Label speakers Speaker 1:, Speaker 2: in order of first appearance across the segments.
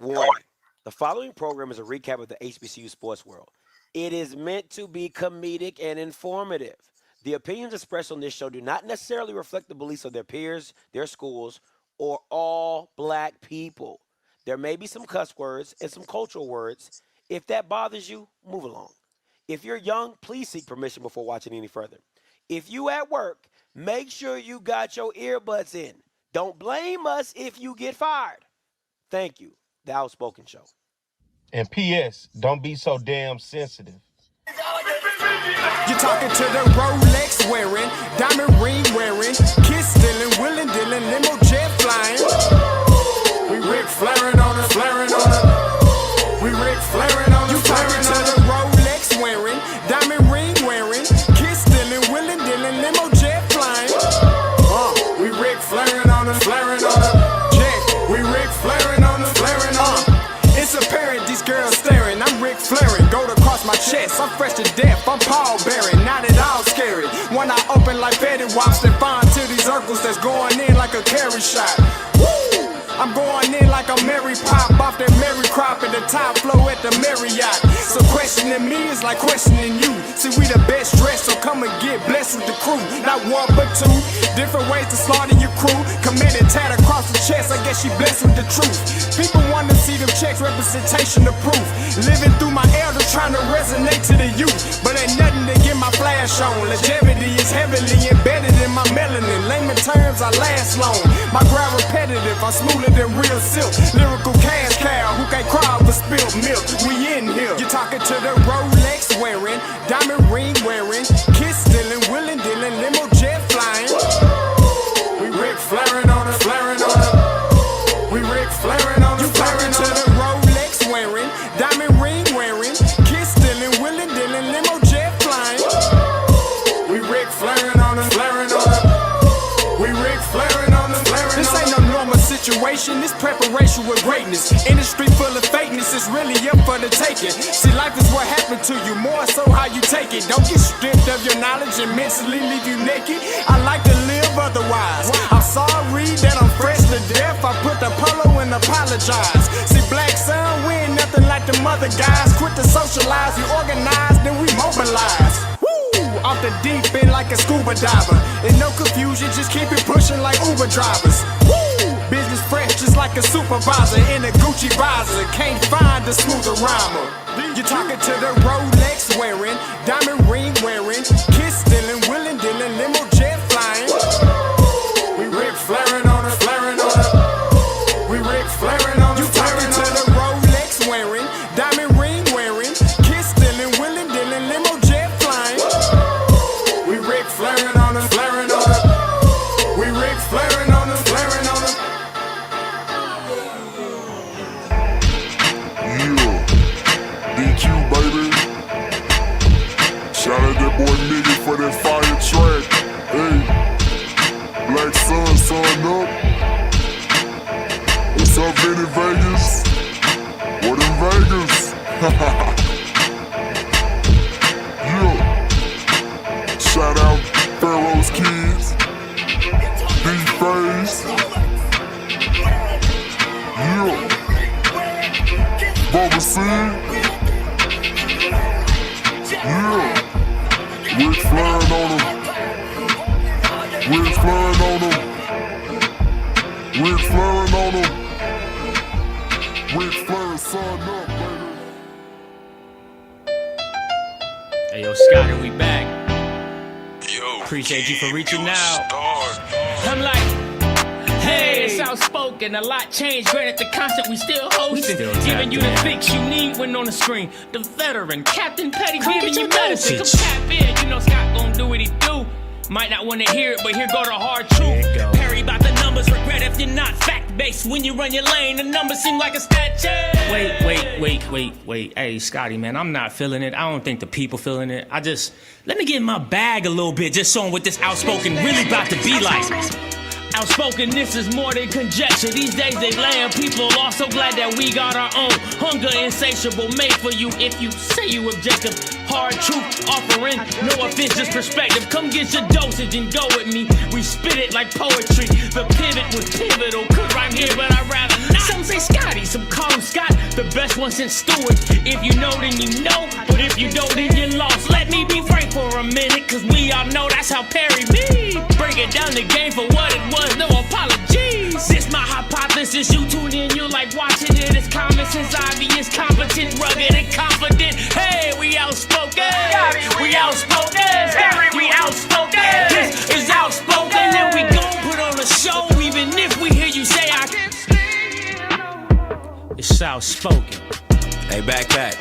Speaker 1: Warning. The following program is a recap of the HBCU sports world. It is meant to be comedic and informative. The opinions expressed on this show do not necessarily reflect the beliefs of their peers, their schools, or all black people. There may be some cuss words and some cultural words. If that bothers you, move along. If you're young, please seek permission before watching any further. If you at work, make sure you got your earbuds in. Don't blame us if you get fired. Thank you. The Outspoken Show.
Speaker 2: And P.S. Don't be so damn sensitive.
Speaker 3: You're talking to the Rolex wearing, diamond ring wearing, kiss stealing, willing dealing, limo jet flying. We Rick flaring on her, flaring on her. We Rick flaring on her. You talking to the Rolex wearing, diamond ring wearing, kiss stealing, willing dealing, limo jet flying. We Rick flaring on her, flaring on her. We Rick flaring on the flaring on. It's apparent these girls staring. I'm Rick flaring, gold across my chest. I'm fresh to death, I'm Paul Bearing. Not at all scary. When I open like Betty Wops, then find to these circles that's going in like a carry shot. Woo! I'm going in like a Mary Pop off that Mary Crop at the top flow at the Marriott. So questioning me is like questioning you. See, we the best dressed, so come and get blessed with the crew. Not one but two, different ways to slaughter your crew. Committed tat across the chest, I guess she blessed with the truth. People want to see them checks, representation of proof. Living through my elders, trying to resonate to the youth. But ain't nothing to get my flash on. Longevity is heavily embedded in my melanin. Layman terms, I last long. My grind repetitive, I'm smoother than real silk. Lyrical cash cow who can't cry over spilled milk. We in here. You're talking to the Rolex wearing, diamond ring wearing, kiss stealing, willing dealing, limo jet flying. We Rick flaring on her, flaring on her. We Rick flaring on her, flaring on her. You talking to the Rolex wearing, diamond ring wearing, kiss stealing, willing dealing, limo jet flying. We Rick flaring on her, flaring on her. We Rick flaring on her, flaring on her. This ain't no normal situation, this preparation with greatness. Industry full of fakeness, it's really up for the taking. See, life is what happened to you, more so how you take it. Don't get stripped of your knowledge and mentally leave you naked. I like to live otherwise. I'm sorry that I'm fresh to death. I put the polo and apologize. See, black son, we ain't nothing like the mother guys. Quit to socialize, we organize, then we mobilize. Off the deep end like a scuba diver. And no confusion, just keep it pushing like Uber drivers. Woo! Business fresh just like a supervisor in a Gucci visor. Can't find a smoother rhymer. You're talking to the Rolex wearing, diamond ring wearing, kiss stealing, willing dealing, limo jet flying. We Rick flaring on her, flaring on her. We Rick flaring on her. You talking to the Rolex wearing, diamond ring wearing, kiss stealing, willing dealing, limo jet flying. We Rick flaring on her, flaring on her. We Rick flaring on her, flaring on her.
Speaker 4: Yeah, DQ baby. Shout out that boy Nigga for that fire track. Hey, Black Sun, sun up. What's up, Vinny Vegas? What in Vegas? Yeah. Shout out Pharaoh's Kids, D-Phase. Yeah. Bubba C. Yeah. Rick flaring on him. Rick flaring on him. Rick flaring on him. Rick flaring, son up, baby.
Speaker 5: Hey yo, Scotty, we back.
Speaker 4: Yo,
Speaker 5: Appreciate you for reaching out. I'm like, hey, it's Outspoken. A lot changed. Granted, the concept we still hosting. Giving you the fix you need when on the screen. The veteran, Captain Petty, giving you medicine. Come tap in. You know Scott gon' do what he do. Might not want to hear it, but here go the hard truth. Perry about the numbers, regret if you're not fact-based. When you run your lane, the numbers seem like a statue. Wait. Hey, Scotty, man, I'm not feeling it. I don't think the people feeling it. Let me get in my bag a little bit, just showing what this Outspoken really about to be like. Outspoken, this is more than conjecture. These days they laying people off. So glad that we got our own. Hunger insatiable, made for you if you say you objective. Hard truth offering, no offense, just perspective. Come get your dosage and go with me. We spit it like poetry. The pivot was pivotal. Could rhyme here, but I'd rather not. Some say Scotty, some call him Scotty. best one since Stewart. If you know, then you know. But if you don't, then you lost. Let me be frank for a minute, cause we all know that's how Perry be. Break it down the game for what it was, no apologies. This my hypothesis, you tune in, you like watching it. It's common sense, obvious, competent, rugged, and confident. Hey, we outspoken. We outspoken. We outspoken. This is outspoken, and we gon' put on a show, even if we hear you say I can't It's outspoken.
Speaker 1: Hey, backpack.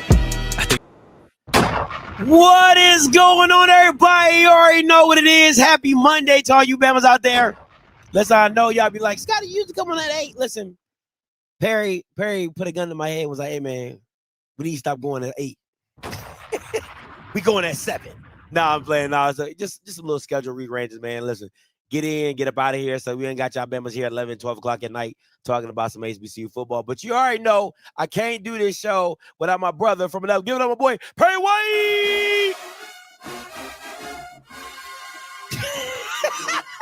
Speaker 1: What is going on, everybody? You already know what it is. Happy Monday to all you Bammers out there. Listen, I know y'all be like, Scotty, you used to come on at 8. Listen, Perry put a gun to my head and was like, hey, man, we need to stop going at 8. We going at 7. Nah, I'm playing. Nah, so just a little schedule rearranges, man. Listen, get in, get up out of here. So we ain't got y'all Bammers here at 11, 12 o'clock at night talking about some HBCU football. But you already know I can't do this show without my brother from another. Give it up, my boy, Perry White.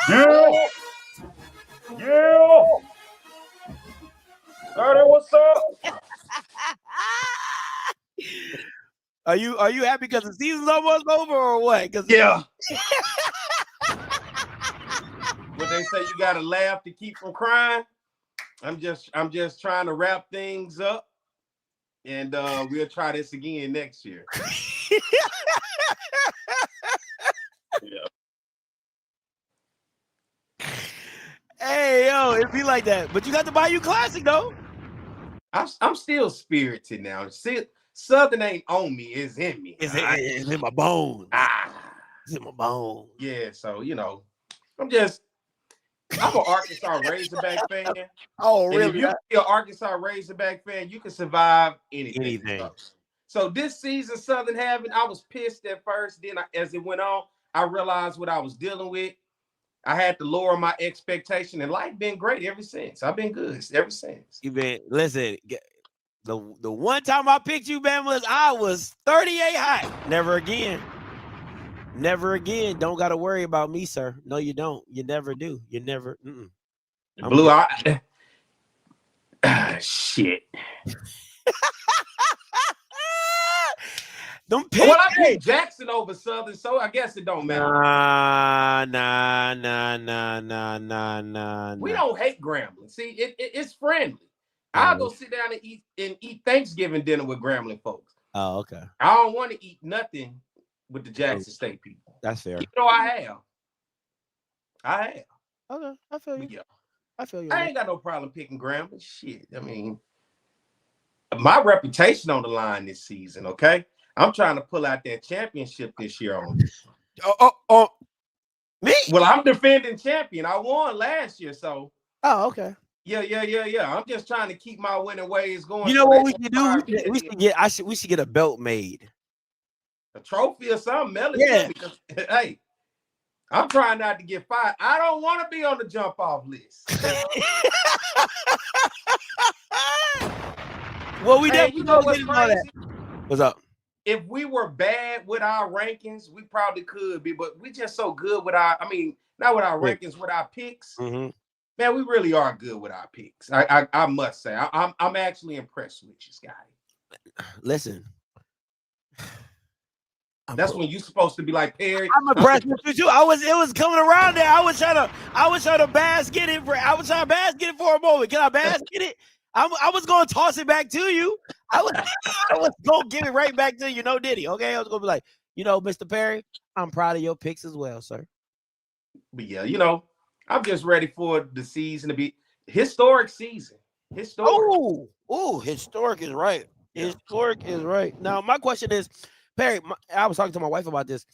Speaker 2: Yeah. Yeah. Scotty, what's up?
Speaker 1: Are you happy because the season's almost over or what?
Speaker 2: Yeah. What they say, you gotta laugh to keep from crying. I'm just trying to wrap things up, and we'll try this again next year. Yeah.
Speaker 1: Hey, yo, it be like that. But you got the Bayou Classic, though.
Speaker 2: I'm still spirited now. Southern ain't on me, it's in me.
Speaker 1: It's in my bones. It's in my bones.
Speaker 2: Yeah, so I'm an Arkansas Razorback fan.
Speaker 1: Oh,
Speaker 2: And
Speaker 1: really?
Speaker 2: if you're an Arkansas Razorback fan, you can survive anything. So this season, Southern having, I was pissed at first. Then as it went on, I realized what I was dealing with. I had to lower my expectation, and life been great ever since. I've been good ever since.
Speaker 1: Listen, the one time I picked you, Bama, I was 38 hot. Never again. Never again. Don't got to worry about me, sir. No, you don't. You never do. You never.
Speaker 2: Blue eye. Shit.
Speaker 1: Well,
Speaker 2: I picked Jackson over Southern, so I guess it don't matter.
Speaker 1: Nah.
Speaker 2: We don't hate Grambling. See, it's friendly. I'll go sit down and eat Thanksgiving dinner with Grambling folks.
Speaker 1: Oh, okay.
Speaker 2: I don't want to eat nothing with the Jackson State people.
Speaker 1: That's fair.
Speaker 2: You know, I have.
Speaker 1: Okay, I feel you.
Speaker 2: Yeah.
Speaker 1: I feel you.
Speaker 2: I ain't got no problem picking Grambling. Shit. I mean, my reputation on the line this season, okay? I'm trying to pull out that championship this year on this.
Speaker 1: Oh. Me?
Speaker 2: Well, I'm defending champion. I won last year, so.
Speaker 1: Oh, okay.
Speaker 2: Yeah. I'm just trying to keep my winning ways going.
Speaker 1: You know what we should do? We should get a belt made.
Speaker 2: A trophy or something.
Speaker 1: Yeah.
Speaker 2: Because, hey, I'm trying not to get fired. I don't want to be on the jump off list.
Speaker 1: Well, we
Speaker 2: hey,
Speaker 1: definitely
Speaker 2: you know what's crazy?
Speaker 1: What's up?
Speaker 2: If we were bad with our rankings, we probably could be, but we just so good with not with our rankings, with our picks.
Speaker 1: Mm-hmm.
Speaker 2: Man, we really are good with our picks. I must say, I'm actually impressed with you, Scotty.
Speaker 1: Listen,
Speaker 2: that's when you're supposed to be like Perry.
Speaker 1: I'm impressed with you too. It was coming around there. I was trying to basket it for a moment. Can I basket it? I was going to toss it back to you. I was going to give it right back to you. No Diddy. Okay. I was going to be like, Mr. Perry, I'm proud of your picks as well, sir.
Speaker 2: But yeah, I'm just ready for the season to be historic season. Historic.
Speaker 1: Oh, historic is right. Historic is right. Now, my question is, Perry, I was talking to my wife about this.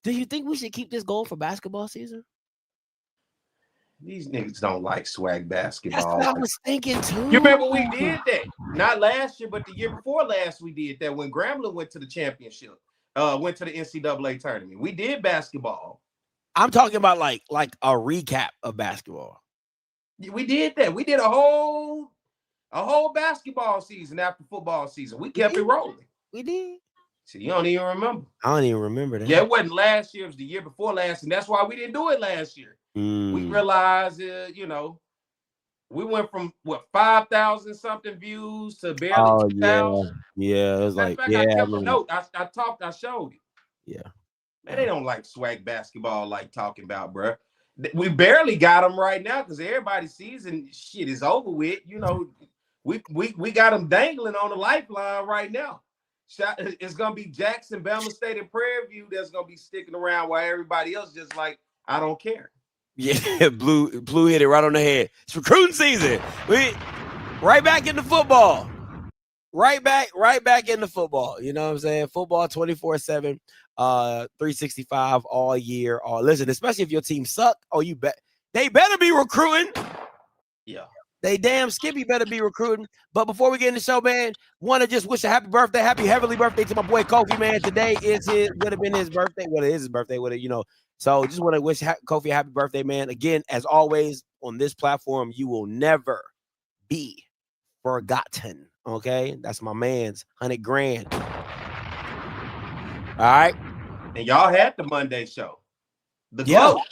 Speaker 1: Do you think we should keep this going for basketball season?
Speaker 2: These niggas don't like swag basketball.
Speaker 1: That's what I was thinking too.
Speaker 2: You remember we did that? Not last year, but the year before last, we did that when Grambling went to the championship, went to the NCAA tournament. We did basketball.
Speaker 1: I'm talking about like a recap of basketball.
Speaker 2: We did that. We did a whole basketball season after football season. We kept it rolling.
Speaker 1: We did.
Speaker 2: So you don't even remember.
Speaker 1: I don't even remember that.
Speaker 2: Yeah, it wasn't last year. It was the year before last, and that's why we didn't do it last year. We realized, We went from what 5,000 something views to barely 2,000.
Speaker 1: Yeah. It was
Speaker 2: Matter of
Speaker 1: like,
Speaker 2: fact,
Speaker 1: yeah,
Speaker 2: I kept a note. I showed it.
Speaker 1: Yeah.
Speaker 2: Man, they don't like SWAC basketball like talking about, bro. We barely got them right now because everybody's season shit is over with. You know, we got them dangling on the lifeline right now. It's gonna be Jackson, Bama State, and Prairie View that's gonna be sticking around while everybody else just like, I don't care.
Speaker 1: Yeah, Blue hit it right on the head. It's recruiting season. We right back into football. Right back into football. You know what I'm saying? Football 24/7, 365 all year. Listen, especially if your team suck. They better be recruiting.
Speaker 2: Yeah.
Speaker 1: They damn Skippy better be recruiting. But before we get in the show, man, want to just wish a happy heavenly birthday to my boy Kofi, man. Today would have been his birthday. Well, it is his birthday. So just want to wish Kofi a happy birthday, man. Again, as always, on this platform, you will never be forgotten. Okay? That's my man's 100 grand. All right.
Speaker 2: And y'all had the Monday show. The
Speaker 1: Yeah.
Speaker 2: glow.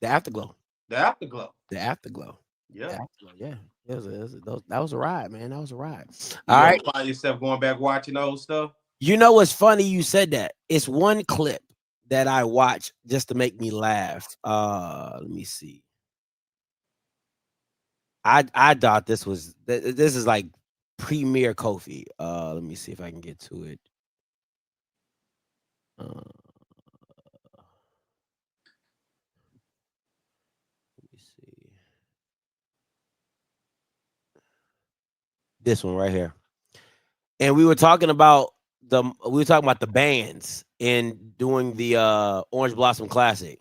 Speaker 1: The afterglow.
Speaker 2: The afterglow.
Speaker 1: The afterglow.
Speaker 2: Yeah.
Speaker 1: Yeah. That was a ride, man. That was a ride.
Speaker 2: You
Speaker 1: All right.
Speaker 2: Find yourself going back watching old stuff.
Speaker 1: You know what's funny? You said that. It's one clip that I watch just to make me laugh. Let me see. I thought this is like premier Kofi. Let me see if I can get to it. Let me see. This one right here. And we were talking about the bands and doing the Orange Blossom Classic.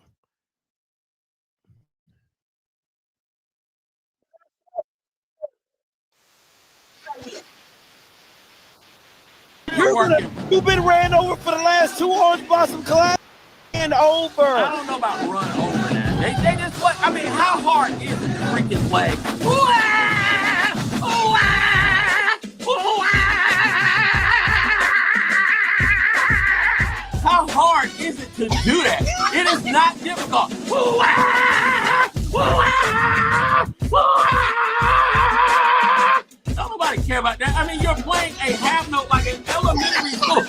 Speaker 1: You've been ran over for the last 2 Orange Blossom Classic and over.
Speaker 6: I don't know about run over that. They just what? I mean, how hard is it to freaking play? How hard is it to do that? It is not difficult. Don't nobody care about that. I mean, you're playing a half note like an elementary school.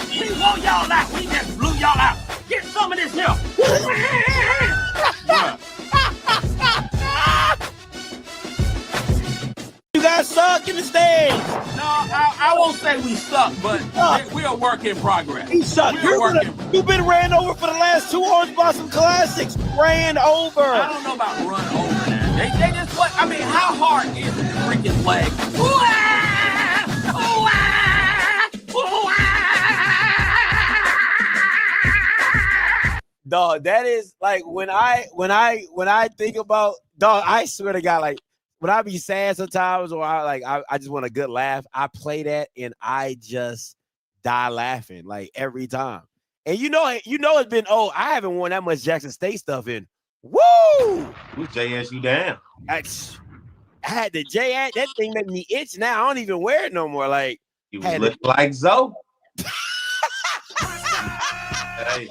Speaker 6: We blow y'all out. We just blew y'all out. Get some of this here.
Speaker 1: You guys suck in the stands.
Speaker 6: No, I won't say we suck, but we're a work in progress.
Speaker 1: You suck. You've been ran over for the last 2 Orange Blossom Classics. Ran over.
Speaker 6: I don't know about run over that. They just what? I mean, how hard is it to freaking play?
Speaker 1: Dog, that is like when I think about, dog, I swear to God, like when I be sad sometimes or I just want a good laugh, I play that and I just die laughing like every time. And you know it's been I haven't worn that much Jackson State stuff in. Woo!
Speaker 2: Who's JSU down?
Speaker 1: I had the that thing made me itch now. I don't even wear it no more. Like
Speaker 2: You was looking like Zoe. Hey.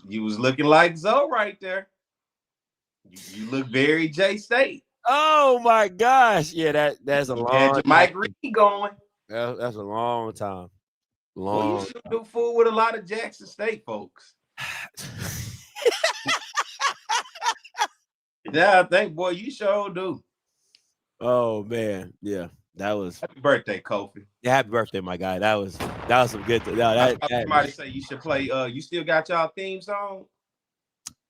Speaker 2: You was looking like Zoe right there. You look very J State.
Speaker 1: Oh my gosh. Yeah, that's a long
Speaker 2: time. Mike Reed going.
Speaker 1: That's a long time.
Speaker 2: Well, you should do fool with a lot of Jackson State folks. Yeah, I think, boy, you sure do.
Speaker 1: Oh man, yeah, that was
Speaker 2: happy birthday, Kofi.
Speaker 1: Yeah, happy birthday, my guy. That was some good.
Speaker 2: Somebody say you should play. You still got y'all theme song?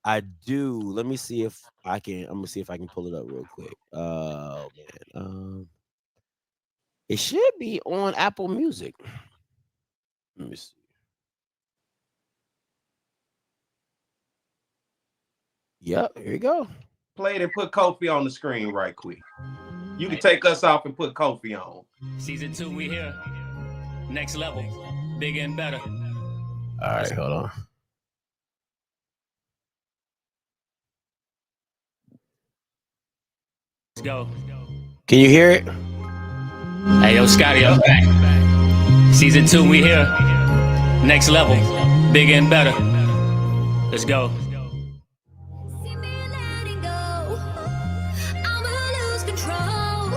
Speaker 1: I do. Let me see if I can. I'm gonna see if I can pull it up real quick. Oh man, it should be on Apple Music. Let me see. Yep, here you go.
Speaker 2: Play it and put Kofi on the screen right quick. You can take us off and put Kofi on.
Speaker 5: Season 2, we here. Next level. Bigger and better.
Speaker 1: All right, hold on.
Speaker 5: Let's go.
Speaker 1: Can you hear it?
Speaker 5: Hey, yo, Scotty, I'm back. Season 2, we here. Next level. Bigger and better. Let's go.
Speaker 7: See me letting go. I'ma lose control.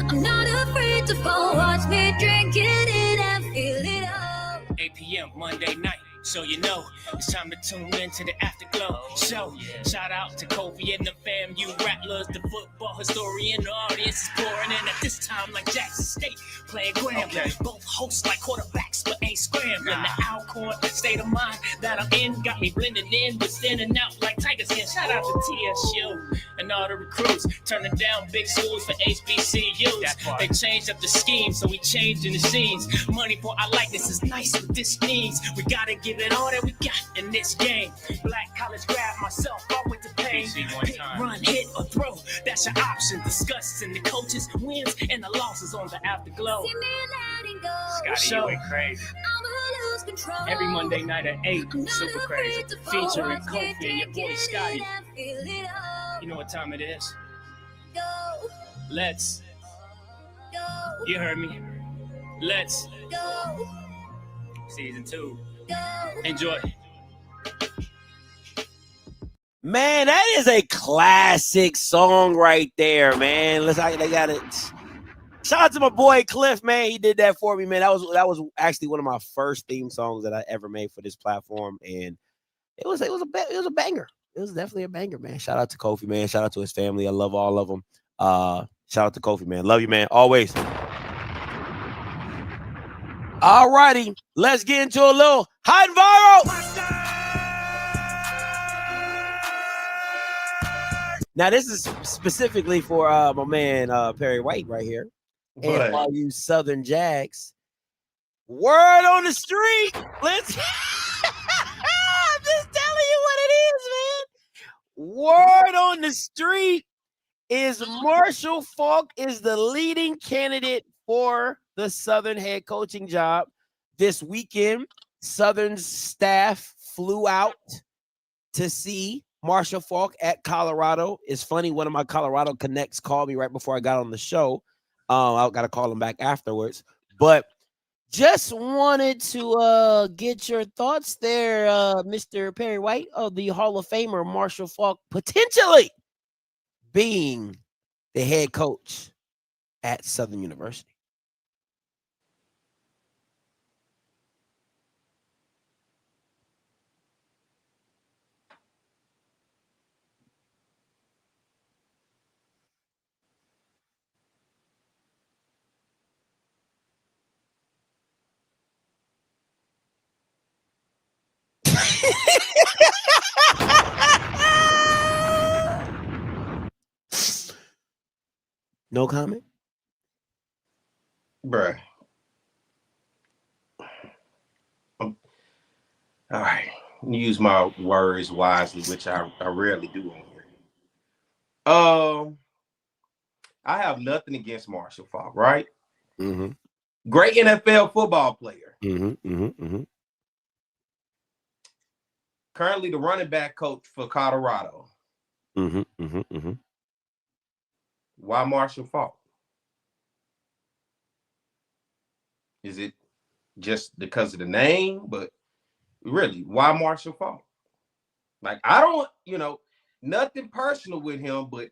Speaker 7: I'm not afraid to fall. Watch me drink it in and feel it all.
Speaker 5: 8 p.m. Monday night. So you know, it's time to tune in to the Afterglow show. Shout out to Kofi and the fam, you rattlers, the football historian, the audience is pouring in at this time like Jackson State, playing Grambling. Both hosts like quarterbacks, but ain't scrambling. The Alcorn state of mind that I'm in got me blending in, but standing out like Tiger Skin. Shout out to TSU and all the recruits, turning down big schools for HBCUs. They changed up the scheme, so we changing the scenes. Money for our likeness is nice, but this means we gotta give it all that we got in this game. Black college grad myself, all with the pain. Pick, run, hit, or throw. That's your option. Discussing the coaches' wins and the losses on the Afterglow.
Speaker 7: See me letting go.
Speaker 5: Scotty, you went crazy.
Speaker 7: I'ma lose control.
Speaker 5: Every Monday night at 8,
Speaker 7: I'm not
Speaker 5: super crazy.
Speaker 7: afraid to fall.
Speaker 5: Featuring
Speaker 7: Watch me
Speaker 5: Kofi and your
Speaker 7: drink
Speaker 5: boy
Speaker 7: it
Speaker 5: Scotty.
Speaker 7: in and feel it all.
Speaker 5: You know what time it is?
Speaker 7: Go,
Speaker 5: Let's.
Speaker 7: go,
Speaker 5: You heard me. Let's.
Speaker 7: go,
Speaker 5: Season 2.
Speaker 7: go.
Speaker 5: Enjoy.
Speaker 1: Man, that is a classic song right there, man. They got it. Shout out to my boy Cliff, man. He did that for me, man. That was actually one of my first theme songs that I ever made for this platform, and it was a banger. It was definitely a banger, man. Shout out to Kofi, man. Shout out to his family. I love all of them. Shout out to Kofi, man. Love you, man. Always. All righty, let's get into a little hot and viral. Now, this is specifically for my man Perry White right here. And all you Southern Jags. Word on the street. Let's I'm just telling you what it is, man. Word on the street is Marshall Faulk is the leading candidate for the Southern head coaching job. This weekend, Southern staff flew out to see Marshall Faulk at Colorado. It's funny, one of my Colorado connects called me right before I got on the show. I got to call him back afterwards. But just wanted to get your thoughts there, Mr. Perry White, of the Hall of Famer Marshall Faulk potentially being the head coach at Southern University. No comment?
Speaker 2: Bruh. All right. Use my words wisely, which I rarely do on here. I have nothing against Marshall Faulk, right?
Speaker 1: Mm-hmm.
Speaker 2: Great NFL football player.
Speaker 1: Mm-hmm. Mm-hmm. Mm-hmm.
Speaker 2: Currently the running back coach for Colorado.
Speaker 1: Mm-hmm. Mm-hmm. Mm-hmm.
Speaker 2: Why Marshall Faulk? Is it just because of the name? But really, why Marshall Faulk? Like, I don't, nothing personal with him, but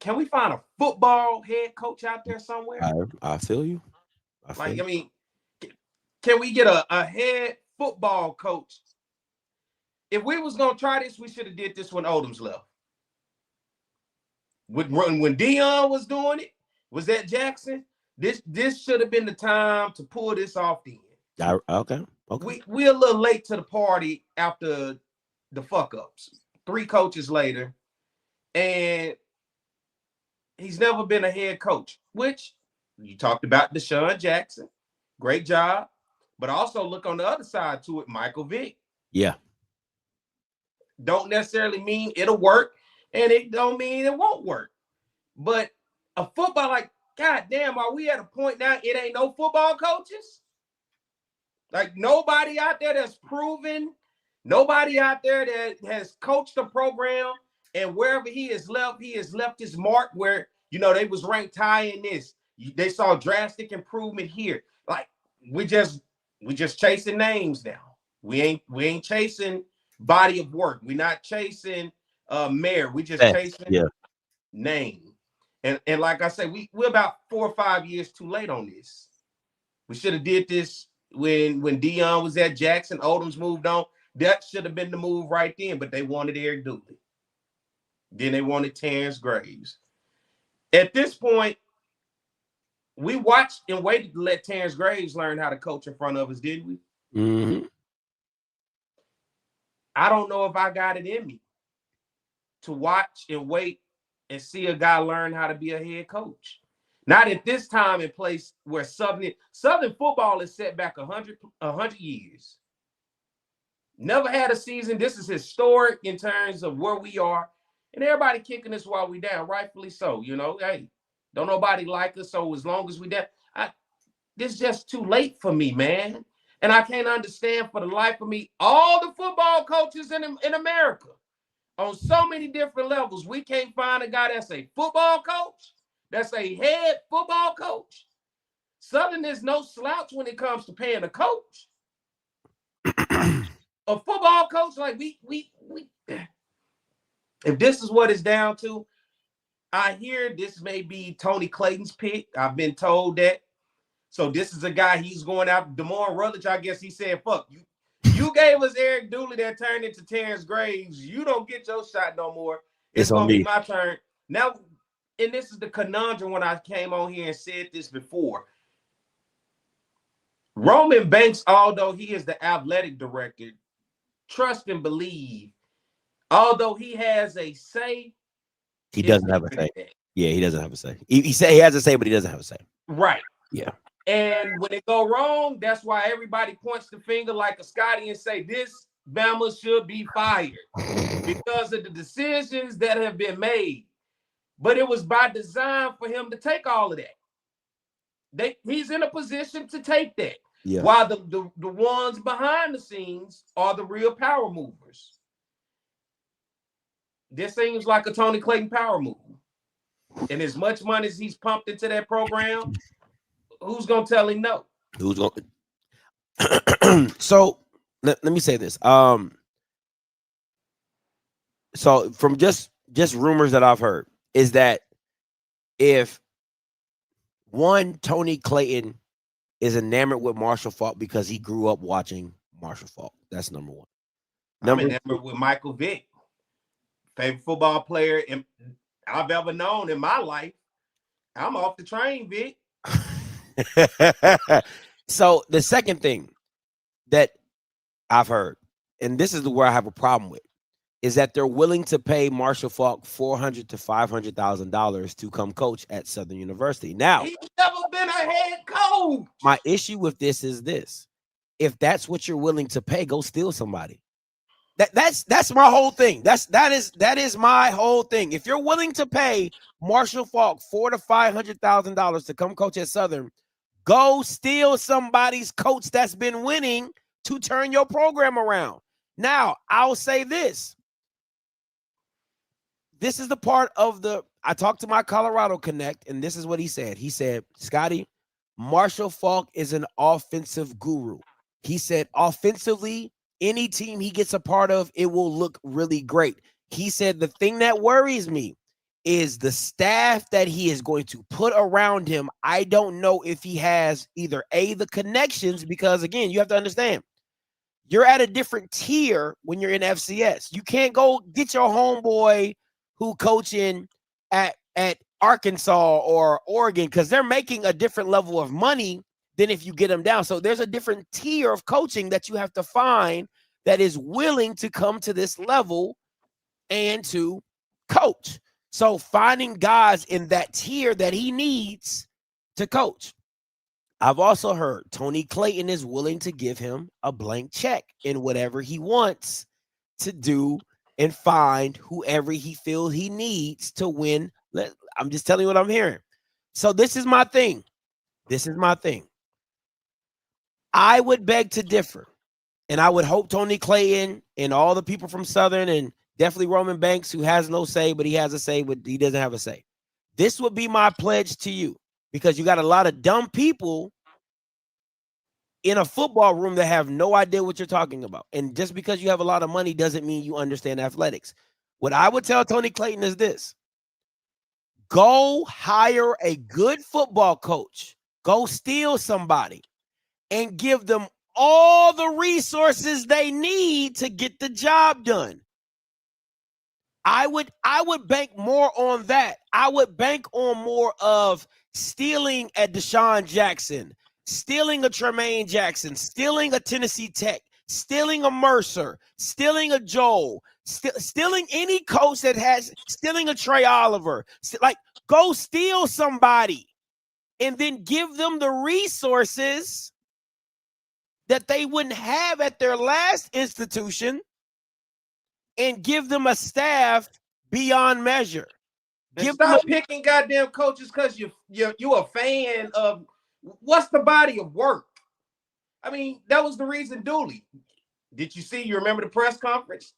Speaker 2: can we find a football head coach out there somewhere?
Speaker 1: I feel you.
Speaker 2: Can we get a head football coach? If we was gonna try this, we should have did this when Odom's left. When Dion was doing it, was that Jackson? This should have been the time to pull this off then.
Speaker 1: Okay.
Speaker 2: We're a little late to the party after the fuck ups. 3 coaches later, and he's never been a head coach, which you talked about Deshaun Jackson. Great job. But also look on the other side to it, Michael Vick.
Speaker 1: Yeah.
Speaker 2: Don't necessarily mean it'll work, and it don't mean it won't work. But a football, like, goddamn, are we at a point now it ain't no football coaches? Like, nobody out there that's proven, nobody out there that has coached a program And wherever he has left his mark where, they was ranked high in this. They saw drastic improvement here. Like, we just chasing names now. We ain't chasing body of work. We're not chasing mayor. We just chasing name. And like I said, we're about 4 or 5 years too late on this. We should have did this when Deion was at Jackson. Odom's moved on. That should have been the move right then, but they wanted Eric Dooley. Then they wanted Terrence Graves. At this point, we watched and waited to let Terrence Graves learn how to coach in front of us, didn't we?
Speaker 1: Mm-hmm.
Speaker 2: I don't know if I got it in me to watch and wait and see a guy learn how to be a head coach. Not at this time and place where Southern football is set back 100 years. Never had a season. This is historic in terms of where we are. And everybody kicking us while we down, rightfully so. Hey, don't nobody like us. So as long as we down, this is just too late for me, man. And I can't understand for the life of me, all the football coaches in America on so many different levels. We can't find a guy that's a football coach, that's a head football coach. Southern is no slouch when it comes to paying a coach. A football coach, like we if this is what it's down to, I hear this may be Tony Clayton's pick. I've been told that. So this is a guy he's going out. DeMar Rutledge, I guess he said, fuck you. You gave us Eric Dooley that turned into Terrence Graves. You don't get your shot no more. It's going to be my turn. Now, and this is the conundrum when I came on here and said this before. Roman Banks, although he is the athletic director, trust and believe, although he has a say,
Speaker 1: he doesn't have a say. Yeah, he doesn't have a say. He said he has a say, but he doesn't have a say.
Speaker 2: Right.
Speaker 1: Yeah.
Speaker 2: And when it go wrong, that's why everybody points the finger like a Scotty and say, this Bama should be fired because of the decisions that have been made. But it was by design for him to take all of that. He's in a position to take that. Yeah. While the ones behind the scenes are the real power movers. This seems like a Tony Clayton power move. And as much money as he's pumped into that program, who's going to tell him no?
Speaker 1: Who's going to? So let me say this. So from just rumors that I've heard is that if Tony Clayton is enamored with Marshall Faulk because he grew up watching Marshall Faulk. That's number one.
Speaker 2: I'm enamored with Michael Vick, favorite football player I've ever known in my life. I'm off the train, Vic.
Speaker 1: So the second thing that I've heard, and this is where I have a problem with, is that they're willing to pay Marshall Faulk $400,000 to $500,000 to come coach at Southern University. Now,
Speaker 2: he's never been a head coach.
Speaker 1: My issue with this is this: if that's what you're willing to pay, go steal somebody. That's my whole thing. That is my whole thing. If you're willing to pay Marshall Faulk $400,000 to $500,000 to come coach at Southern, go steal somebody's coach that's been winning to turn your program around. Now, I'll say this. This is the part of I talked to my Colorado Connect, and this is what he said. He said, Scotty, Marshall Faulk is an offensive guru. He said, offensively, any team he gets a part of, it will look really great. He said, the thing that worries me is the staff that he is going to put around him. I don't know if he has either the connections, because again, you have to understand, you're at a different tier when you're in FCS. You can't go get your homeboy who coaching at Arkansas or Oregon, because they're making a different level of money than if you get them down. So there's a different tier of coaching that you have to find that is willing to come to this level and to coach. So finding guys in that tier that he needs to coach. I've also heard Tony Clayton is willing to give him a blank check in whatever he wants to do and find whoever he feels he needs to win. I'm just telling you what I'm hearing. So this is my thing. I would beg to differ, and I would hope Tony Clayton and all the people from Southern and Definitely Roman Banks, who has no say, but he has a say, but he doesn't have a say. This would be my pledge to you, because you got a lot of dumb people in a football room that have no idea what you're talking about. And just because you have a lot of money doesn't mean you understand athletics. What I would tell Tony Clayton is this: go hire a good football coach, go steal somebody, and give them all the resources they need to get the job done. I would bank more on that. I would bank on more of stealing a Deshaun Jackson, stealing a Tremaine Jackson, stealing a Tennessee Tech, stealing a Mercer, stealing a Joel, stealing any coach that has, stealing a Trey Oliver. Like, go steal somebody and then give them the resources that they wouldn't have at their last institution, and give them a staff beyond measure.
Speaker 2: Stop picking goddamn coaches because you're a fan of what's the body of work. I mean, that was the reason Dooley. Did you see? You remember the press conference?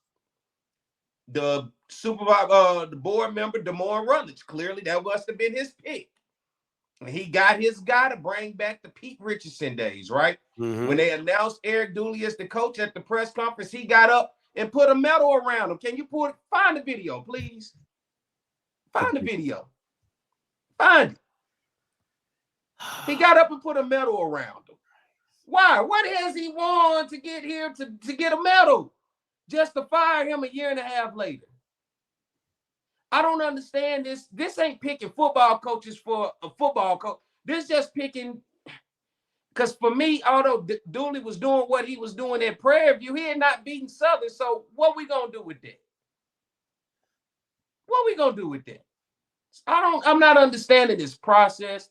Speaker 2: The supervisor, the board member, DeMore Rutledge. Clearly, that must have been his pick. And he got his guy to bring back the Pete Richardson days, right?
Speaker 1: Mm-hmm.
Speaker 2: When they announced Eric Dooley as the coach at the press conference, he got up and put a medal around him. Can you find the video, please? Find the video. Find it. He got up and put a medal around him. Why? What has he won to get here to get a medal? Just to fire him a year and a half later. I don't understand this. This ain't picking football coaches for a football coach. This just picking, because for me, although Dooley was doing what he was doing at Prairie View, he had not beaten Southern. So what we gonna do with that? What we gonna do with that? I'm not understanding this process.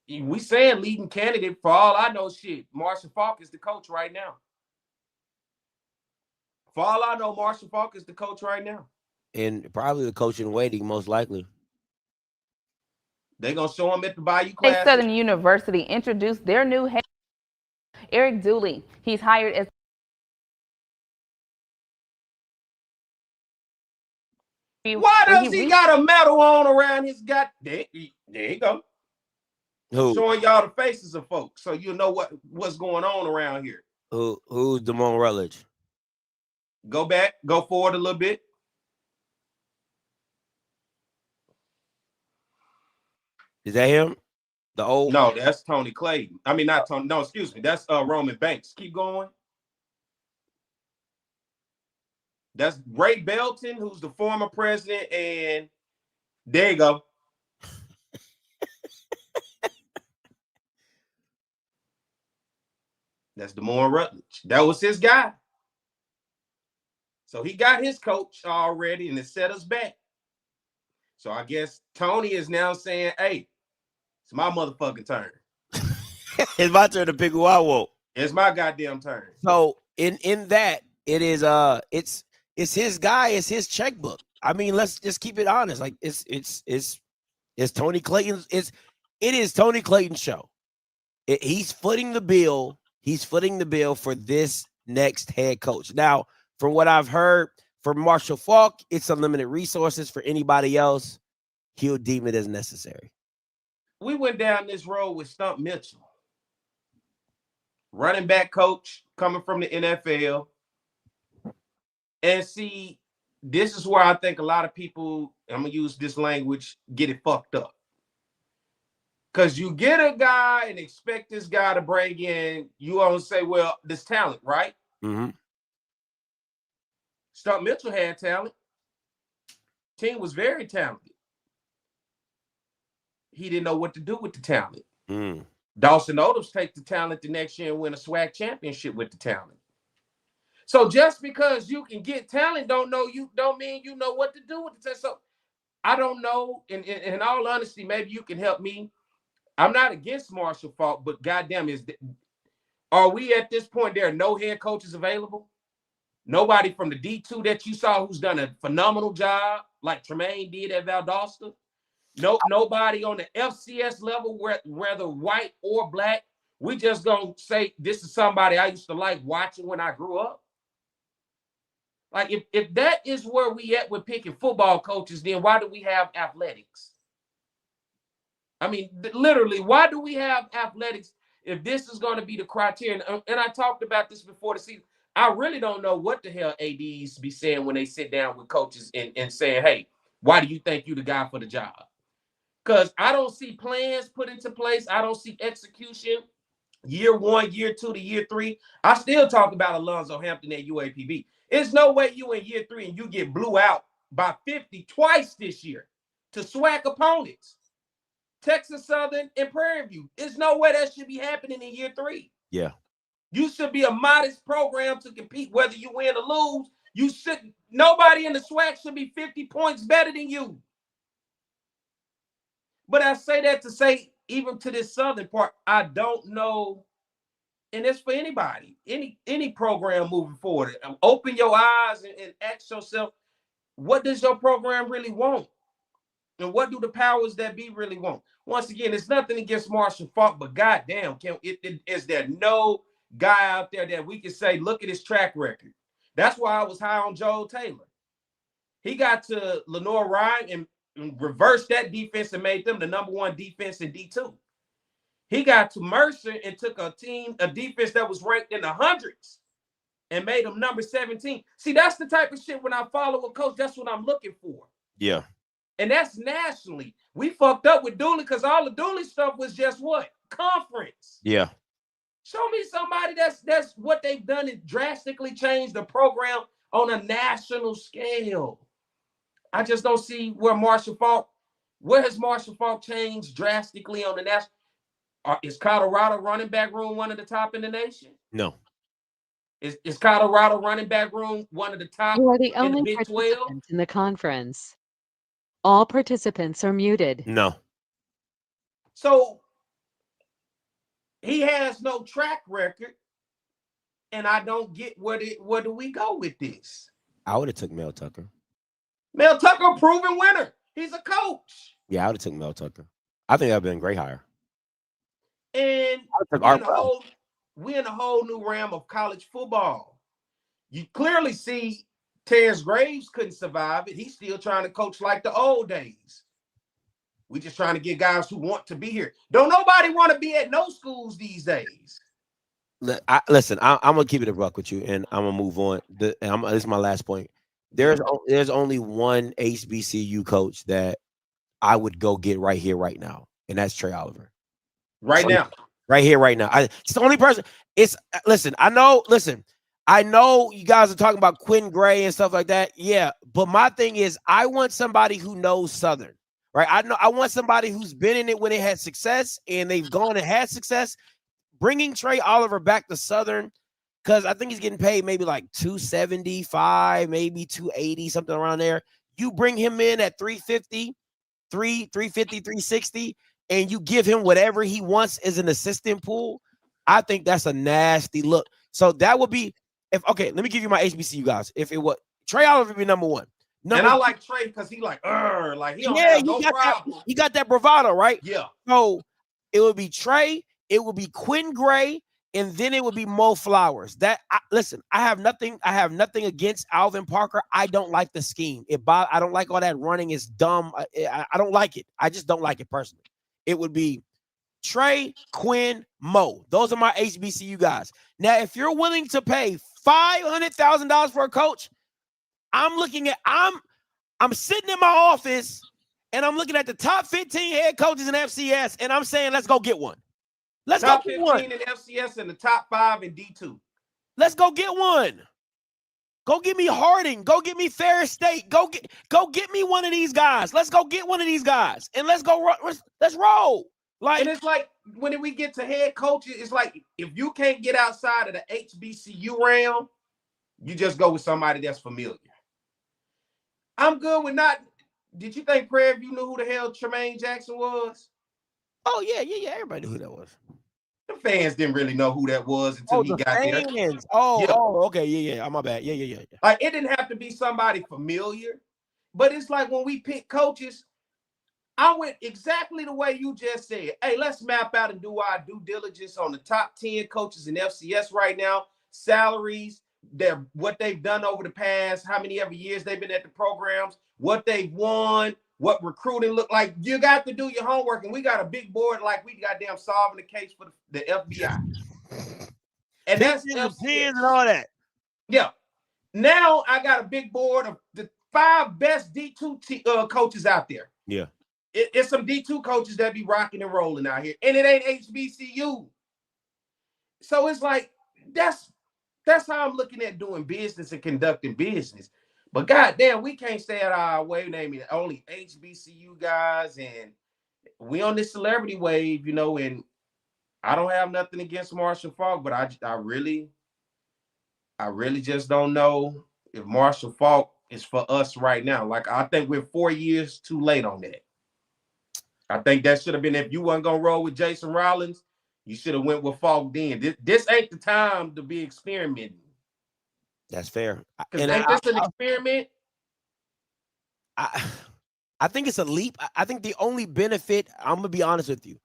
Speaker 2: We saying leading candidate, for all I know, shit, Marshall Faulk is the coach right now. For all I know, Marshall Faulk is the coach right now.
Speaker 1: And probably the coach in waiting, most likely.
Speaker 2: They're going to show him at the Bayou Classic.
Speaker 8: Southern University introduced their new head, Eric Dooley. He's hired as...
Speaker 2: Why does he got a medal on around his there you go.
Speaker 1: Who?
Speaker 2: Showing y'all the faces of folks so you know what's going on around here.
Speaker 1: Who's DeMone Rutledge?
Speaker 2: Go back, go forward a little bit.
Speaker 1: Is that him? The old?
Speaker 2: No, that's Tony Clayton. I mean, not Tony. No, excuse me. That's Roman Banks. Keep going. That's Ray Belton, who's the former president, and there you go. That's DeMore Rutledge. That was his guy. So he got his coach already, and it set us back. So I guess Tony is now saying, hey, it's my motherfucking turn.
Speaker 1: It's my turn to pick who I want.
Speaker 2: It's my goddamn turn.
Speaker 1: So in that, it is it's his guy, it's his checkbook. I mean, let's just keep it honest. Like it's Tony Clayton's, it is Tony Clayton's show. He's footing the bill. He's footing the bill for this next head coach. Now, from what I've heard from Marshall Faulk, it's unlimited resources. For anybody else, he'll deem it as necessary.
Speaker 2: We went down this road with Stump Mitchell, running back coach coming from the NFL. And see, this is where I think a lot of people, I'm going to use this language, get it fucked up. Because you get a guy and expect this guy to bring in, you always say, well, this talent, right?
Speaker 1: Mm-hmm.
Speaker 2: Stump Mitchell had talent. Team was very talented. He didn't know what to do with the talent.
Speaker 1: Mm.
Speaker 2: Dawson Odoms take the talent the next year and win a SWAC championship with the talent. So just because you can get talent don't mean you know what to do with the talent. So I don't know. In all honesty, maybe you can help me. I'm not against Marshall Faulk, but goddamn, are we at this point? There are no head coaches available. Nobody from the D2 that you saw who's done a phenomenal job, like Tremaine did at Valdosta. Nobody on the FCS level, whether white or black. We just gonna say this is somebody I used to like watching when I grew up. Like if that is where we at with picking football coaches, then why do we have athletics? I mean, literally, why do we have athletics if this is going to be the criteria? And I talked about this before the season. I really don't know what the hell ADs be saying when they sit down with coaches and saying, hey, why do you think you the guy for the job? Because I don't see plans put into place. I don't see execution year 1, year 2 to year 3. I still talk about Alonzo Hampton at UAPB. There's no way you in year 3 and you get blew out by 50 twice this year to SWAC opponents. Texas Southern and Prairie View. There's no way that should be happening in year 3.
Speaker 1: Yeah.
Speaker 2: You should be a modest program to compete, whether you win or lose. You shouldn't. Nobody in the SWAC should be 50 points better than you. But I say that to say, even to this Southern part, I don't know. And it's for anybody, any program moving forward. Open your eyes and ask yourself, what does your program really want? And what do the powers that be really want? Once again, it's nothing against Marshall Faulk, but goddamn, is there no guy out there that we can say, look at his track record? That's why I was high on Joel Taylor. He got to Lenore Ryan and reversed that defense and made them the #1 defense in D2. He got to Mercer and took a defense that was ranked in the hundreds and made them number 17. See, that's the type of shit when I follow a coach, that's what I'm looking for.
Speaker 1: Yeah.
Speaker 2: And that's nationally. We fucked up with Dooley because all the Dooley stuff was just what? Conference.
Speaker 1: Yeah.
Speaker 2: Show me somebody that's what they've done and drastically changed the program on a national scale. I just don't see where has Marshall Faulk changed drastically on the national? Is Colorado running back room one of the top in the nation?
Speaker 1: No.
Speaker 2: Is Colorado running back room one of the top
Speaker 9: You are the
Speaker 2: in the
Speaker 9: only
Speaker 2: Big 12?
Speaker 9: participant in the conference. All participants are muted.
Speaker 1: No.
Speaker 2: So he has no track record, and I don't get where do we go with this?
Speaker 1: I would have took Mel Tucker.
Speaker 2: Mel Tucker, proven winner. He's a coach.
Speaker 1: Yeah, I would have took Mel Tucker. I think that would have been a great hire.
Speaker 2: And we're in a whole new realm of college football. You clearly see Terrence Graves couldn't survive it. He's still trying to coach like the old days. We just trying to get guys who want to be here. Don't nobody want to be at no schools these days.
Speaker 1: Listen, I'm gonna keep it a buck with you, and I'm gonna move on. This is my last point. There's only one HBCU coach that I would go get right here, right now, and that's Trey Oliver.
Speaker 2: Right now.
Speaker 1: It's the only person. I know you guys are talking about Quinn Gray and stuff like that. Yeah, but my thing is, I want somebody who knows Southern, right? I want somebody who's been in it when they had success and they've gone and had success. Bringing Trey Oliver back to Southern, because I think he's getting paid maybe like $275, maybe $280, something around there. You bring him in at $350, $360, and you give him whatever he wants as an assistant pool. I think that's a nasty look. So that would be let me give you my HBCU guys. If it was Trey Oliver would be #1.
Speaker 2: And I like Trey because he he don't have no problem.
Speaker 1: He got that bravado, right?
Speaker 2: Yeah.
Speaker 1: So it would be Trey, it would be Quinn Gray, and then it would be Mo Flowers. Listen, I have nothing against Alvin Parker. I don't like the scheme. I don't like all that running. It's dumb. I don't like it. I just don't like it personally. It would be Trey, Quinn, Mo. Those are my HBCU guys. Now, if you're willing to pay $500,000 for a coach, I'm sitting in my office and I'm looking at the top 15 head coaches in FCS, and I'm saying, let's go get one. Let's
Speaker 2: top
Speaker 1: go get
Speaker 2: 15
Speaker 1: one.
Speaker 2: in FCS and the top 5 in D2.
Speaker 1: Let's go get one. Go get me Harding. Go get me Ferris State. Go get me one of these guys. Let's go get one of these guys, and let's roll.
Speaker 2: And it's like when we get to head coaches, it's like if you can't get outside of the HBCU realm, you just go with somebody that's familiar. I'm good with not. Did you think Prairie View knew who the hell Tremaine Jackson was?
Speaker 1: Oh yeah. Everybody knew who that was.
Speaker 2: The fans didn't really know who that was until he got there.
Speaker 1: Okay, yeah. My bad. Yeah.
Speaker 2: Like it didn't have to be somebody familiar, but it's like when we pick coaches, I went exactly the way you just said. Hey, let's map out and do our due diligence on the top 10 coaches in FCS right now, salaries, what they've done over the past, how many ever years they've been at the programs, what they've won, what recruiting look like. You got to do your homework, and we got a big board like we goddamn solving the case for the FBI. And that's
Speaker 1: pins and all that.
Speaker 2: Yeah. Now I got a big board of the 5 best D2 coaches out there.
Speaker 1: Yeah.
Speaker 2: It's some D2 coaches that be rocking and rolling out here, and it ain't HBCU. So it's like that's how I'm looking at doing business and conducting business. But goddamn, we can't stay at our way naming only HBCU guys, and we on this celebrity wave, you know. And I don't have nothing against Marshall Faulk, but I really just don't know if Marshall Faulk is for us right now. Like, I think we're 4 years too late on that. I think that should have been, if you wasn't gonna roll with Jason Rollins, you should have went with Faulk then. This ain't the time to be experimenting.
Speaker 1: That's fair.
Speaker 2: Because ain't this an experiment?
Speaker 1: I think it's a leap. I think the only benefit, I'm gonna be honest with you,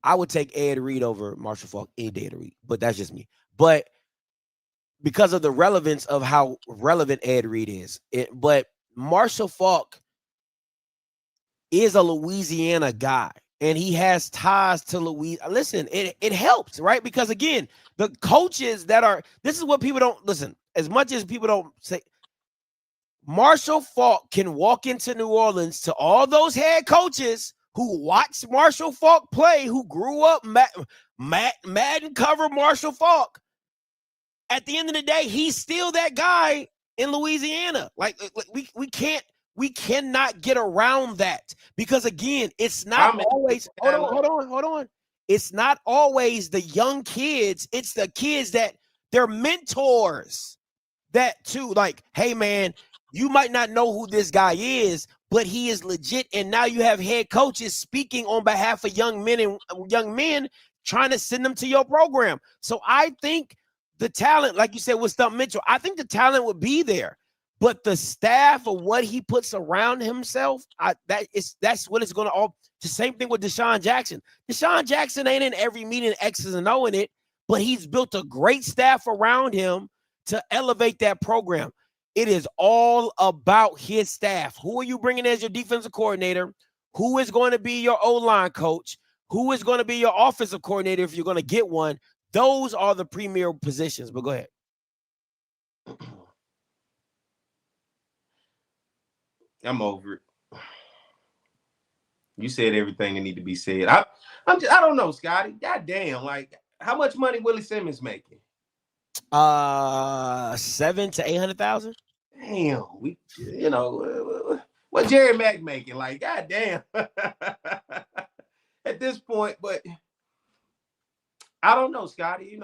Speaker 1: I would take Ed Reed over Marshall Faulk any day of the week, but that's just me. But because of the relevance of how relevant Ed Reed is, but Marshall Faulk is a Louisiana guy, and he has ties to Louisiana. Listen, it helps, right? Because again, the coaches that are, this is what people don't listen. As much as people don't say, Marshall Faulk can walk into New Orleans to all those head coaches who watched Marshall Faulk play, who grew up Madden cover Marshall Faulk. At the end of the day, he's still that guy in Louisiana. Like we cannot get around that, because again, it's not always hold on. It's not always the young kids, it's the kids that they're mentors that too. Like, hey man, you might not know who this guy is, but he is legit. And now you have head coaches speaking on behalf of young men trying to send them to your program. So I think the talent, like you said, with Stump Mitchell, I think the talent would be there. But the staff of what he puts around himself, that's what it's going to all. The same thing with Deshaun Jackson. Deshaun Jackson ain't in every meeting X's and O in it, but he's built a great staff around him to elevate that program. It is all about his staff. Who are you bringing as your defensive coordinator? Who is going to be your O-line coach? Who is going to be your offensive coordinator if you're going to get one? Those are the premier positions. But go ahead.
Speaker 2: I'm over it. You said everything that need to be said. I don't know, Scotty. God damn, like, how much money Willie Simmons making?
Speaker 1: 700 to 800,000.
Speaker 2: Damn, what Jerry Mack making? Like, god damn. At this point, but I don't know, Scotty.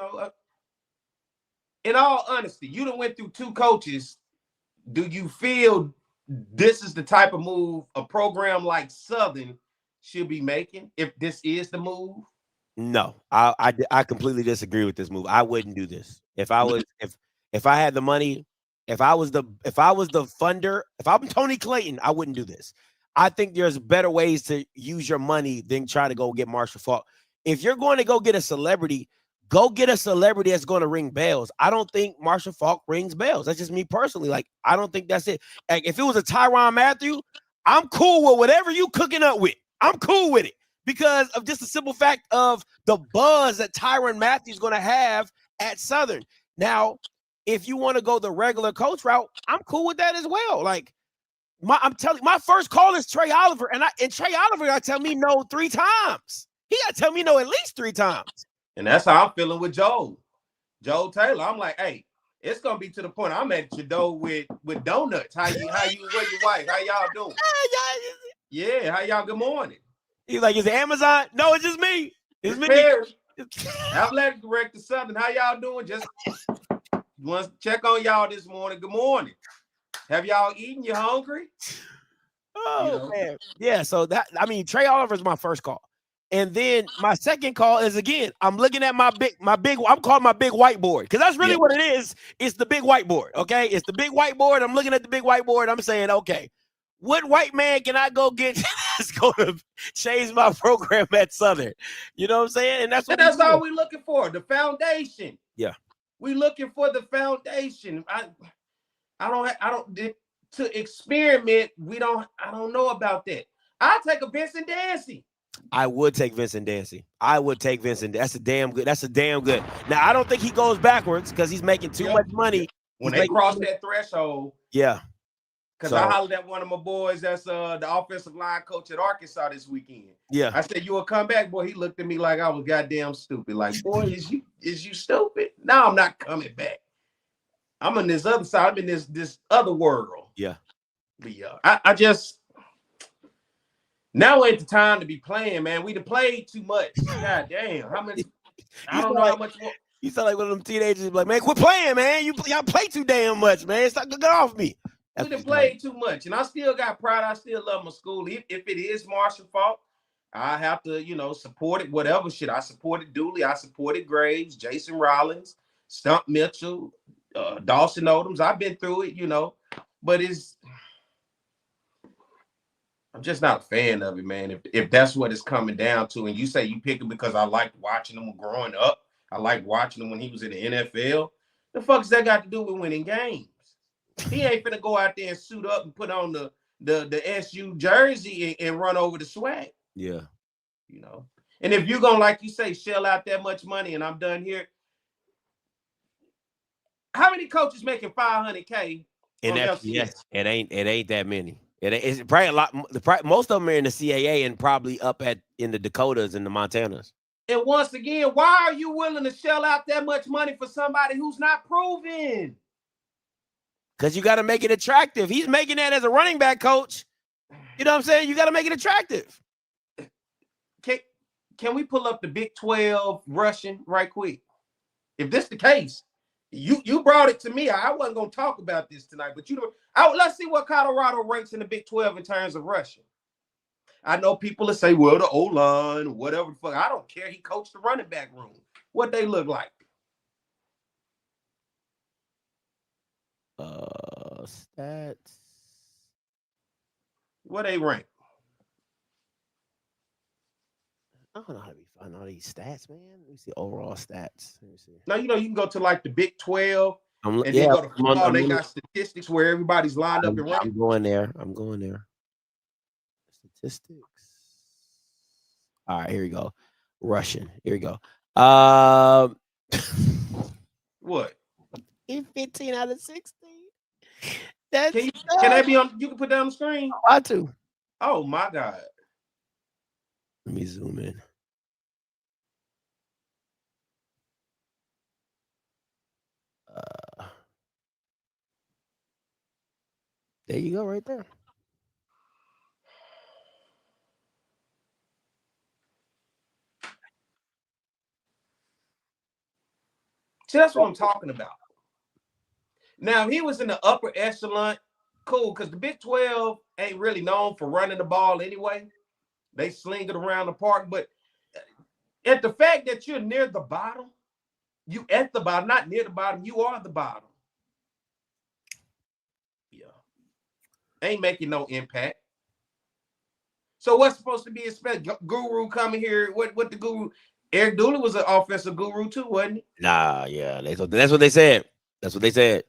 Speaker 2: In all honesty, you done went through 2 coaches. Do you feel this is the type of move a program like Southern should be making, if this is the move?
Speaker 1: No, I completely disagree with this move. I wouldn't do this. If I had the money, if I was the funder, if I'm Tony Clayton, I wouldn't do this. I think there's better ways to use your money than try to go get Marshall Faulk. If you're going to go get a celebrity, go get a celebrity that's going to ring bells. I don't think Marshall Faulk rings bells. That's just me personally. Like, I don't think that's it. Like, if it was a Tyrann Mathieu, I'm cool with whatever you cooking up with. I'm cool with it because of just the simple fact of the buzz that Tyrann Mathieu is going to have at Southern. Now, if you want to go the regular coach route, I'm cool with that as well. Like, I'm telling you, my first call is Trey Oliver, and Trey Oliver got to tell me no 3 times. He got to tell me no at least 3 times.
Speaker 2: And that's how I'm feeling with Joe Taylor. I'm like, hey, it's gonna be to the point I'm at your door with donuts. How you where your wife? How y'all doing? Yeah, how y'all? Good morning.
Speaker 1: He's like, is it Amazon? No, it's just me. It's me.
Speaker 2: Athletic Director Southern. How y'all doing? Just want to check on y'all this morning. Good morning. Have y'all eaten? You hungry?
Speaker 1: Oh man, yeah. So Trey Oliver is my first call. And then my second call is, again, I'm looking at my big, I'm calling my big whiteboard, because that's really what it is. It's the big whiteboard. Okay. It's the big whiteboard. I'm looking at the big whiteboard. I'm saying, okay, what white man can I go get that's going to change my program at Southern? You know what I'm saying? And that's all we're
Speaker 2: looking for. The foundation.
Speaker 1: Yeah.
Speaker 2: We looking for the foundation. I don't to experiment. I don't know about that. I'll take a Vincent Dancy.
Speaker 1: I would take Vincent Dancy. That's a damn good. Now I don't think he goes backwards because he's making too much money.
Speaker 2: When they cross that threshold.
Speaker 1: Yeah.
Speaker 2: Because I hollered at one of my boys that's the offensive line coach at Arkansas this weekend.
Speaker 1: Yeah.
Speaker 2: I said, you will come back, boy. He looked at me like I was goddamn stupid. Like, boy, is you stupid? No, I'm not coming back. I'm on this other side. I'm in this other world.
Speaker 1: Yeah.
Speaker 2: But yeah, I just now ain't the time to be playing, man. We done played too much. God damn. How much? I don't know how much more.
Speaker 1: You sound like one of them teenagers like, man, quit playing, man. Y'all play too damn much, man. Stop get off me.
Speaker 2: We done played too much, and I still got pride. I still love my school. If it is Marshall's fault, I have to, support it. Whatever shit. I supported Dooley. I supported Graves, Jason Rollins, Stump Mitchell, Dawson Odoms. I've been through it, but I'm just not a fan of it, man. If that's what it's coming down to, and you say you pick him because I liked watching him growing up, I liked watching him when he was in the NFL. The fuck's that got to do with winning games? He ain't finna go out there and suit up and put on the SU jersey and run over the SWAC.
Speaker 1: Yeah.
Speaker 2: And if you're gonna, like you say, shell out that much money, and I'm done here. How many coaches making $500K?
Speaker 1: Yes, it ain't that many. It's probably a lot. Most of them are in the CAA and probably up in the Dakotas and the Montanas.
Speaker 2: And once again, why are you willing to shell out that much money for somebody who's not proven?
Speaker 1: Because you got to make it attractive. He's making that as a running back coach. You know what I'm saying? You got to make it attractive.
Speaker 2: Can we pull up the Big 12 rushing right quick? If this the case, you brought it to me. I wasn't going to talk about this tonight, but let's see what Colorado ranks in the Big 12 in terms of rushing. I know people will say, well, the O-line, whatever the fuck. I don't care. He coached the running back room. What they look like?
Speaker 1: Stats.
Speaker 2: What they rank?
Speaker 1: I don't know how to find all these stats, man. Let me see overall stats. Let me see.
Speaker 2: Now, you can go to like the Big 12 and
Speaker 1: then
Speaker 2: go to football. They got statistics where everybody's lined up and running.
Speaker 1: I'm going there. Statistics. All right, here we go. Russian. Here we go.
Speaker 2: What?
Speaker 1: 15 out of 16. That's
Speaker 2: can that be on? You can put that on the screen.
Speaker 1: I too.
Speaker 2: Oh my God.
Speaker 1: Let me zoom in. There you go, right there.
Speaker 2: See, that's what I'm talking about. Now, if he was in the upper echelon, cool, because the Big 12 ain't really known for running the ball anyway. They sling it around the park. But at the fact that you're near the bottom, you at the bottom, not near the bottom, you are the bottom. Yeah. Ain't making no impact. So what's supposed to be expected? Guru coming here, what the guru? Eric Dooley was an offensive guru too, wasn't he?
Speaker 1: Nah, yeah. That's what they said. That's what they said.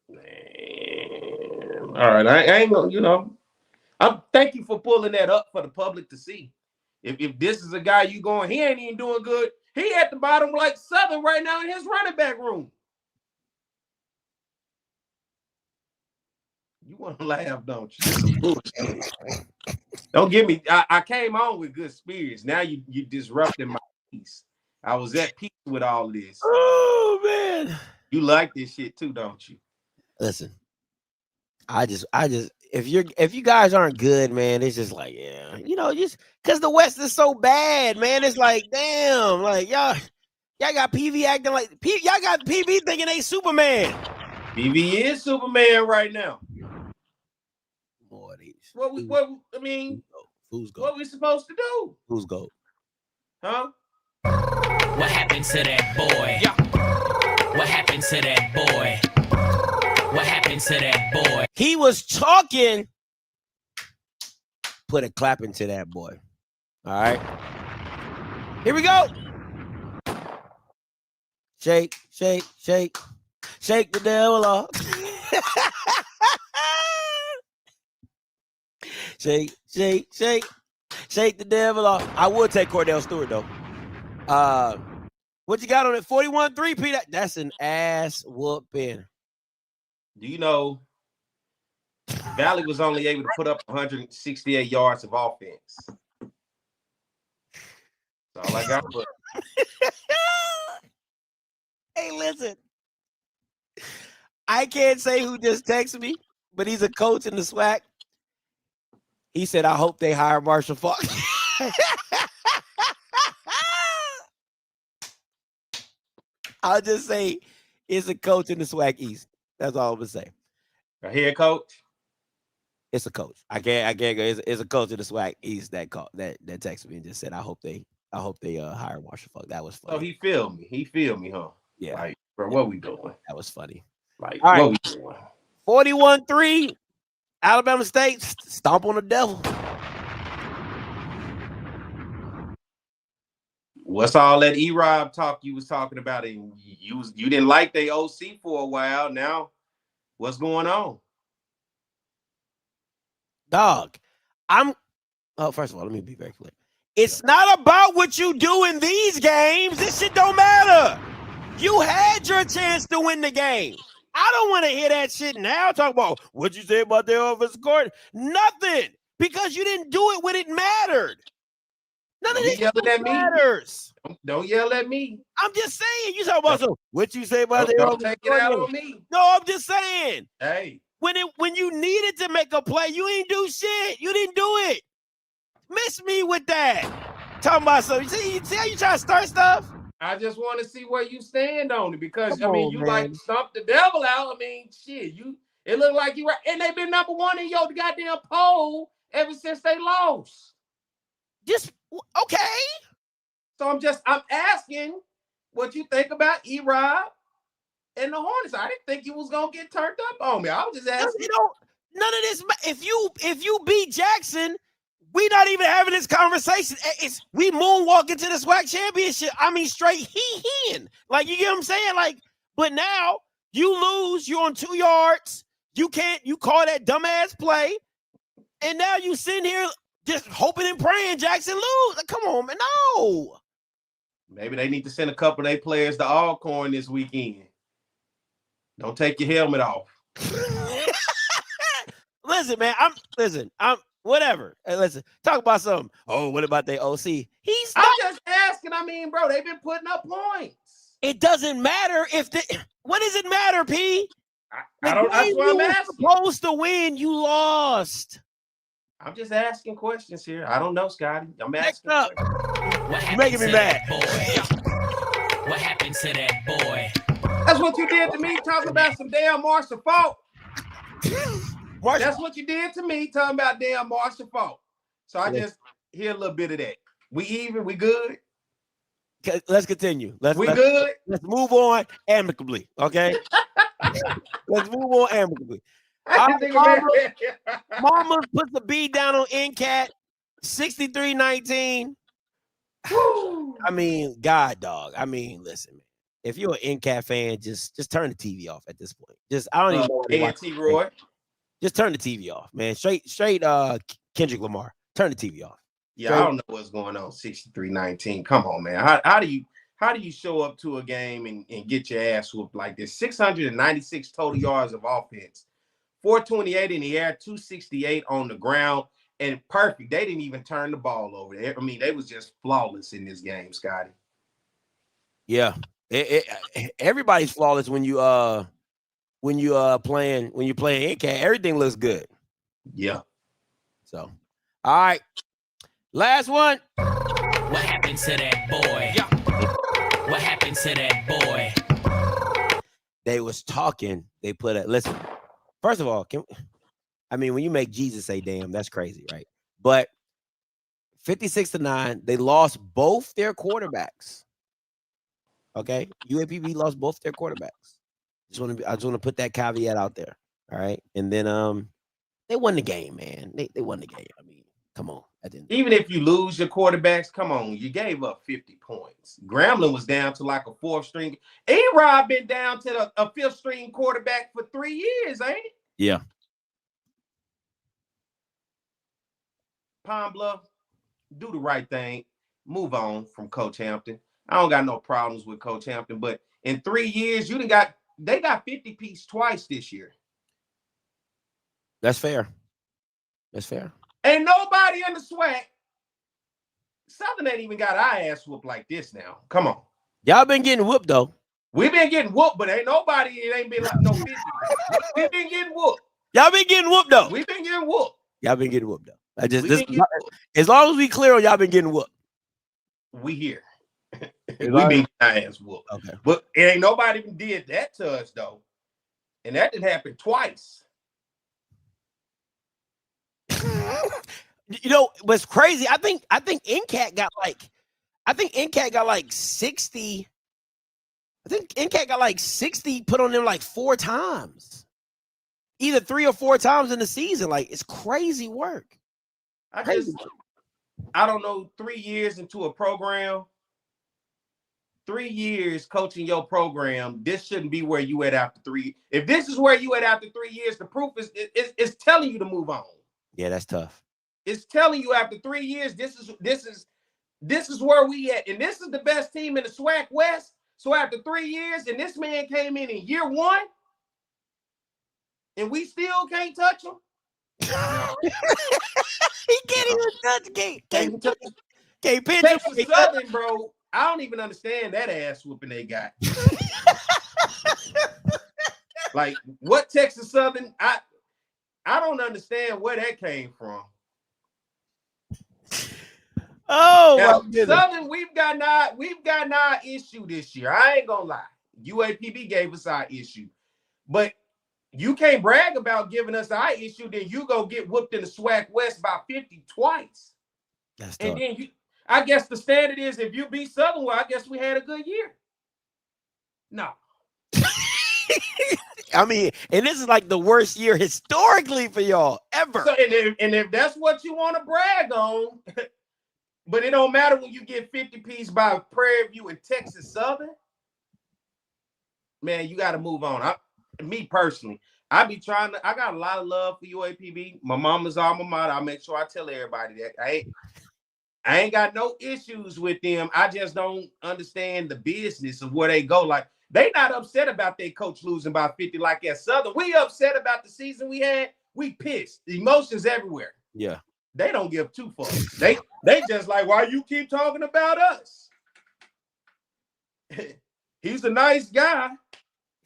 Speaker 2: Man. All right. I ain't gonna, I'm thank you for pulling that up for the public to see. If this is a guy you going, he ain't even doing good. He at the bottom like Southern right now in his running back room. You want to laugh, don't you? Don't get me. I came on with good spirits. Now you disrupting my peace. I was at peace with all of this.
Speaker 1: Oh man,
Speaker 2: you like this shit too, don't you?
Speaker 1: Listen, I just if you guys aren't good, man, it's just like just because the West is so bad, man. It's like damn, like y'all got PV acting like y'all got PV thinking they Superman.
Speaker 2: PV is Superman right now.
Speaker 1: More of these.
Speaker 2: Who's
Speaker 1: GOAT?
Speaker 2: What we supposed to do?
Speaker 1: Who's GOAT?
Speaker 2: Huh?
Speaker 5: What happened to that boy? Yeah. What happened to that boy? What happened to that boy?
Speaker 1: He was talking. Put a clap into that boy. All right. Here we go. Shake, shake, shake. Shake the devil off. Shake, shake, shake. Shake the devil off. I would take Cordell Stewart, though. What you got on it? 41-3, Peter. That's an ass whooping.
Speaker 2: Do you know Valley was only able to put up 168 yards of offense? That's all I got for
Speaker 1: Hey, listen. I can't say who just texted me, but he's a coach in the SWAC. He said, I hope they hire Marshall Faulk. I'll just say it's a coach in the SWAC East. That's all I'm gonna say.
Speaker 2: a head coach.
Speaker 1: It's a coach. I can't go. It's a coach in the SWAC East that texted me and just said, I hope they hire Marshall Faulk. That was funny.
Speaker 2: So he feel me. He feel me, huh?
Speaker 1: Yeah.
Speaker 2: Like, bro, what we doing?
Speaker 1: That was funny.
Speaker 2: Like,
Speaker 1: all right.
Speaker 2: what we doing?
Speaker 1: 41-3, Alabama State stomp on the devil.
Speaker 2: What's all that E-Rob talk you was talking about? And you didn't like the OC for a while. Now, what's going on?
Speaker 1: Dog, first of all, let me be very clear. It's not about what you do in these games. This shit don't matter. You had your chance to win the game. I don't want to hear that shit now. Talk about what you say about the offensive court. Nothing. Because you didn't do it when it mattered. None of this matters.
Speaker 2: Don't yell at me.
Speaker 1: I'm just saying. You talk about what you say about the
Speaker 2: don't take it out on me.
Speaker 1: No, I'm just saying.
Speaker 2: Hey.
Speaker 1: When you needed to make a play, you ain't do shit. You didn't do it. Miss me with that. Talking about something. See how you try to start stuff?
Speaker 2: I just want to see where you stand on it because
Speaker 1: Come on,
Speaker 2: you
Speaker 1: man.
Speaker 2: like stomp the devil out. I mean, shit, it looked like you were, and they've been number one in your goddamn poll ever since they lost.
Speaker 1: Just okay.
Speaker 2: So I'm asking what you think about E-Rob and the Hornets. I didn't think you was gonna get turned up on me. I was just asking.
Speaker 1: None of this. If you beat Jackson, we not even having this conversation. We moonwalk into the SWAC championship. I mean, straight he-hen. Like, you get what I'm saying? Like, but now you lose. You're on 2 yards. You call that dumbass play, and now you sitting here just hoping and praying Jackson lose. Like, come on, man, no.
Speaker 2: Maybe they need to send a couple of their players to Alcorn this weekend. Don't take your helmet off.
Speaker 1: Listen, man. I'm whatever. Hey, listen, talk about something. Oh, what about the OC?
Speaker 2: I'm just asking. I mean, bro, they've been putting up points.
Speaker 1: It doesn't matter what does it matter, P?
Speaker 2: I don't. That's what I'm asking.
Speaker 1: Supposed to win, you lost.
Speaker 2: I'm just asking questions here. I don't know, Scotty. I'm asking.
Speaker 1: You're making me mad.
Speaker 5: What happened to that boy?
Speaker 2: That's what you did to me, talking about some damn Marshall Faulk. That's what you did to me, talking about damn Marshall Faulk. So I just hear a little bit of that. We even? We good?
Speaker 1: Let's continue. Let's
Speaker 2: good?
Speaker 1: Let's move on amicably, okay? Let's move on amicably. Mama puts the beat down on NCAT, 63-19. I mean, God, dog. I mean, listen, man. If you're an NCAT fan, just turn the TV off at this point. I don't even know what to watch.
Speaker 2: Roy.
Speaker 1: Just turn the TV off, man. Straight Kendrick Lamar. Turn the TV off.
Speaker 2: Yeah, I don't know what's going on. 63-19. Come on, man. How do you show up to a game and get your ass whooped like this? 696 total yards of offense, 428 in the air, 268 on the ground, and perfect. They didn't even turn the ball over. I mean, they was just flawless in this game, Scotty.
Speaker 1: Yeah, everybody's flawless when you playing NCAT. Everything looks good.
Speaker 2: Yeah.
Speaker 1: So, all right. Last one.
Speaker 5: What happened to that boy? What happened to that boy?
Speaker 1: They was talking. They put a listen. First of all, when you make Jesus say damn, that's crazy, right? But 56-9, they lost both their quarterbacks. Okay, UAPB lost both their quarterbacks. I just want to put that caveat out there. All right, and then they won the game, man. They won the game. I mean, Come on.
Speaker 2: Even if you lose your quarterbacks, come on, you gave up 50 points. Grambling was down to like a fourth string. A-Rod been down to a fifth string quarterback for 3 years, ain't it?
Speaker 1: Yeah.
Speaker 2: Pine Bluff, do the right thing. Move on from Coach Hampton. I don't got no problems with Coach Hampton, but in 3 years, they got 50 piece twice this year.
Speaker 1: That's fair. That's fair.
Speaker 2: Ain't nobody in the SWAC. Southern ain't even got our ass whooped like this now. Come on.
Speaker 1: Y'all been getting whooped, though.
Speaker 2: We been getting whooped, but ain't nobody, it ain't been like no 50. We been getting whooped.
Speaker 1: Y'all been getting whooped, though.
Speaker 2: We been getting whooped.
Speaker 1: Y'all been getting whooped, though.
Speaker 2: As
Speaker 1: long as we clear on y'all been getting whooped.
Speaker 2: We here. We been getting our ass whooped.
Speaker 1: Okay.
Speaker 2: But it ain't nobody even did that to us, though. And that didn't happen twice.
Speaker 1: You know what's crazy? I think NCAT got like 60. I think NCAT got like 60 put on them like 4 times, either 3 or 4 times in the season. Like, it's crazy work.
Speaker 2: I don't know, 3 years into a program, 3 years coaching your program, this shouldn't be where you at after 3. If this is where you at after 3 years, the proof is telling you to move on.
Speaker 1: Yeah, that's tough.
Speaker 2: It's telling you after 3 years, this is where we at, and this is the best team in the SWAC West. So after 3 years, and this man came in year 1, and we still can't touch him.
Speaker 1: He can't even touch. Can't pinch
Speaker 2: Texas
Speaker 1: him.
Speaker 2: Southern, bro. I don't even understand that ass whooping they got. Like, what Texas Southern? I don't understand where that came from.
Speaker 1: Oh,
Speaker 2: now, Southern, we've got our issue this year. I ain't gonna lie. UAPB gave us our issue, but you can't brag about giving us our issue. Then you go get whooped in the SWAC West by 50 twice.
Speaker 1: That's tough.
Speaker 2: And then I guess the standard is if you beat Southern, well, I guess we had a good year. No.
Speaker 1: I mean, and this is like the worst year historically for y'all ever.
Speaker 2: So, and if that's what you want to brag on, but it don't matter when you get 50 piece by Prairie View and Texas Southern, man, you got to move on. Me personally, I got a lot of love for UAPB. My mama's alma mater. I make sure I tell everybody that. I ain't got no issues with them. I just don't understand the business of where they go. Like, they not upset about their coach losing by 50 like at Southern. We upset about the season we had. We pissed. Emotions everywhere.
Speaker 1: Yeah.
Speaker 2: They don't give 2 fucks. They just like, why you keep talking about us? He's a nice guy.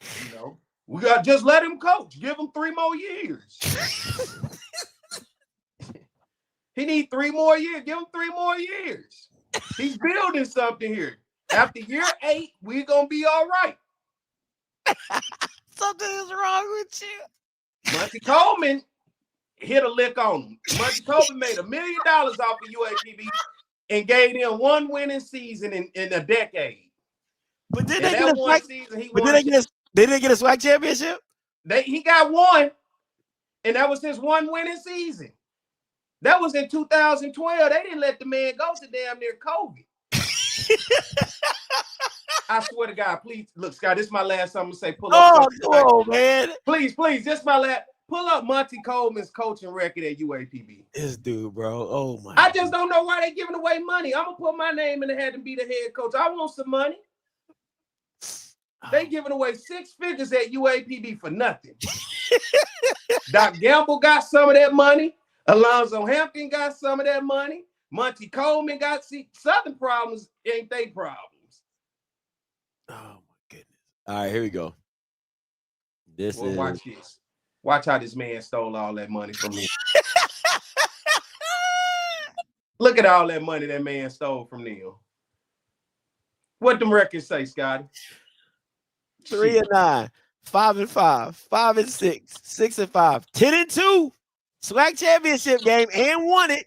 Speaker 2: You know, we got just let him coach. Give him 3 more years. He need 3 more years. Give him 3 more years. He's building something here. After year 8, we're gonna be all right.
Speaker 1: Something is wrong with you.
Speaker 2: Monty Coleman hit a lick on him. Monty Coleman made $1 million off of UAPB and gave them 1 winning season in a decade.
Speaker 1: But did
Speaker 2: and
Speaker 1: they get a SWAC
Speaker 2: season? He
Speaker 1: but did they get a SWAC championship?
Speaker 2: He got 1, and that was his 1 winning season. That was in 2012. They didn't let the man go to damn near COVID. I swear to God, please look, Scott. This is my last time I'm gonna say. Pull up.
Speaker 1: Oh, man.
Speaker 2: Please, this is my last. Pull up Monty Coleman's coaching record at UAPB.
Speaker 1: This dude, bro. Oh my.
Speaker 2: I just don't know why they giving away money. I'm gonna put my name in the hat and be the head coach. I want some money. They giving away 6 figures at UAPB for nothing. Doc Gamble got some of that money. Alonzo Hampton got some of that money. Monty Coleman got Southern problems ain't they problems.
Speaker 1: Oh my goodness. All right, here we go.
Speaker 2: Watch this. Watch how this man stole all that money from me. Look at all that money that man stole from them. What them records say, Scotty?
Speaker 1: 3-9, 5-5, 5-6, 6-5, 10-2. SWAC championship game and won it.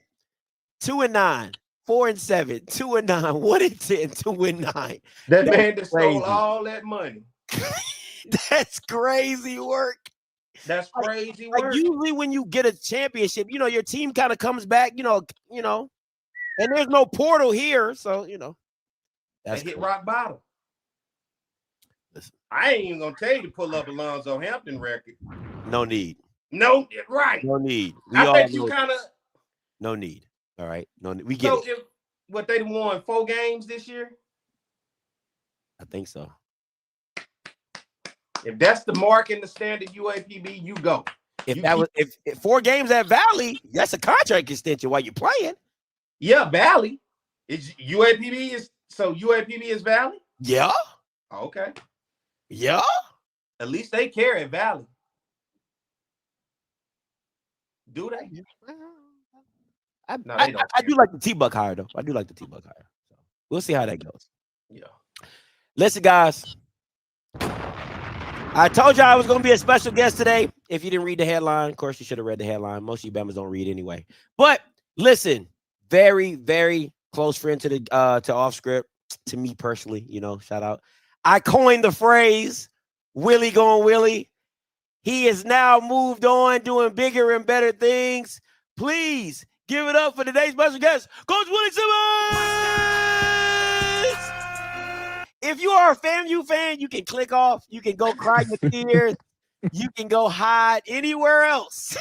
Speaker 1: 2-9, 4-7, 2-9, 1-10, 2-9.
Speaker 2: That man just stole all that money.
Speaker 1: That's crazy work.
Speaker 2: That's crazy
Speaker 1: Like
Speaker 2: work.
Speaker 1: usually when you get a championship, your team kind of comes back, and there's no portal here, so
Speaker 2: They hit
Speaker 1: crazy.
Speaker 2: rock bottom.
Speaker 1: Listen.
Speaker 2: I ain't even gonna tell you to pull up Alonzo Hampton record.
Speaker 1: No need.
Speaker 2: No, right.
Speaker 1: No need.
Speaker 2: I bet you kind of.
Speaker 1: No need. All right. No, we get
Speaker 2: So
Speaker 1: it.
Speaker 2: If they won 4 games this year,
Speaker 1: I think so.
Speaker 2: if that's the mark in the standard UAPB, you go.
Speaker 1: If 4 games at Valley, that's a contract extension while you're playing.
Speaker 2: Yeah, Valley. UAPB is Valley?
Speaker 1: Yeah.
Speaker 2: Okay.
Speaker 1: Yeah.
Speaker 2: At least they care at Valley. Do they?
Speaker 1: I do like the T-Buck hire, though. I do like the T-Buck hire. So we'll see how that goes.
Speaker 2: Yeah.
Speaker 1: Listen, guys. I told you I was going to be a special guest today. If you didn't read the headline, of course, you should have read the headline. Most of you Bammers don't read anyway. But listen, very, very close friend to Off Script, to me personally, shout out. I coined the phrase, Willie going Willie. He has now moved on, doing bigger and better things. Please give it up for today's special guest, Coach Willie Simmons. If you are a FAMU fan, you can click off. You can go cry your tears. You can go hide anywhere else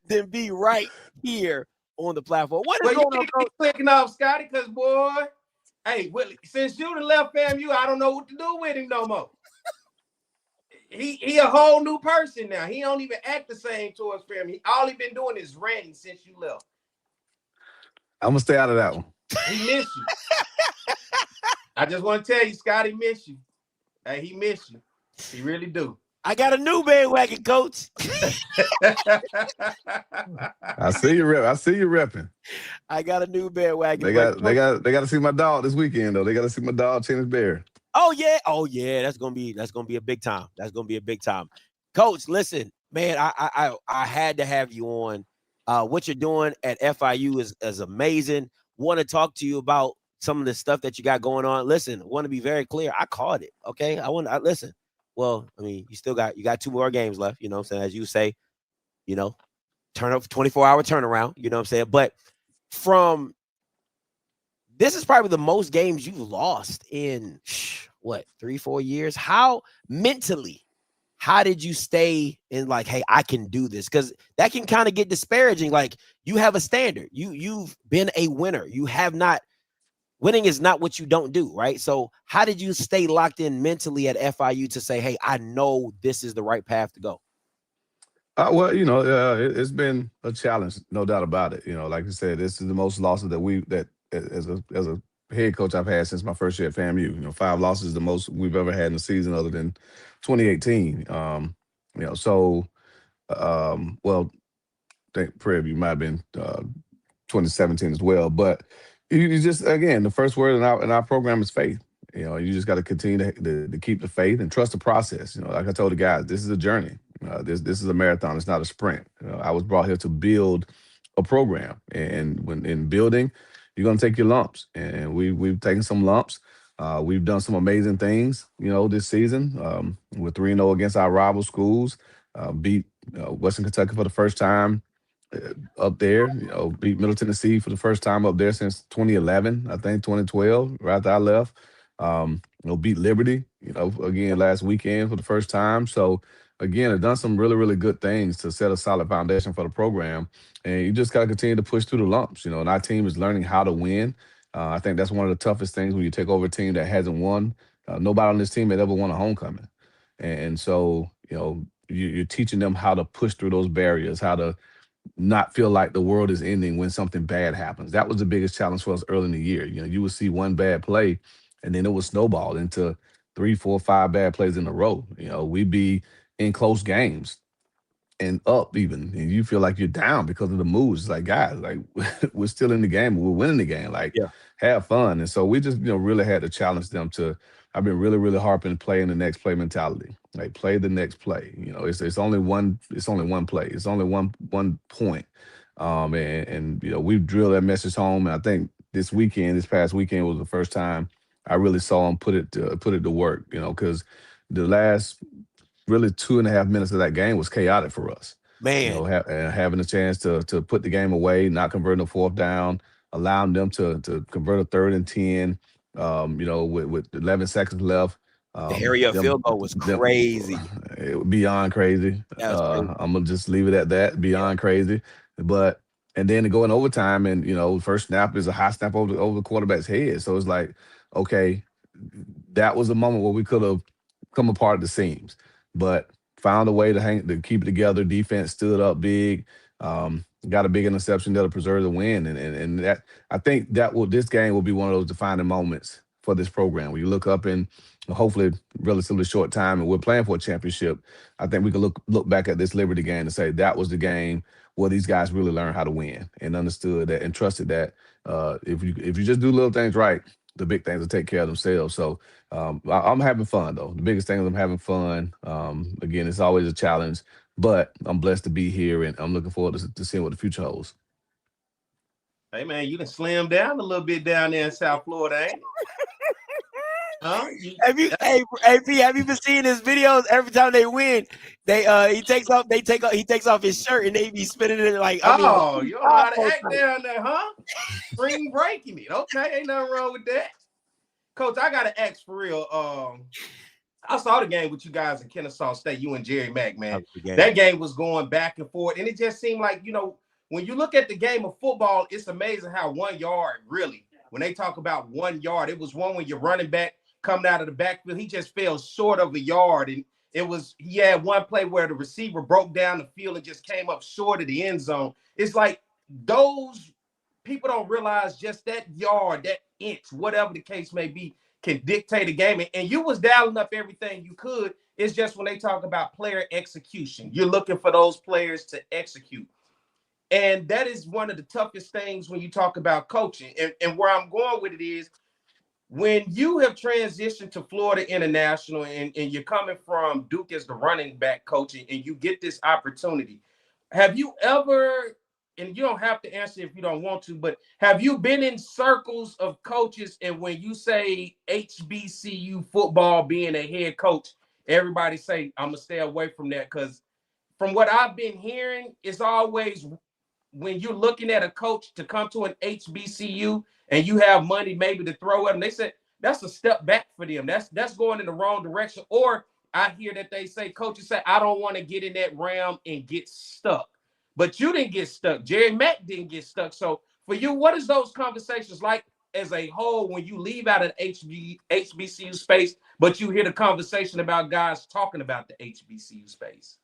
Speaker 1: than be right here on the platform. What is going on, Coach?
Speaker 2: Clicking off, Scotty, because, boy, hey, Willie, since you done left FAMU, I don't know what to do with him no more. He a whole new person now. He don't even act the same towards FAMU. All he been doing is ranting since you left.
Speaker 10: I'm going to stay out of that one.
Speaker 2: He missed you. I just want to tell you, Scotty miss you. Hey, he miss you. He really do.
Speaker 1: I got a new bandwagon, Coach.
Speaker 10: I see you repping.
Speaker 1: I got a new bandwagon.
Speaker 10: They got to see my dog this weekend though. They got to see my dog, Tennis Bear.
Speaker 1: Oh yeah. That's gonna be a big time. That's gonna be a big time. Coach, listen, man, I had to have you on. What you're doing at FIU is amazing. Want to talk to you about some of the stuff that you got going on. Listen, want to be very clear. I called it. Okay. Listen. Well, I mean, you got 2 more games left, you know what I'm saying? As you say, turn up 24-hour turnaround, you know what I'm saying? But this is probably the most games you've lost in 3-4 years. How did you stay in like, hey, I can do this? Because that can kind of get disparaging. Like, you have a standard. You've been a winner. Winning is not what you don't do, right? So how did you stay locked in mentally at FIU to say, hey, I know this is the right path to go?
Speaker 10: Well, it's been a challenge, no doubt about it. Like I said, this is the most losses that as a head coach I've had since my first year at FAMU. 5 losses is the most we've ever had in the season other than 2018. Well, I think Prairie might have been 2017 as well. But you just, again, the first word in our program is faith. You just got to continue to keep the faith and trust the process. Like I told the guys, this is a journey. This is a marathon. It's not a sprint. I was brought here to build a program, and when in building, you're gonna take your lumps, and we've taken some lumps. We've done some amazing things, this season. We're 3-0 against our rival schools. Beat Western Kentucky for the first time up there. Beat Middle Tennessee for the first time up there since 2011. I think 2012, right after I left. Beat Liberty, again last weekend for the first time. So again, I've done some really, really good things to set a solid foundation for the program. And you just got to continue to push through the lumps, and our team is learning how to win. I think that's one of the toughest things when you take over a team that hasn't won. Nobody on this team had ever won a homecoming. And so, you're teaching them how to push through those barriers, how to not feel like the world is ending when something bad happens. That was the biggest challenge for us early in the year. You would see one bad play, and then it would snowball into 3, 4, 5 bad plays in a row. We'd be in close games and up even, and you feel like you're down because of the moves. It's like, guys, like we're still in the game, we're winning the game. Like, have fun. And so we just, really had to challenge them to. I've been really, really harping playing the next play mentality. Like, play the next play. It's only one. It's only one play. It's only one point. And we've drilled that message home. And I think this past weekend was the first time I really saw them put it to work. Because the last really 2.5 minutes of that game was chaotic for us. You
Speaker 1: Man,
Speaker 10: know, and having a chance to put the game away, not converting a fourth down, allowing them to convert a 3rd and 10. You know, with 11 seconds left.
Speaker 1: the hurry up
Speaker 10: Them,
Speaker 1: field goal was
Speaker 10: them
Speaker 1: crazy.
Speaker 10: beyond crazy.
Speaker 1: That was crazy.
Speaker 10: I'm gonna just leave it at that. Beyond crazy. But and then to go in overtime, and you know, first snap is a high snap over the quarterback's head. So it's like, okay, that was a moment where we could have come apart at the seams, but found a way to keep it together. Defense stood up big. Got a big interception that'll preserve the win, and that I think this game will be one of those defining moments for this program. When you look up in hopefully relatively short time, and we're playing for a championship, I think we can look back at this Liberty game and say that was the game where these guys really learned how to win and understood that and trusted that if you just do little things right, the big things will take care of themselves. So I'm having fun though. The biggest thing is I'm having fun. Again, it's always a challenge, but I'm blessed to be here, and I'm looking forward to seeing what the future holds.
Speaker 2: Hey man, you can slim down a little bit down there in South Florida, ain't it? Huh?
Speaker 1: Have you been seeing his videos? Every time they win, he takes off his shirt and they be spinning it like,
Speaker 2: you don't know how to act down there, huh? Spring breaking it. Okay, ain't nothing wrong with that. Coach, I gotta ask for real. I saw the game with you guys in Kennesaw State, you and Jerry Mack, man. That game was going back and forth, and it just seemed like, you know, when you look at the game of football, it's amazing how 1 yard really, when they talk about 1 yard, it was one when you're running back coming out of the backfield, he just fell short of a yard. And he had one play where the receiver broke down the field and just came up short of the end zone. It's like those people don't realize just that yard, that inch, whatever the case may be, can dictate a game. And you was dialing up everything you could. It's just when they talk about player execution, you're looking for those players to execute. And that is one of the toughest things when you talk about coaching. And where I'm going with it is, when you have transitioned to Florida International and you're coming from Duke as the running back coaching and you get this opportunity, have you ever, and you don't have to answer if you don't want to, but have you been in circles of coaches, and when you say HBCU football being a head coach, everybody say, I'm going to stay away from that? Because from what I've been hearing, it's always when you're looking at a coach to come to an HBCU and you have money maybe to throw at them, they said that's a step back for them. That's going in the wrong direction. Or I hear that they say, coaches say, I don't want to get in that realm and get stuck. But you didn't get stuck. Jerry Mack didn't get stuck. So for you, what is those conversations like as a whole when you leave out of the HBCU space, but you hear the conversation about guys talking about the HBCU space?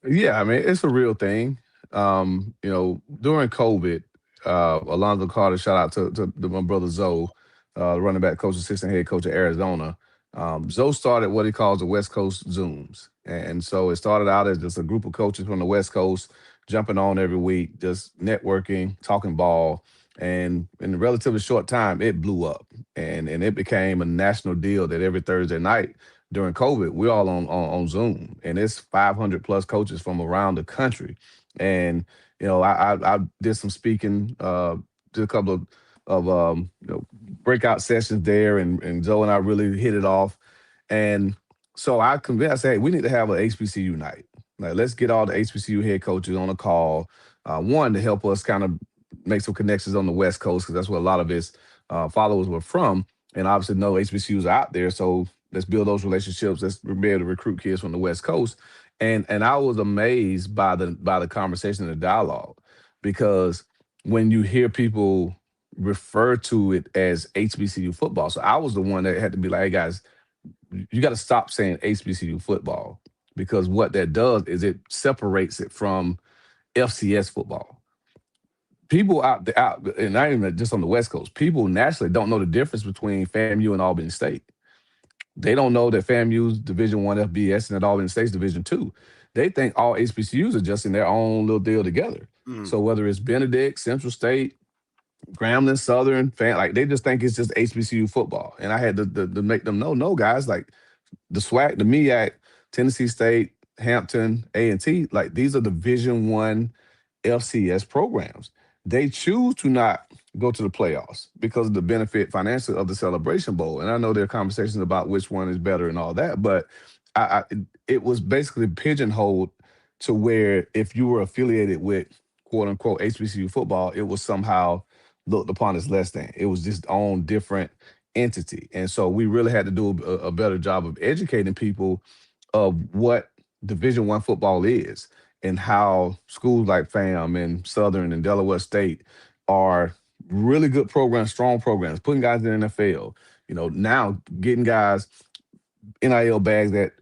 Speaker 10: Yeah, I mean, it's a real thing. You know, during COVID, Alonzo Carter, shout out to my brother Zoe, running back coach, assistant head coach at Arizona. Zoe started what he calls the West Coast Zooms. And so it started out as just a group of coaches from the West Coast jumping on every week, just networking, talking ball. And in a relatively short time, it blew up. And it became a national deal that every Thursday night during COVID, we're all on Zoom. And it's 500 plus coaches from around the country. And you know, I did some speaking, did a couple of you know, breakout sessions there, and Joe and I really hit it off. And so I said, hey, we need to have an HBCU night. Like, let's get all the HBCU head coaches on a call. One, to help us kind of make some connections on the West Coast, because that's where a lot of his followers were from. And obviously no HBCUs are out there. So let's build those relationships. Let's be able to recruit kids from the West Coast. And I was amazed by the conversation and the dialogue, because when you hear people refer to it as HBCU football, so I was the one that had to be like, hey guys, you got to stop saying HBCU football, because what that does is it separates it from FCS football. People out, and not even just on the West Coast, people nationally don't know the difference between FAMU and Albany State. They don't know that FAMU's Division I FBS and that Albany State's Division II. They think all HBCUs are just in their own little deal together. So whether it's Benedict, Central State, Grambling, Southern, like they just think it's just HBCU football. And I had to make them know, no guys, like the SWAC, the MEAC, Tennessee State, Hampton, A&T, like these are Division I FCS programs. They choose to not go to the playoffs because of the benefit financially of the Celebration Bowl. And I know there are conversations about which one is better and all that, but it was basically pigeonholed to where if you were affiliated with quote unquote HBCU football, it was somehow looked upon as less than. It was just own different entity. And so we really had to do a better job of educating people of what Division I football is and how schools like FAM and Southern and Delaware State are really good programs, strong programs, putting guys in the NFL. Now getting guys NIL bags at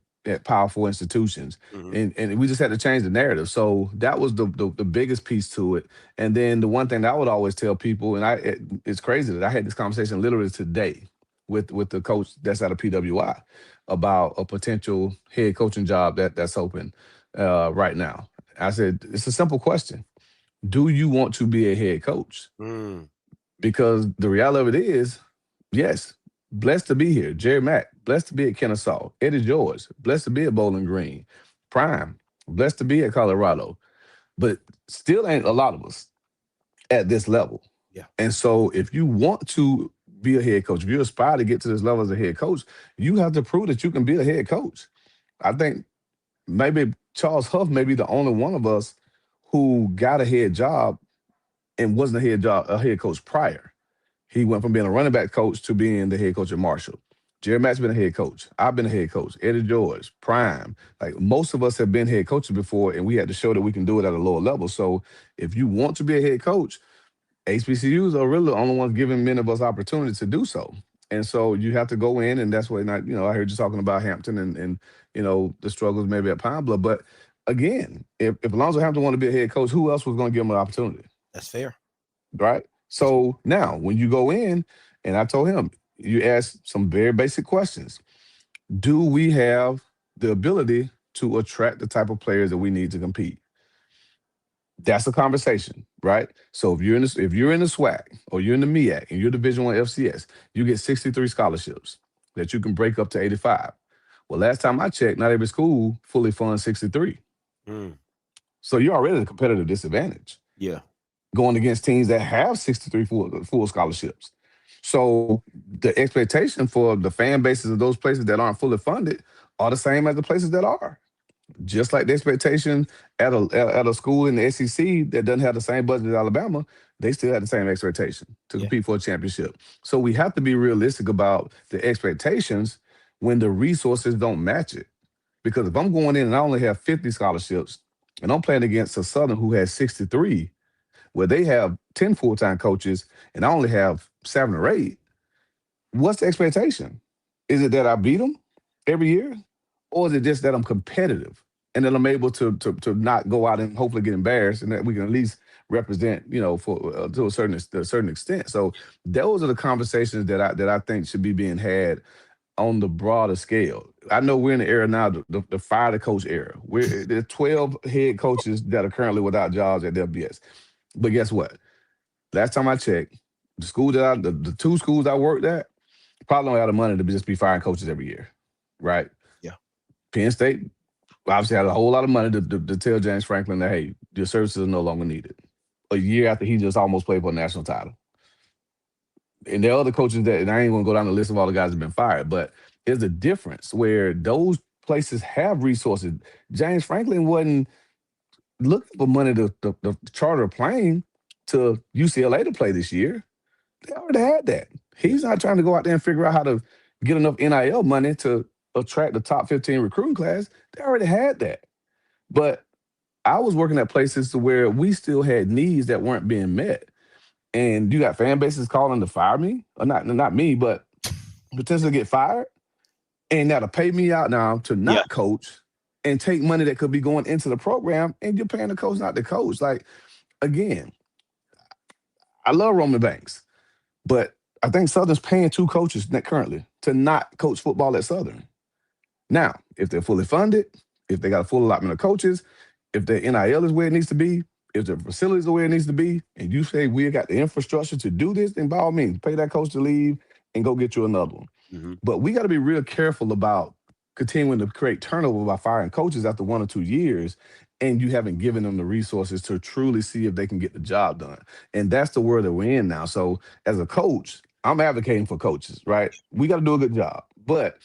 Speaker 10: powerful institutions. And we just had to change the narrative. So that was the biggest piece to it. And then the one thing that I would always tell people, and it's crazy that I had this conversation literally today with the coach that's out of PWI about a potential head coaching job that's open right now. I said, it's a simple question. Do you want to be a head coach? Because the reality of it is, yes, blessed to be here. Jerry Mack, blessed to be at Kennesaw. Eddie George, blessed to be at Bowling Green. Prime, blessed to be at Colorado. But still ain't a lot of us at this level.
Speaker 1: Yeah.
Speaker 10: And so if you want to be a head coach, if you aspire to get to this level as a head coach, you have to prove that you can be a head coach. I think maybe Charles Huff may be the only one of us who got a head job and wasn't a head coach prior. He went from being a running back coach to being the head coach at Marshall. Jerry Mack's been a head coach. I've been a head coach. Eddie George, Prime. Like most of us have been head coaches before, and we had to show that we can do it at a lower level. So if you want to be a head coach, HBCUs are really the only ones giving many of us opportunity to do so. And so you have to go in, and that's what I heard you talking about Hampton and the struggles maybe at Pine Bluff. But again, if Alonzo Hampton wanted to be a head coach, who else was going to give him an opportunity?
Speaker 1: That's fair.
Speaker 10: Right? So now when you go in, and I told him, you ask some very basic questions. Do we have the ability to attract the type of players that we need to compete? That's a conversation, right? So if you're in the SWAC or you're in the MEAC and you're Division I FCS, you get 63 scholarships that you can break up to 85. Well, last time I checked, not every school fully funds 63. So you're already at a competitive disadvantage.
Speaker 1: Yeah.
Speaker 10: Going against teams that have 63 full scholarships. So the expectation for the fan bases of those places that aren't fully funded are the same as the places that are. Just like the expectation at a school in the SEC that doesn't have the same budget as Alabama, they still have the same expectation to compete for a championship. So we have to be realistic about the expectations when the resources don't match it. Because if I'm going in and I only have 50 scholarships and I'm playing against a Southern who has 63, where they have 10 full-time coaches and I only have 7 or 8, what's the expectation? Is it that I beat them every year? Or is it just that I'm competitive and that I'm able to not go out and hopefully get embarrassed and that we can at least represent, for to a certain extent. So those are the conversations that I think should be being had on the broader scale. I know we're in the era now, the fire the coach era. There are 12 head coaches that are currently without jobs at WS. But guess what? Last time I checked, the 2 schools I worked at probably don't have the money to just be firing coaches every year, right?
Speaker 1: Yeah.
Speaker 10: Penn State obviously had a whole lot of money to tell James Franklin that, hey, your services are no longer needed. A year after he just almost played for a national title. And there are other coaches that, and I ain't going to go down the list of all the guys that have been fired, but there's a difference where those places have resources. James Franklin wasn't looking for money to charter a plane to UCLA to play this year. They already had that. He's not trying to go out there and figure out how to get enough NIL money to attract the top 15 recruiting class. They already had that. But I was working at places to where we still had needs that weren't being met. And you got fan bases calling to fire me, or not me, but potentially get fired. And now to pay me out now to not coach and take money that could be going into the program, and you're paying the coach not the coach. Like, again, I love Roman Banks, but I think Southern's paying 2 coaches currently to not coach football at Southern. Now, if they're fully funded, if they got a full allotment of coaches, if their NIL is where it needs to be, if the facilities are where it needs to be, and you say we got the infrastructure to do this, then by all means, pay that coach to leave and go get you another one. But we got to be real careful about continuing to create turnover by firing coaches after 1 or 2 years, and you haven't given them the resources to truly see if they can get the job done. And that's the world that we're in now. So as a coach, I'm advocating for coaches, right? We got to do a good job. But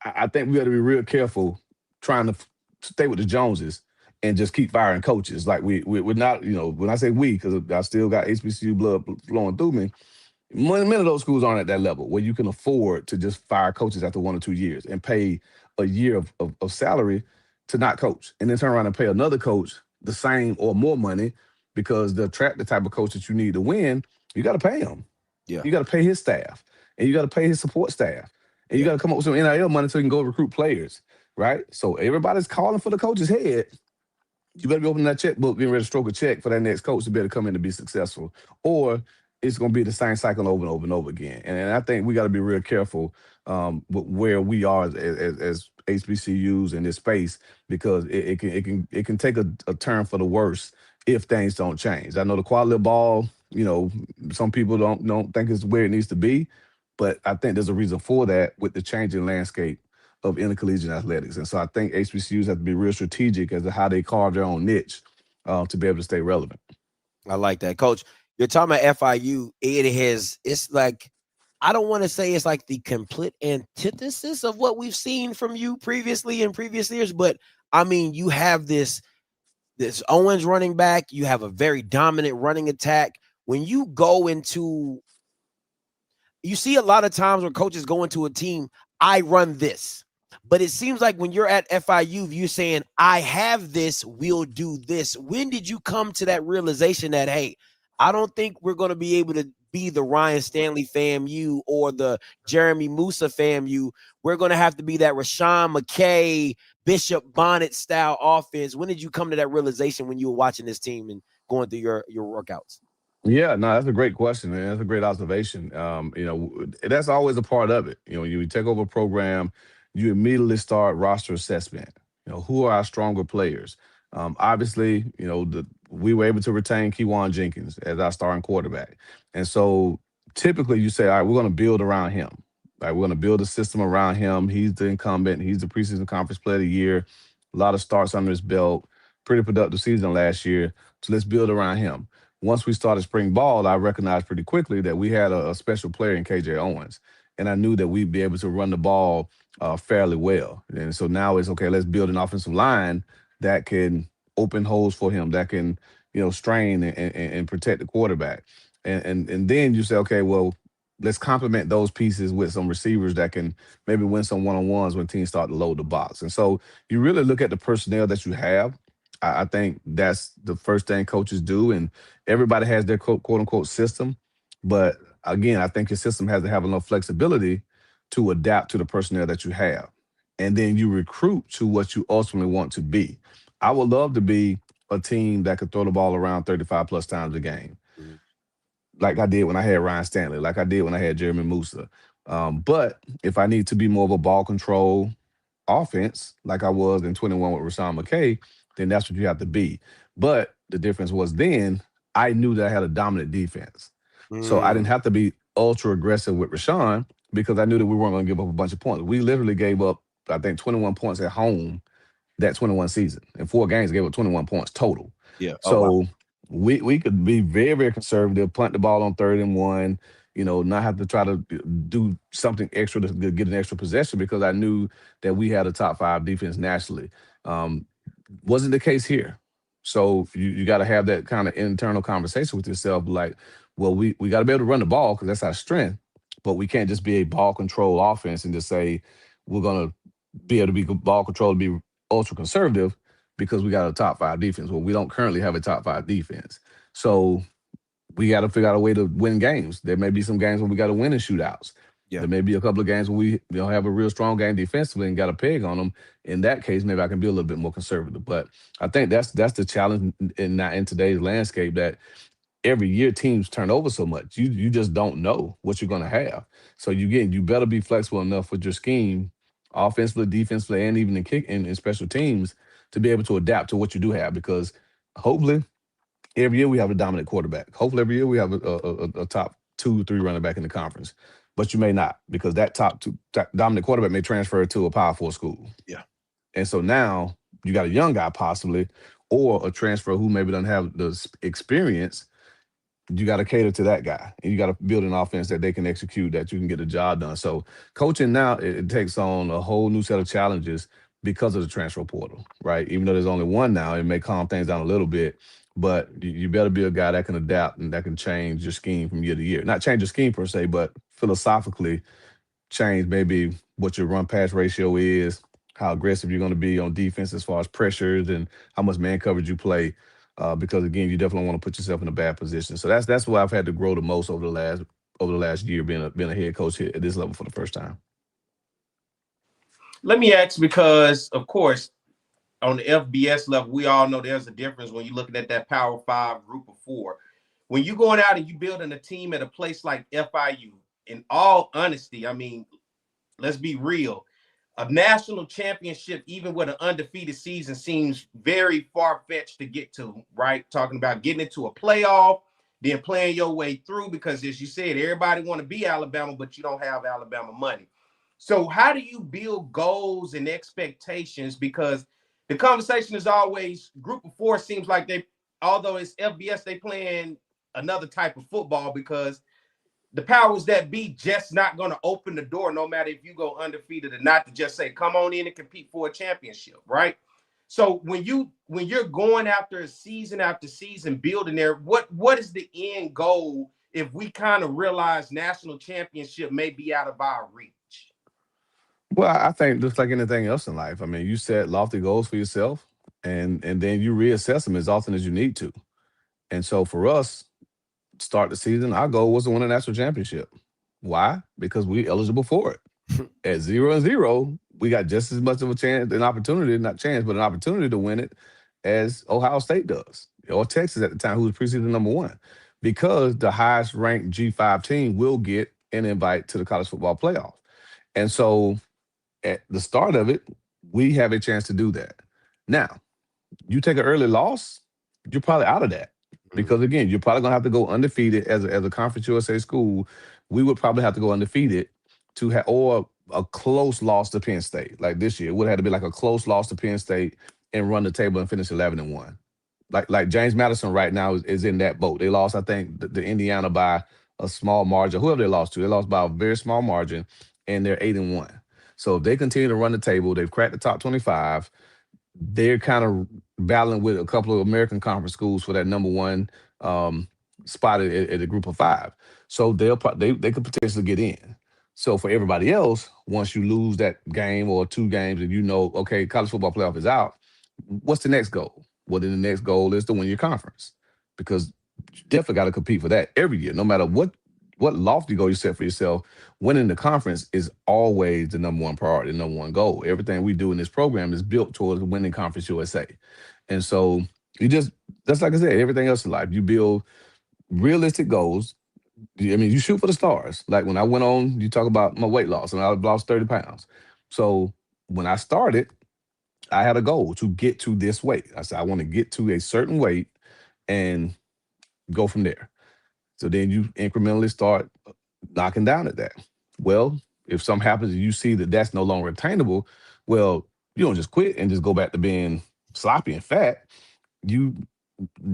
Speaker 10: I think we got to be real careful trying to stay with the Joneses and just keep firing coaches. Like we're not, when I say we, because I still got HBCU blood flowing through me. Many of those schools aren't at that level where you can afford to just fire coaches after 1 or 2 years and pay a year of salary to not coach, and then turn around and pay another coach the same or more money because to attract the type of coach that you need to win, you got to pay him.
Speaker 1: Yeah.
Speaker 10: You got to pay his staff, and you got to pay his support staff, and you got to come up with some NIL money so you can go recruit players, right? So everybody's calling for the coach's head. You better be opening that checkbook, being ready to stroke a check for that next coach to be able to come in to be successful, or it's going to be the same cycle over and over and over again. And I think we got to be real careful with where we are as HBCUs in this space, because it can take a turn for the worse if things don't change. I know the quality of ball, some people don't think it's where it needs to be, but I think there's a reason for that with the changing landscape of intercollegiate athletics. And so I think HBCUs have to be real strategic as to how they carve their own niche to be able to stay relevant.
Speaker 1: I like that, Coach. You're talking about FIU. It's like, I don't want to say it's like the complete antithesis of what we've seen from you previously in previous years, but I mean, you have this Owens running back. You have a very dominant running attack. When you go into, you see a lot of times when coaches go into a team, I run this. But it seems like when you're at FIU, you're saying, I have this, we'll do this. When did you come to that realization that, hey, I don't think we're going to be able to be the Ryan Stanley FAMU or the Jeremy Musa FAMU. We're going to have to be that Rashawn McKay, Bishop Bonnet style offense. When did you come to that realization when you were watching this team and going through your workouts?
Speaker 10: Yeah, no, that's a great question, man. That's a great observation. That's always a part of it. When you take over a program, you immediately start roster assessment. Who are our stronger players? Obviously, we were able to retain Kejuan Jenkins as our starting quarterback. And so typically you say, all right, we're going to build around him. Right? We're going to build a system around him. He's the incumbent. He's the preseason conference player of the year. A lot of starts under his belt. Pretty productive season last year. So let's build around him. Once we started spring ball, I recognized pretty quickly that we had a special player in KJ Owens. And I knew that we'd be able to run the ball fairly well. And so now it's, okay, let's build an offensive line that can open holes for him, that can, strain and protect the quarterback. And then you say, okay, well, let's complement those pieces with some receivers that can maybe win some one-on-ones when teams start to load the box. And so you really look at the personnel that you have. I think that's the first thing coaches do, and everybody has their quote-unquote system. But again, I think your system has to have enough flexibility to adapt to the personnel that you have. And then you recruit to what you ultimately want to be. I would love to be a team that could throw the ball around 35-plus times a game, like I did when I had Ryan Stanley, like I did when I had Jeremy Musa. But if I need to be more of a ball control offense, like I was in 21 with Rashawn McKay, then that's what you have to be. But the difference was then I knew that I had a dominant defense. So I didn't have to be ultra aggressive with Rashawn because I knew that we weren't going to give up a bunch of points. We literally gave up, I think, 21 points at home that 21 season. In 4 games, gave up 21 points total.
Speaker 1: Yeah.
Speaker 10: So we could be very, very conservative, punt the ball on 3rd and 1, not have to try to do something extra to get an extra possession because I knew that we had a top 5 defense nationally. Wasn't the case here. So you got to have that kind of internal conversation with yourself, like, well, we got to be able to run the ball because that's our strength, but we can't just be a ball control offense and just say we're going to be able to be ball control, to be ultra conservative because we got a top 5 defense. Well, we don't currently have a top 5 defense. So we got to figure out a way to win games. There may be some games when we got to win in shootouts. Yeah. There may be a couple of games when we have a real strong game defensively and got a peg on them. In that case, maybe I can be a little bit more conservative. But I think that's the challenge in today's landscape, that every year teams turn over so much. You just don't know what you're going to have. So you better be flexible enough with your scheme, offensively, defensively, and even in special teams, to be able to adapt to what you do have. Because hopefully every year we have a dominant quarterback. Hopefully every year we have a top 2, 3 running back in the conference. But you may not, because that top dominant quarterback may transfer to a Power 4 school.
Speaker 1: Yeah.
Speaker 10: And so now you got a young guy possibly, or a transfer who maybe doesn't have the experience you got to cater to that guy, and you got to build an offense that they can execute, that you can get the job done. So coaching now, it takes on a whole new set of challenges because of the transfer portal, right? Even though there's only one now, it may calm things down a little bit, but you better be a guy that can adapt and that can change your scheme from year to year. Not change your scheme per se, but philosophically change maybe what your run pass ratio is, how aggressive you're going to be on defense as far as pressures, and how much man coverage you play. Because again, you definitely want to put yourself in a bad position. So that's why I've had to grow the most over the last year, being a head coach here at this level for the first time.
Speaker 2: Let me ask, because of course, on the FBS level, we all know there's a difference when you're looking at that Power 5 group of 4. When you're going out and you building a team at a place like FIU, in all honesty, I mean, let's be real. A national championship, even with an undefeated season, seems very far-fetched to get to, right? Talking about getting into a playoff, then playing your way through, because as you said, everybody want to be Alabama, but you don't have Alabama money. So how do you build goals and expectations? Because the conversation is always group of 4 seems like although it's FBS, they playing another type of football, because the powers that be just not going to open the door, no matter if you go undefeated or not, to just say, come on in and compete for a championship, right? So when you're going after season building there, what is the end goal if we kind of realize national championship may be out of our reach?
Speaker 10: Well, I think just like anything else in life, I mean, you set lofty goals for yourself, and then you reassess them as often as you need to. And so for us, start the season, our goal was to win a national championship. Why? Because we're eligible for it. At 0-0, we got just as much of a chance, an opportunity, not chance, but an opportunity to win it as Ohio State does, or Texas at the time, who was preseason number 1, because the highest ranked G5 team will get an invite to the college football playoff. And so at the start of it, we have a chance to do that. Now, you take an early loss, you're probably out of that. Because again, you're probably gonna have to go undefeated as a Conference USA school. We would probably have to go undefeated to have, or a close loss to Penn State. Like this year, it would have to be like a close loss to Penn State and run the table and finish 11-1. Like James Madison right now is in that boat. They lost, I think, the Indiana by a small margin. Whoever they lost to, they lost by a very small margin, and they're 8-1. So if they continue to run the table, they've cracked the top 25. They're kind of battling with a couple of American Conference schools for that number 1 spot at a group of 5. So they could potentially get in. So for everybody else, once you lose that game or 2 games and you know, okay, college football playoff is out, what's the next goal? Well, then the next goal is to win your conference, because you definitely got to compete for that every year, no matter what lofty goal you set for yourself. Winning the conference is always the number 1 priority, the number 1 goal. Everything we do in this program is built towards winning Conference USA. And so that's like I said, everything else in life, you build realistic goals. I mean, you shoot for the stars. Like when I went on, you talk about my weight loss, and I lost 30 pounds. So when I started, I had a goal to get to this weight. I said, I want to get to a certain weight and go from there. So then you incrementally start knocking down at that. Well, if something happens and you see that that's no longer attainable, well, you don't just quit and just go back to being sloppy and fat. You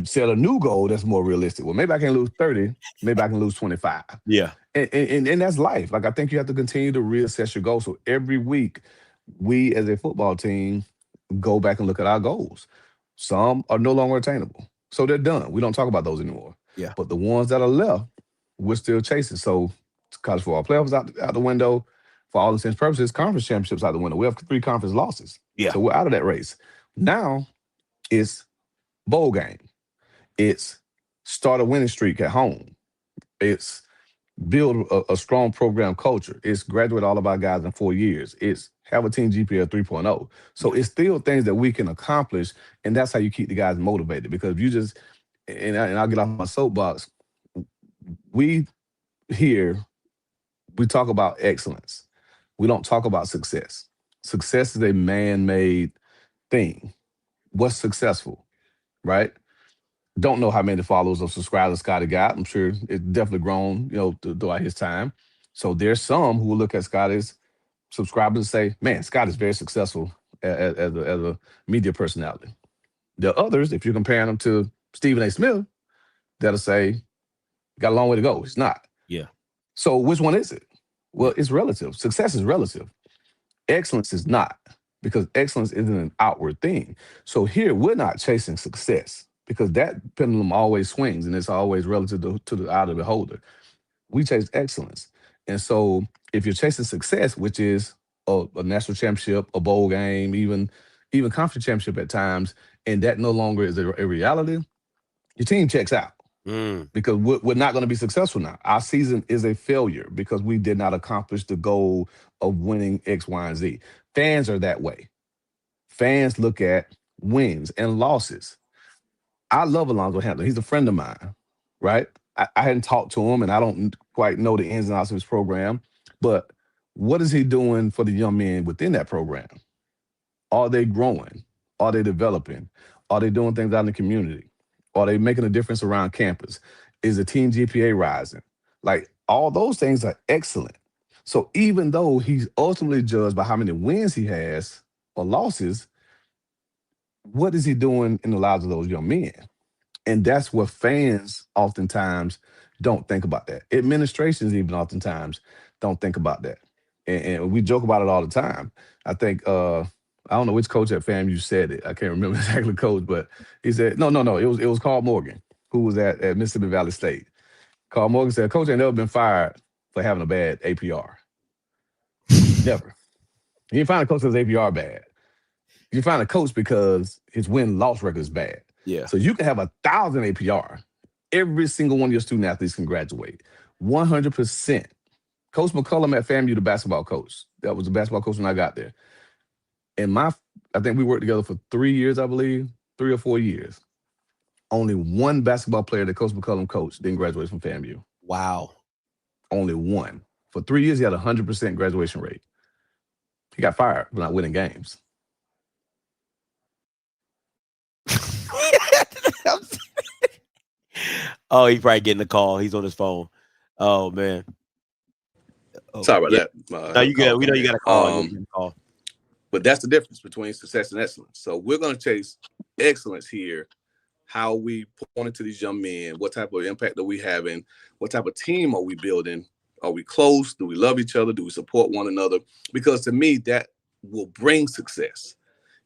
Speaker 10: set a new goal that's more realistic. Well, maybe I can lose 30, maybe I can lose 25.
Speaker 1: Yeah.
Speaker 10: And that's life. Like, I think you have to continue to reassess your goals. So every week, we as a football team go back and look at our goals. Some are no longer attainable. So they're done. We don't talk about those anymore.
Speaker 1: Yeah.
Speaker 10: But the ones that are left, we're still chasing. So college football playoffs out the window. For all intents and purposes, conference championships out the window. We have 3 conference losses.
Speaker 1: Yeah.
Speaker 10: So we're out of that race. Now it's bowl game. It's start a winning streak at home. It's build a strong program culture. It's graduate all of our guys in 4 years. It's have a team GPA of 3.0. So it's still things that we can accomplish, and that's how you keep the guys motivated. Because if you just, and I'll get off my soapbox, we talk about excellence. We don't talk about success. Success is a man-made thing. What's successful, right? Don't know how many followers or subscribers Scotty got. I'm sure it's definitely grown, throughout his time. So there's some who will look at Scotty's subscribers and say, man, Scott is very successful as a media personality. There are others, if you're comparing them to Stephen A. Smith, that'll say, Got a long way to go. It's not.
Speaker 1: Yeah.
Speaker 10: So which one is it? Well, it's relative. Success is relative. Excellence is not, because excellence isn't an outward thing. So here, we're not chasing success, because that pendulum always swings and it's always relative to the eye of the beholder. We chase excellence. And so if you're chasing success, which is a national championship, a bowl game, even conference championship at times, and that no longer is a reality, your team checks out. Because we're not going to be successful now. Our season is a failure because we did not accomplish the goal of winning X, Y, and Z. Fans are that way. Fans look at wins and losses. I love Alonzo Hampton. He's a friend of mine, right? I hadn't talked to him, and I don't quite know the ins and outs of his program. But what is he doing for the young men within that program? Are they growing? Are they developing? Are they doing things out in the community? Are they making a difference around campus? Is the team GPA rising? Like, all those things are excellent. So even though he's ultimately judged by how many wins he has or losses, what is he doing in the lives of those young men? And that's what fans oftentimes don't think about that. Administrations even oftentimes don't think about that. And we joke about it all the time. I think, I don't know which coach at FAMU said it. I can't remember exactly the coach, but he said, no. It was Carl Morgan, who was at Mississippi Valley State. Carl Morgan said, Coach ain't never been fired for having a bad APR. Never. You didn't find a coach because his APR bad. You find a coach because his win-loss record is bad.
Speaker 1: Yeah.
Speaker 10: So you can have 1,000 APR. Every single one of your student athletes can graduate. 100%. Coach McCullum at FAMU, the basketball coach. That was the basketball coach when I got there. And I think we worked together for 3 years, I believe, 3 or 4 years. Only one basketball player that Coach McCullum coached didn't graduate from FAMU.
Speaker 1: Wow.
Speaker 10: Only one. For 3 years, he had a 100% graduation rate. He got fired for not winning games.
Speaker 1: Oh, he's probably getting a call. He's on his phone. Oh, man. Oh,
Speaker 11: Sorry about
Speaker 1: that. No, you good. We know you got a call.
Speaker 11: But that's the difference between success and excellence. So we're going to chase excellence here. How we point to these young men, what type of impact are we having? What type of team are we building? Are we close? Do we love each other? Do we support one another? Because to me, that will bring success.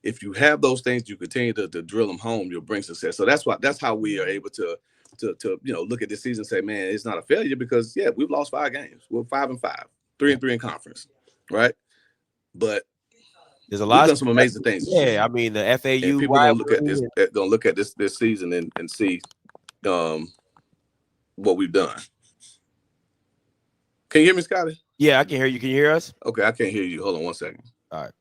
Speaker 11: If you have those things, you continue to drill them home, you'll bring success. So that's how we are able to look at this season and say, man, it's not a failure because, yeah, we've lost 5 games. We're 5-5, 3-3 in conference, right? But
Speaker 1: there's a lot
Speaker 11: of some amazing things.
Speaker 1: Yeah, I mean, the FAU.
Speaker 11: And people gonna look at this season and see what we've done. Can you hear me, Scotty?
Speaker 1: Yeah, I can hear you. Can you hear us?
Speaker 11: Okay, I can't hear you. Hold on 1 second.
Speaker 1: All right.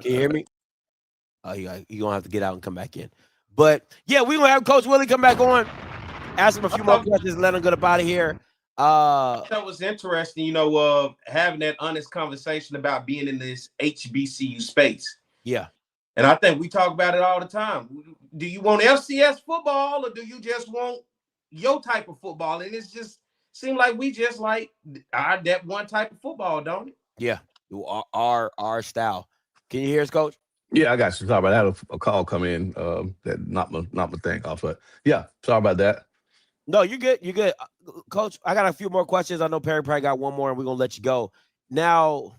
Speaker 1: Can you hear me? Oh, you're gonna have to get out and come back in. But yeah, we're gonna have Coach Willie come back on, ask him a few more questions, let him get up out of here.
Speaker 2: That was interesting, having that honest conversation about being in this HBCU space.
Speaker 1: Yeah.
Speaker 2: And I think we talk about it all the time. Do you want FCS football or do you just want your type of football? And it's just seemed like we just like that one type of football, don't it?
Speaker 1: Yeah, our style. Can you hear us, Coach?
Speaker 10: Yeah, I got you. Sorry about that. I had a call come in that knocked my thing off. But yeah, sorry about that.
Speaker 1: No, you're good. You're good. Coach, I got a few more questions. I know Perry probably got one more, and we're going to let you go. Now,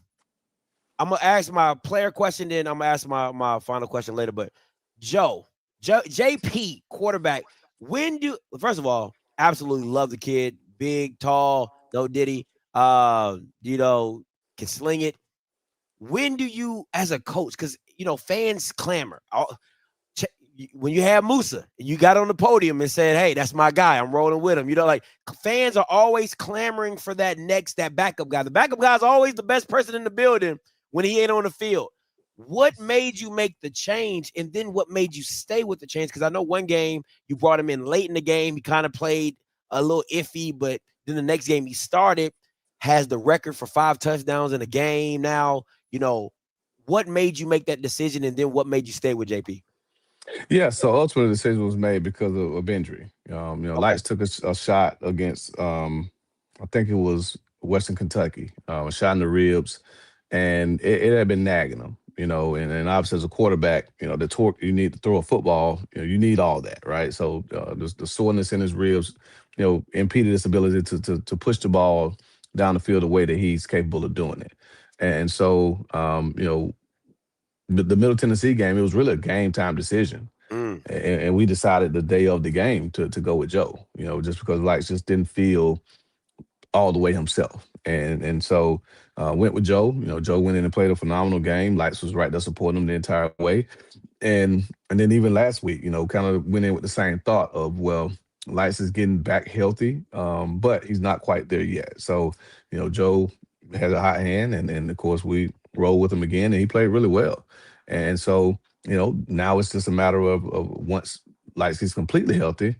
Speaker 1: I'm going to ask my player question, then I'm going to ask my final question later. But JP, quarterback, first of all, absolutely love the kid. Big, tall, no diddy, can sling it. When do you, as a coach, because, fans clamor. When you have Musa, you got on the podium and said, hey, that's my guy. I'm rolling with him. Fans are always clamoring for that backup guy. The backup guy is always the best person in the building when he ain't on the field. What made you make the change? And then what made you stay with the change? Because I know one game you brought him in late in the game. He kind of played a little iffy, but then the next game he started, has the record for 5 touchdowns in a game now. What made you make that decision? And then what made you stay with JP?
Speaker 10: Yeah, so ultimately the decision was made because of injury. Okay. Lights took a shot against, I think it was Western Kentucky, a shot in the ribs, and it had been nagging him. and obviously as a quarterback, the torque you need to throw a football, you need all that, right? So the soreness in his ribs, impeded his ability to push the ball down the field the way that he's capable of doing it. And so, the Middle Tennessee game, it was really a game time decision. And we decided the day of the game to go with Joe, just because Lights just didn't feel all the way himself. And so went with Joe. Joe went in and played a phenomenal game. Lights was right there supporting him the entire way. And then even last week, kind of went in with the same thought of, well, Lights is getting back healthy, but he's not quite there yet. So, Joe has a hot hand, and of course we roll with him again, and he played really well. And so, now it's just a matter of once Lights he's completely healthy,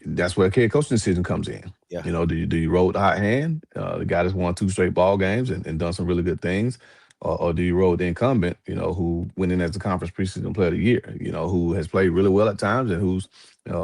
Speaker 10: that's where a head coaching decision comes in.
Speaker 1: Yeah.
Speaker 10: Do you roll with the hot hand, the guy that's won 2 straight ball games and done some really good things, or do you roll with the incumbent, who went in as the conference preseason player of the year, who has played really well at times and who's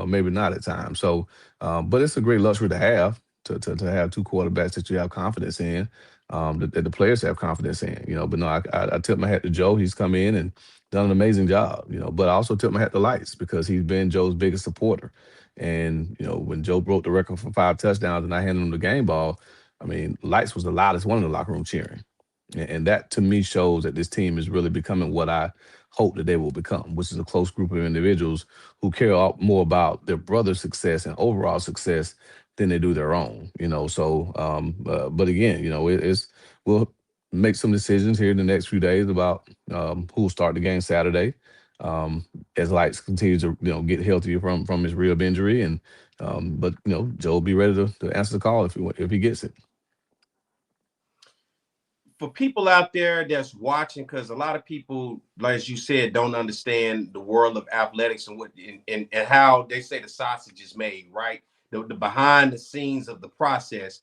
Speaker 10: maybe not at times. So, but it's a great luxury to have to have 2 quarterbacks that you have confidence in, that the players have confidence in. But no, I tip my hat to Joe. He's come in and done an amazing job. But I also tip my hat to Lights because he's been Joe's biggest supporter. And, when Joe broke the record for 5 touchdowns and I handed him the game ball, I mean, Lights was the loudest one in the locker room cheering. And that, to me, shows that this team is really becoming what I hope that they will become, which is a close group of individuals who care more about their brother's success and overall success than they do their own, So, but again, we'll make some decisions here in the next few days about who will start the game Saturday. As Lights continues to get healthier from his rib injury, and but Joe will be ready to answer the call if he gets it.
Speaker 2: For people out there that's watching, because a lot of people, like as you said, don't understand the world of athletics and what and how they say the sausage is made, right? The behind the scenes of the process.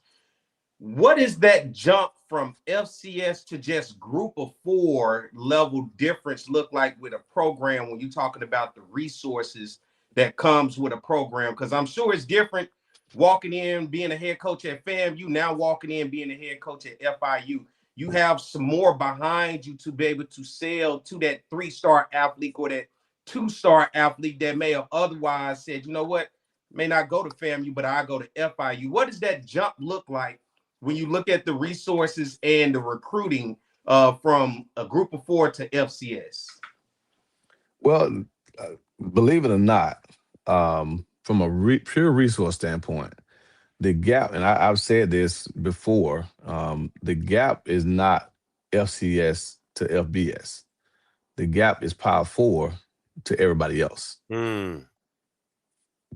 Speaker 2: What is that jump from FCS to just group of 4 level difference look like with a program when you're talking about the resources that comes with a program? Because I'm sure it's different walking in, being a head coach at FAMU, now walking in, being a head coach at FIU. You have some more behind you to be able to sell to that 3-star athlete or that 2-star athlete that may have otherwise said, you know what, may not go to FAMU, but I go to FIU. What does that jump look like when you look at the resources and the recruiting from a group of 4 to FCS?
Speaker 10: Well, believe it or not, from a pure resource standpoint, the gap, and I've said this before, the gap is not FCS to FBS. The gap is Power 4 to everybody else. You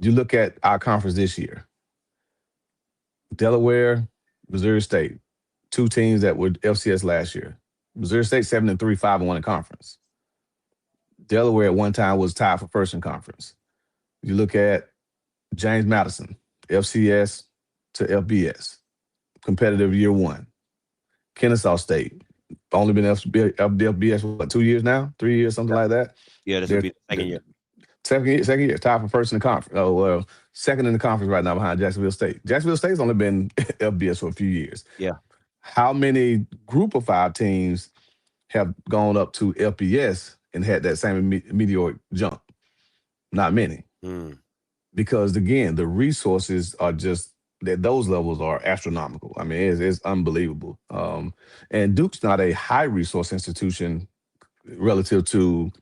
Speaker 10: look at our conference this year, Delaware, Missouri State, 2 teams that were FCS last year. Missouri State 7-3, 5-1 in conference. Delaware at one time was tied for first in conference. You look at James Madison, FCS to FBS, competitive year 1. Kennesaw State, only been FBS what, 2 years now, 3 years, something like that.
Speaker 1: Yeah, this will be the second year.
Speaker 10: Second year, tied for first in the conference. Oh, well, second in the conference right now behind Jacksonville State. Jacksonville State's only been FBS for a few years.
Speaker 1: Yeah.
Speaker 10: How many group of 5 teams have gone up to FBS and had that same meteoric jump? Not many. Because, again, the resources are just, that those levels are astronomical. I mean, it's unbelievable. And Duke's not a high resource institution relative to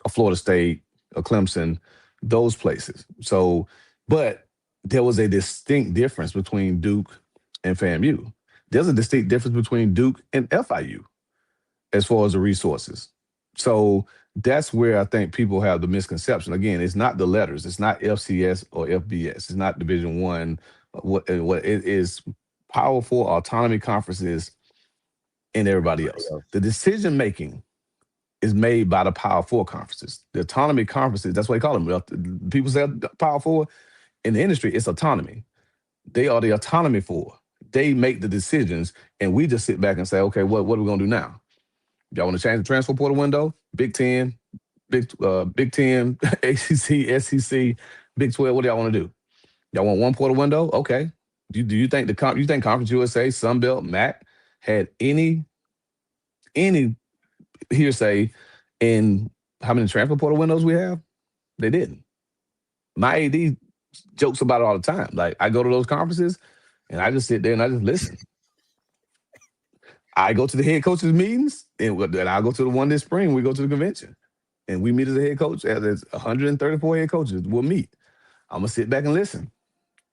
Speaker 10: a Florida State, a Clemson, those places. So, but there was a distinct difference between Duke and FAMU. There's a distinct difference between Duke and FIU as far as the resources. So that's where I think people have the misconception. Again, it's not the letters. It's not FCS or FBS. It's not Division I. What it is, powerful autonomy conferences and everybody else. The decision making is made by the Power 4 conferences. The autonomy conferences, that's what they call them. People say Power 4 in the industry, it's autonomy. They are the autonomy 4. They make the decisions, and we just sit back and say, okay, what are we gonna do now? Y'all want to change the transfer portal window? Big 10, Big 10, ACC, SEC, Big 12. What do y'all want to do? Y'all want one portal window? Okay. Do you think Conference USA, Sunbelt, MEAC had any hearsay in how many transfer portal windows we have. They didn't. My AD jokes about it all the time. Like, I go to those conferences and I just sit there and I just listen. I go to the head coaches meetings, and I'll go to the one this spring. We go to the convention, and we meet as a head coach. As 134 head coaches, we'll meet. I'm gonna sit back and listen.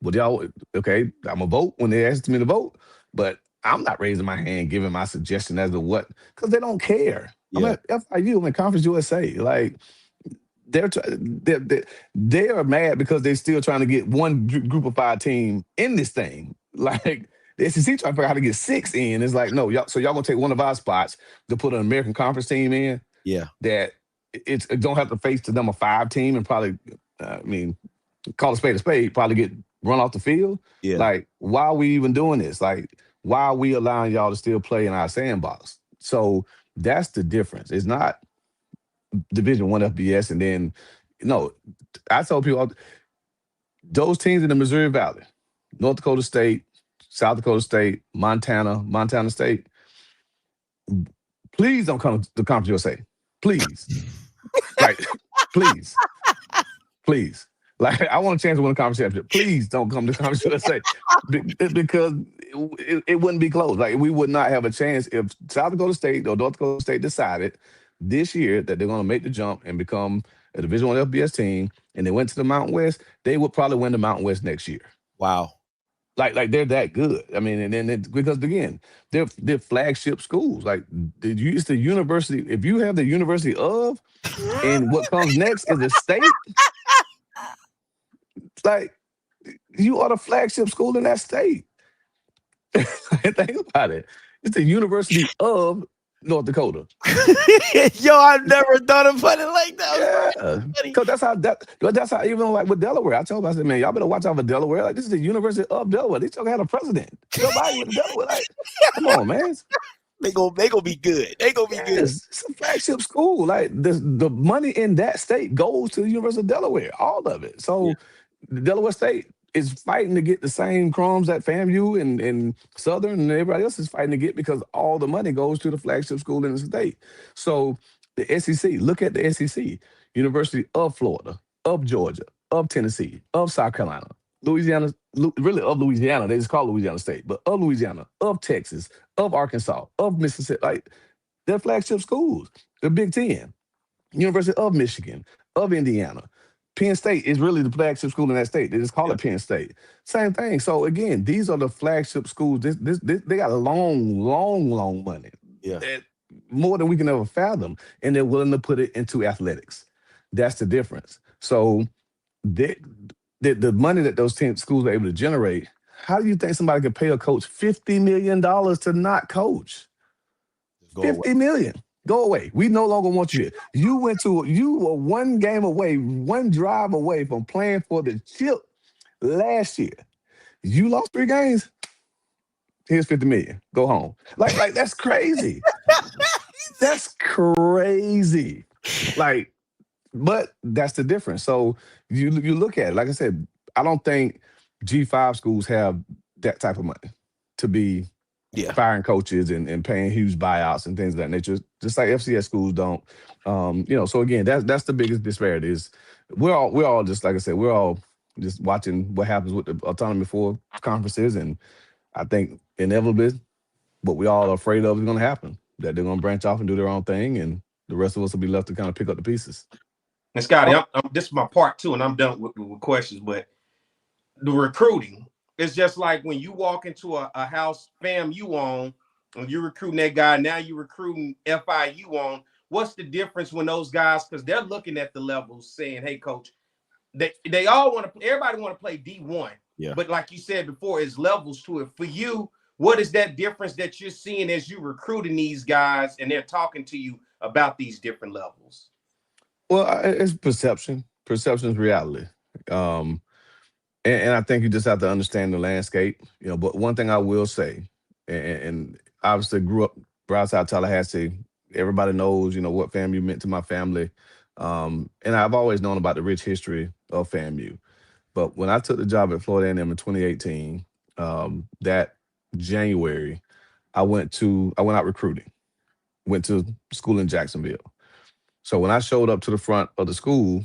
Speaker 10: Well, y'all, okay, I'm gonna vote when they ask me to vote, but I'm not raising my hand, giving my suggestion as to what, because they don't care. I'm at FIU, I'm in Conference USA. Like, they are mad because they're still trying to get one group of 5 team in this thing. Like, the SEC trying to figure out how to get 6 in. It's like, no, y'all gonna take one of our spots to put an American Conference team in.
Speaker 1: Yeah.
Speaker 10: That it don't have to face the number 5 team and probably, call a spade, probably get run off the field.
Speaker 1: Yeah.
Speaker 10: Like, why are we even doing this? Like, why are we allowing y'all to still play in our sandbox? So that's the difference. It's not Division I FBS, and then, I tell people, those teams in the Missouri Valley, North Dakota State, South Dakota State, Montana State, please don't come to Conference USA. Please. Like, please. Like, I want a chance to win a conference championship. Please don't come to Conference USA because it wouldn't be close. Like, we would not have a chance if South Dakota State or North Dakota State decided this year that they're going to make the jump and become a Division I FBS team, and they went to the Mountain West. They would probably win the Mountain West next year.
Speaker 1: Wow.
Speaker 10: Like they're that good. I mean, and then because again, they're flagship schools. Like, it's the university. If you have the University of, and what comes next is a state. Like, you are the flagship school in that state. Think about it. It's the University of North Dakota.
Speaker 1: Yo, I've never thought about it like that.
Speaker 10: Yeah, because that's how even like with Delaware. I told them, I said, man, y'all better watch out for Delaware. Like, this is the University of Delaware. They still had a president. Nobody with Delaware. Like, come on, man.
Speaker 1: They gonna be good. They gonna be good.
Speaker 10: It's a flagship school. Like, the money in that state goes to the University of Delaware, all of it. So the Delaware State is fighting to get the same crumbs that FAMU and Southern and everybody else is fighting to get, because all the money goes to the flagship school in the state. So the SEC, look at the SEC, University of Florida, of Georgia, of Tennessee, of South Carolina, Louisiana, really of Louisiana, they just call it Louisiana State, but of Louisiana, of Texas, of Arkansas, of Mississippi, like, they're flagship schools. The Big Ten, University of Michigan, of Indiana. Penn State is really the flagship school in that state. They just call it Penn State. Same thing. So again, these are the flagship schools. They got a long money.
Speaker 1: Yeah.
Speaker 10: More than we can ever fathom. And they're willing to put it into athletics. That's the difference. So the money that those schools are able to generate, how do you think somebody could pay a coach $50 million to not coach? $50 million. Go away. We no longer want you here. You were one game away, one drive away from playing for the chip last year. You lost 3 games. Here's $50 million. Go home. Like that's crazy. That's crazy. Like, but that's the difference. So you look at it. Like I said, I don't think G5 schools have that type of money to be firing coaches and paying huge buyouts and things of that nature, just like FCS schools don't. So again, that's the biggest disparity. Is we're all just, like I said, we're all just watching what happens with the Autonomy 4 conferences, and I think inevitably what we all are afraid of is going to happen, that they're going to branch off and do their own thing, and the rest of us will be left to kind of pick up the pieces.
Speaker 2: And Scotty, this is my part 2, and I'm done with questions, but the recruiting, it's just like when you walk into a house FAMU on, and you're recruiting that guy, now you're recruiting FIU on. What's the difference when those guys, because they're looking at the levels saying, hey, coach, they all want to, everybody want to play D1.
Speaker 1: Yeah.
Speaker 2: But like you said before, it's levels to it. For you, what is that difference that you're seeing as you're recruiting these guys and they're talking to you about these different levels?
Speaker 10: Well, it's perception. Perception is reality. And I think you just have to understand the landscape, But one thing I will say, and obviously grew up right outside Tallahassee, everybody knows, what FAMU meant to my family. And I've always known about the rich history of FAMU. But when I took the job at Florida A&M in 2018, that January, I went out recruiting. went to school in Jacksonville. So when I showed up to the front of the school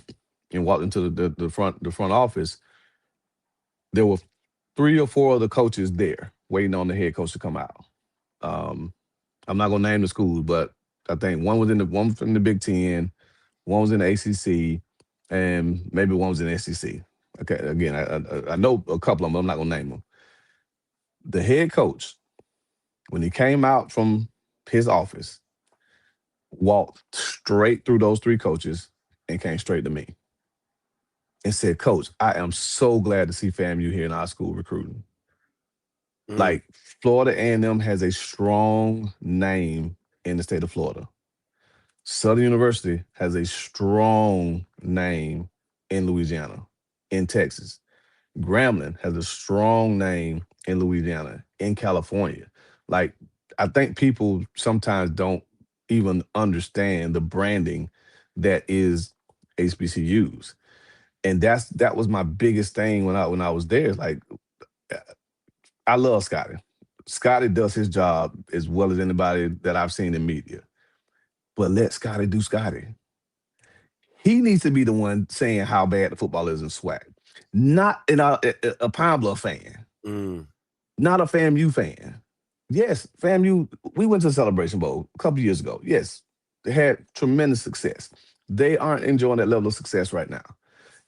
Speaker 10: and walked into the front office, there were 3 or 4 of the coaches there waiting on the head coach to come out. I'm not gonna name the schools, but I think one was in the Big Ten, one was in the ACC, and maybe one was in the SEC. Okay, again, I know a couple of them, but I'm not gonna name them. The head coach, when he came out from his office, walked straight through those 3 coaches and came straight to me and said, "Coach, I am so glad to see FAMU here in our school recruiting." Like, Florida A&M has a strong name in the state of Florida. Southern University has a strong name in Louisiana, in Texas. Grambling has a strong name in Louisiana, in California. Like, I think people sometimes don't even understand the branding that is HBCUs. And that was my biggest thing when I was there. It's like, I love Scotty. Scotty does his job as well as anybody that I've seen in media. But let Scotty do Scotty. He needs to be the one saying how bad the football is in SWAC. Not a Pine Bluff fan. Not a FAMU fan. Yes, FAMU, we went to the Celebration Bowl a couple years ago. Yes, they had tremendous success. They aren't enjoying that level of success right now.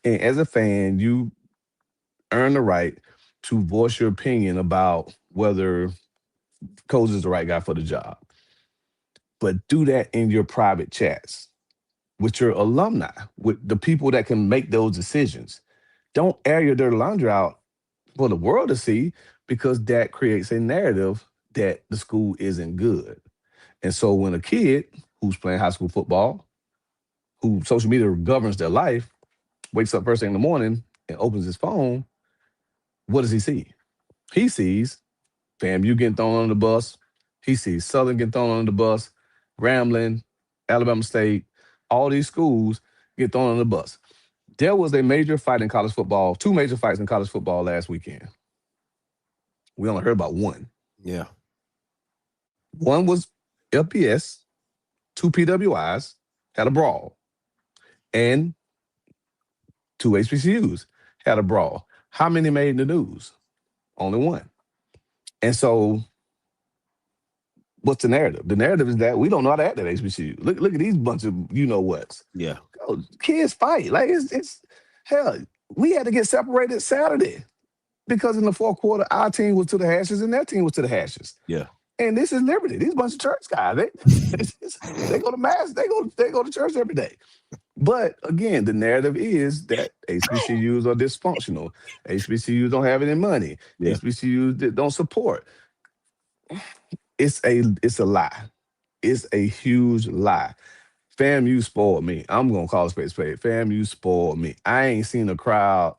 Speaker 10: And as a fan, you earn the right to voice your opinion about whether Coach is the right guy for the job. But do that in your private chats with your alumni, with the people that can make those decisions. Don't air your dirty laundry out for the world to see, because that creates a narrative that the school isn't good. And so when a kid who's playing high school football, who social media governs their life, wakes up first thing in the morning and opens his phone, what does he see? He sees FAMU getting thrown on the bus. He sees Southern getting thrown on the bus, Grambling, Alabama State, all these schools get thrown on the bus. There was a major fight in college football, 2 major fights in college football last weekend. We only heard about one.
Speaker 1: Yeah.
Speaker 10: One was LPS, 2 PWIs had a brawl, and 2 HBCUs had a brawl. How many made the news? Only one. And so what's the narrative? The narrative is that we don't know how to act at HBCU. Look at these bunch of you-know-whats.
Speaker 1: Yeah.
Speaker 10: Oh, kids fight. Like, it's hell, we had to get separated Saturday because in the 4th quarter, our team was to the hashes and their team was to the hashes.
Speaker 1: Yeah.
Speaker 10: And this is Liberty. These bunch of church guys. They go to mass. They go to church every day. But again, the narrative is that HBCUs are dysfunctional. HBCUs don't have any money.
Speaker 1: Yeah.
Speaker 10: HBCUs that don't support. It's a lie. It's a huge lie. FAMU spoiled me. I'm gonna call it spade a spade. FAMU spoiled me. I ain't seen a crowd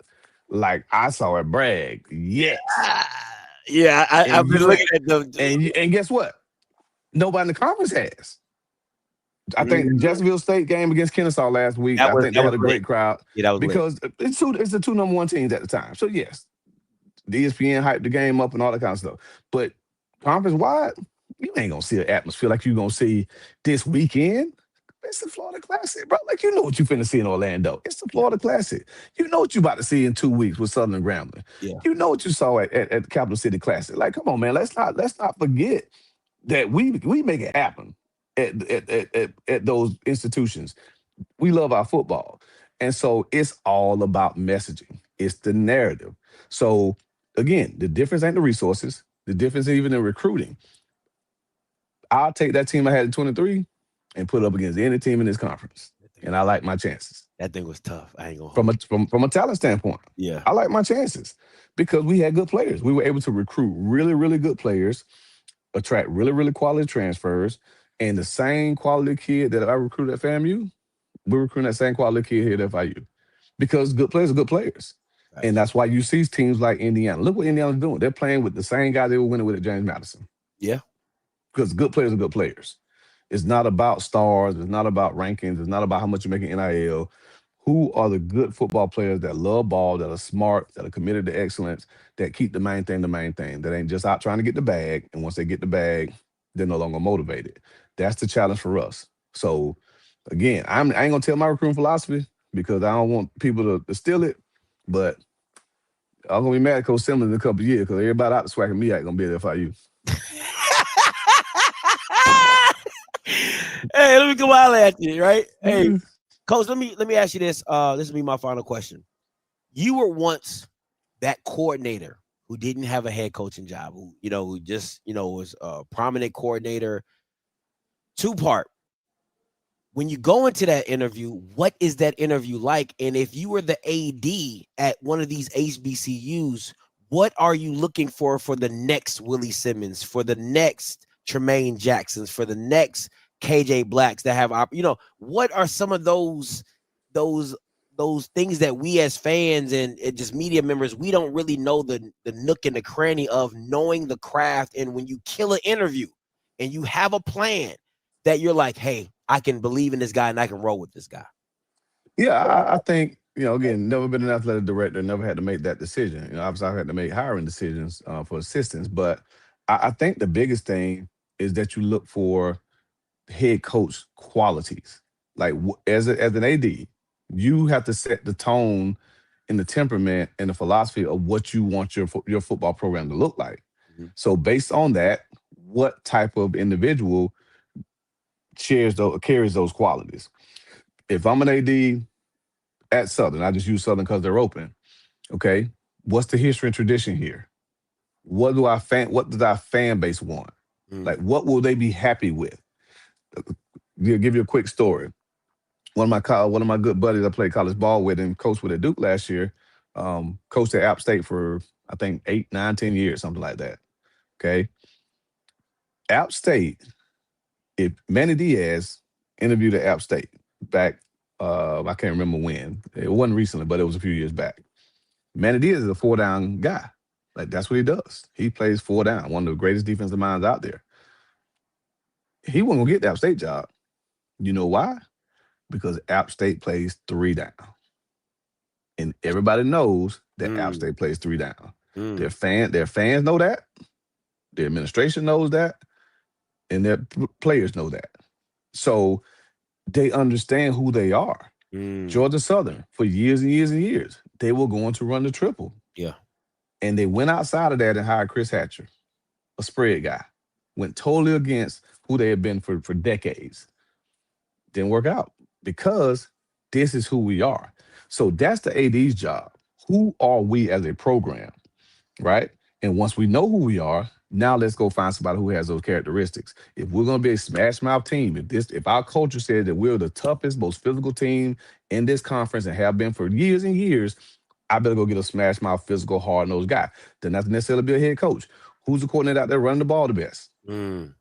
Speaker 10: like I saw at Bragg. Yes.
Speaker 1: Yeah, I've been looking at them.
Speaker 10: And guess what? Nobody in the conference has. I think the Jacksonville State game against Kennesaw last week, I think they had a great crowd.
Speaker 1: Yeah, that was
Speaker 10: because it's the 2 number 1 teams at the time. So yes, the ESPN hyped the game up and all that kind of stuff. But conference-wide, you ain't gonna see an atmosphere like you're gonna see this weekend. It's the Florida Classic, bro. Like, you know what you finna see in Orlando. It's the Florida Classic. You know what you about to see in 2 weeks with Southern Grambling.
Speaker 1: Yeah.
Speaker 10: You know what you saw at the Capital City Classic. Like, come on, man. Let's not forget that we make it happen at those institutions. We love our football. And so it's all about messaging. It's the narrative. So again, the difference ain't the resources. The difference even in recruiting. I'll take that team I had in 23 and put it up against any team in this conference. And I like my chances.
Speaker 1: That thing was tough. I ain't gonna
Speaker 10: from a talent standpoint.
Speaker 1: Yeah.
Speaker 10: I like my chances because we had good players. We were able to recruit really, really good players, attract really, really quality transfers, and the same quality kid that I recruited at FAMU, we're recruiting that same quality kid here at FIU. Because good players are good players. Right. And that's why you see teams like Indiana. Look what Indiana's doing. They're playing with the same guy they were winning with at James Madison.
Speaker 1: Yeah.
Speaker 10: Because good players are good players. It's not about stars. It's not about rankings. It's not about how much you make in NIL. Who are the good football players that love ball, that are smart, that are committed to excellence, that keep the main thing, that ain't just out trying to get the bag. And once they get the bag, they're no longer motivated. That's the challenge for us. So again, I ain't gonna tell my recruiting philosophy because I don't want people to steal it. But I'm gonna be mad at Coach Simmons in a couple of years because everybody out the SWAC and MEAC gonna be there for you.
Speaker 1: Hey, let me come out at you, right? Hey, Coach, let me ask you this. This will be my final question. You were once that coordinator who didn't have a head coaching job, who just was a prominent coordinator. Two-part. When you go into that interview, what is that interview like? And if you were the AD at one of these HBCUs, what are you looking for the next Willie Simmons, for the next Tremaine Jacksons, for the next KJ Blacks that have, what are some of those things that we as fans and just media members, we don't really know the nook and the cranny of knowing the craft. And when you kill an interview and you have a plan that you're like, hey, I can believe in this guy and I can roll with this guy.
Speaker 10: Yeah, I think, again, never been an athletic director, never had to make that decision. Obviously, I've had to make hiring decisions for assistants, but I think the biggest thing is that you look for head coach qualities. Like as an AD, you have to set the tone and the temperament and the philosophy of what you want your football program to look like. Mm-hmm. So based on that, what type of individual carries those qualities? If I'm an AD at Southern, I just use Southern because they're open. Okay, what's the history and tradition here? What does our fan base want? Like, what will they be happy with? I'll give you a quick story. One of my good buddies I played college ball with and coached with at Duke last year, coached at App State for I think 8, 9, 10 years, something like that. Okay, App State. If Manny Diaz interviewed at App State back, I can't remember when. It wasn't recently, but it was a few years back. Manny Diaz is a 4-down guy. Like, that's what he does. He plays 4 down, one of the greatest defensive minds out there. He wasn't going to get the App State job. You know why? Because App State plays 3 down. And everybody knows that App State plays 3 down. Their fans know that. Their administration knows that. And their players know that. So they understand who they are. Georgia Southern, for years and years and years, they were going to run the triple.
Speaker 1: Yeah.
Speaker 10: And they went outside of that and hired Chris Hatcher, a spread guy. Went totally against who they had been for decades. Didn't work out because this is who we are. So that's the AD's job. Who are we as a program, right? And once we know who we are, now let's go find somebody who has those characteristics. If we're going to be a smash mouth team, if our culture says that we're the toughest, most physical team in this conference and have been for years and years, I better go get a smash mouth, physical, hard-nosed guy. Doesn't have to necessarily be a head coach. Who's the coordinator out there running the ball the best?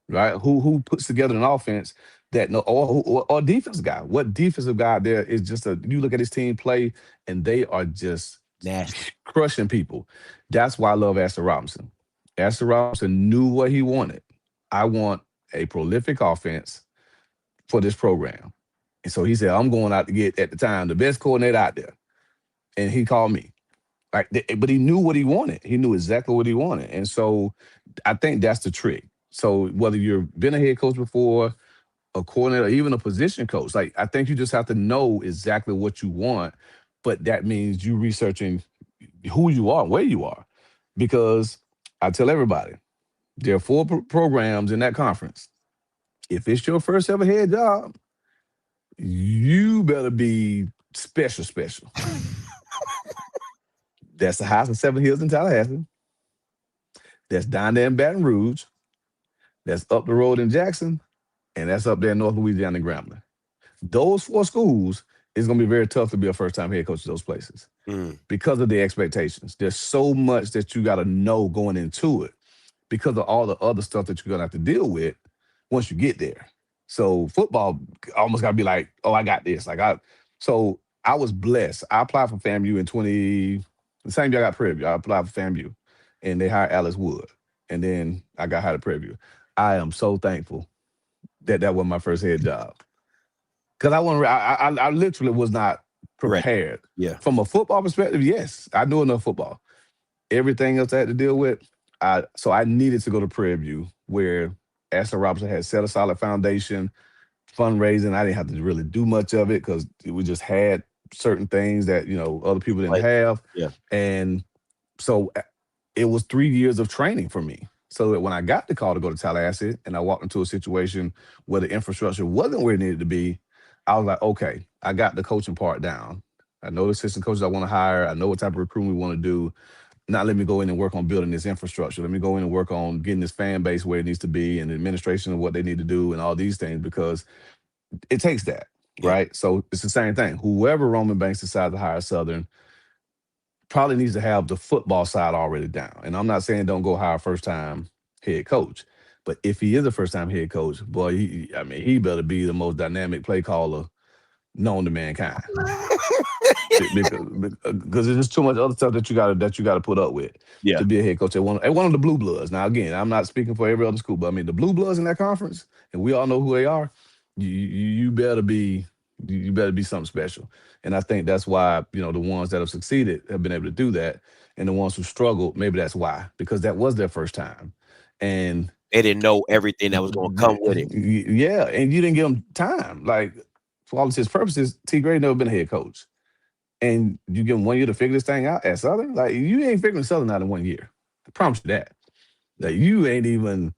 Speaker 10: Right? Who puts together an offense that or defense guy? What defensive guy there is just you look at his team play and they are just
Speaker 1: nasty,
Speaker 10: crushing people. That's why I love Astor Robinson. Astor Robinson knew what he wanted. I want a prolific offense for this program. And so he said, I'm going out to get, at the time, the best coordinator out there. And he called me. But he knew what he wanted. He knew exactly what he wanted. And so I think that's the trick. So whether you've been a head coach before, a coordinator, or even a position coach, I think you just have to know exactly what you want. But that means you researching who you are, where you are. Because I tell everybody, there are 4 programs in that conference. If it's your first ever head job, you better be special. That's the House of 7 Hills in Tallahassee. That's down there in Baton Rouge. That's up the road in Jackson. And that's up there in North Louisiana in Grambling. Those 4 schools, it's going to be very tough to be a first-time head coach at those places because of the expectations. There's so much that you got to know going into it because of all the other stuff that you're going to have to deal with once you get there. So football almost got to be like, oh, I got this. So I was blessed. I applied for FAMU the same year I got Prairie View. I applied for FAMU, and they hired Alice Wood. And then I got hired at Prairie View. I am so thankful that was my first head job. Because I literally was not prepared.
Speaker 1: Yeah.
Speaker 10: From a football perspective, yes, I knew enough football. Everything else I had to deal with, so I needed to go to Prairie View where Ashley Robinson had set a solid foundation. Fundraising, I didn't have to really do much of it because we just had certain things that other people didn't have.
Speaker 1: Yeah.
Speaker 10: And so it was 3 years of training for me. So that when I got the call to go to Tallahassee and I walked into a situation where the infrastructure wasn't where it needed to be, I was like, okay, I got the coaching part down. I know the assistant coaches I want to hire. I know what type of recruiting we want to do. Now let me go in and work on building this infrastructure. Let me go in and work on getting this fan base where it needs to be and the administration of what they need to do and all these things, because it takes that, right? So it's the same thing. Whoever Roman Banks decides to hire Southern probably needs to have the football side already down. And I'm not saying don't go hire a first-time head coach, but if he is a first-time head coach, boy, he better be the most dynamic play caller known to mankind. because there's just too much other stuff that you gotta put up with to be a head coach at one of the blue bloods. Now again, I'm not speaking for every other school, but I mean the blue bloods in that conference, and we all know who they are. You better be something special. And I think that's why the ones that have succeeded have been able to do that, and the ones who struggled, maybe that's why, because that was their first time, and
Speaker 1: they didn't know everything that was going to come with it.
Speaker 10: Yeah, and you didn't give them time. Like, for all intents and purposes, T. Gray never been a head coach. And you give him 1 year to figure this thing out at Southern? Like, you ain't figuring Southern out in 1 year. I promise you that. Like, you ain't even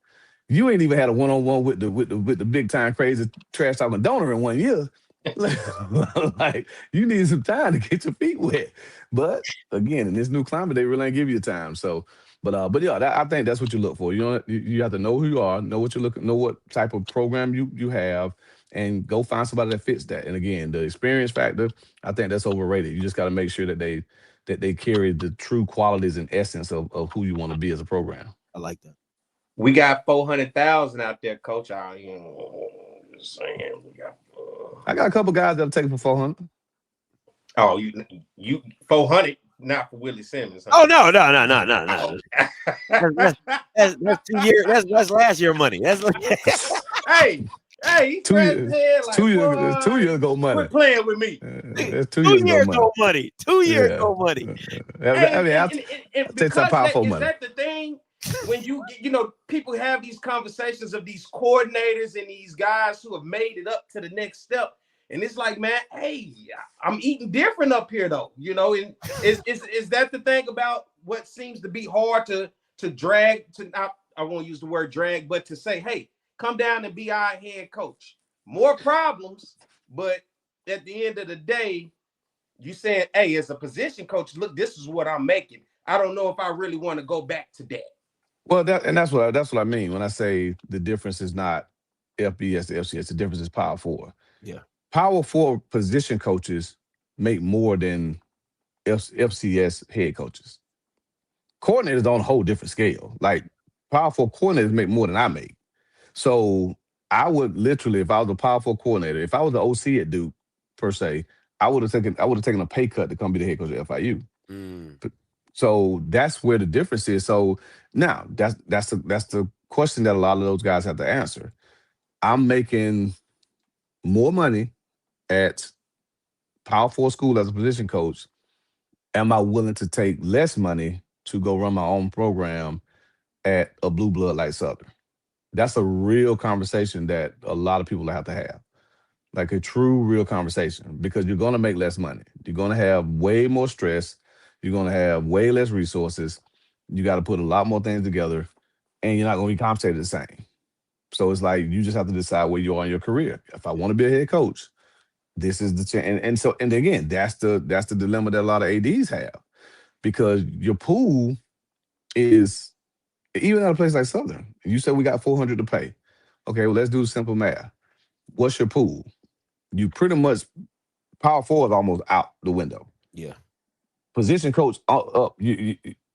Speaker 10: had a one-on-one with the big time crazy trash talking donor in 1 year. Like, you need some time to get your feet wet. But again, in this new climate, they really ain't give you time. So, but yeah, I think that's what you look for. You have to know who you are, know what you're looking, know what type of program you have, and go find somebody that fits that. And again, the experience factor, I think that's overrated. You just got to make sure that they carry the true qualities and essence of who you want to be as a program.
Speaker 1: I like that.
Speaker 2: We got 400,000 out there, Coach. Just saying,
Speaker 10: I got a couple guys that'll take it for 400.
Speaker 2: Oh, you 400, not for Willie Simmons. Huh?
Speaker 1: Oh no. That's 2 years. That's last year money. That's
Speaker 2: hey,
Speaker 10: 2 years.
Speaker 2: Like,
Speaker 10: 2 years. 2 years ago money.
Speaker 2: Quit playing with me.
Speaker 10: That's 2 years ago
Speaker 1: money. 2 years ago money.
Speaker 10: I'll take some powerful money.
Speaker 2: Is that the thing? When people have these conversations of these coordinators and these guys who have made it up to the next step, and it's like, man, hey, I'm eating different up here, though. And is that the thing about what seems to be hard to drag? I won't use the word drag, but to say, hey, come down and be our head coach. More problems, but at the end of the day, you saying, hey, as a position coach, look, this is what I'm making. I don't know if I really want to go back to that.
Speaker 10: Well, that's what I mean when I say the difference is not FBS to FCS. The difference is Power 4.
Speaker 1: Yeah.
Speaker 10: Power 4 position coaches make more than FCS head coaches. Coordinators on a whole different scale. Like, Power 4 coordinators make more than I make. So I would literally, if I was a Power 4 coordinator, if I was the OC at Duke per se, I would have taken a pay cut to come be the head coach at FIU. So that's where the difference is. So now that's the question that a lot of those guys have to answer. I'm making more money at Power 4 school as a position coach. Am I willing to take less money to go run my own program at a blue blood like Southern? That's a real conversation that a lot of people have to have. Like a true, real conversation, because you're going to make less money. You're going to have way more stress. You're going to have way less resources. You got to put a lot more things together, and you're not going to be compensated the same. So it's like you just have to decide where you are in your career. If I want to be a head coach, this is the chance. And again, that's the dilemma that a lot of ADs have, because your pool is, even at a place like Southern, you said we got 400 to pay. Okay, well, let's do the simple math. What's your pool? You pretty much, Power 4 is almost out the window.
Speaker 1: Yeah.
Speaker 10: Position coach up,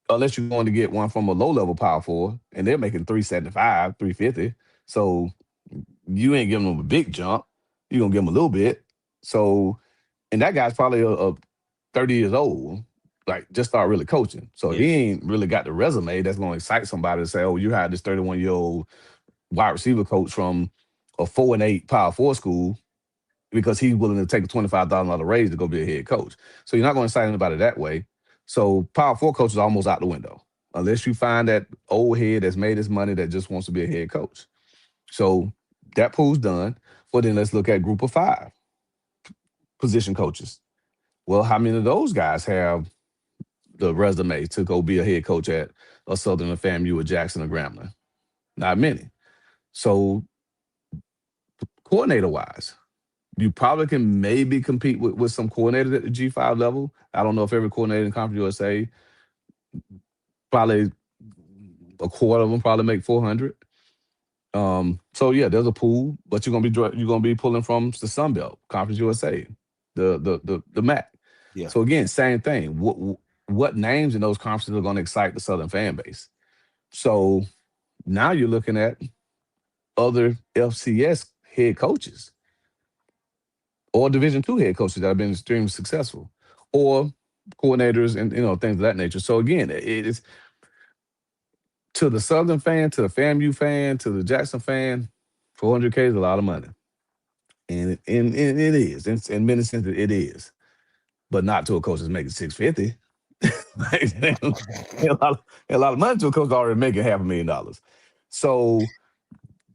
Speaker 10: unless you're going to get one from a low-level Power 4, and they're making $375, $350. So you ain't giving them a big jump. You're going to give them a little bit. So, and that guy's probably 30 years old, like just start really coaching. So he ain't really got the resume that's going to excite somebody to say, oh, you hired this 31-year-old wide receiver coach from a 4-8 Power 4 school because he's willing to take a $25,000 raise to go be a head coach. So you're not going to excite anybody that way. So Power 4 coach is almost out the window, unless you find that old head that's made his money that just wants to be a head coach. So that pool's done. Well, then let's look at group of 5 position coaches. Well, how many of those guys have the resume to go be a head coach at a Southern, a FAMU, a Jackson, or Grambling? Not many. So coordinator-wise, you probably can maybe compete with some coordinators at the G5 level. I don't know if every coordinator in Conference USA, probably a quarter of them probably make 400. So yeah, there's a pool, but you're gonna be pulling from the Sun Belt, Conference USA, the MEAC.
Speaker 1: Yeah.
Speaker 10: So again, same thing. What names in those conferences are going to excite the Southern fan base? So now you're looking at other FCS head coaches or Division II head coaches that have been extremely successful, or coordinators and things of that nature. So again, it is to the Southern fan, to the FAMU fan, to the Jackson fan, $400K is a lot of money, and it is. In many senses, it is, but not to a coach that's making $650. a lot of money to a coach already making $500,000. So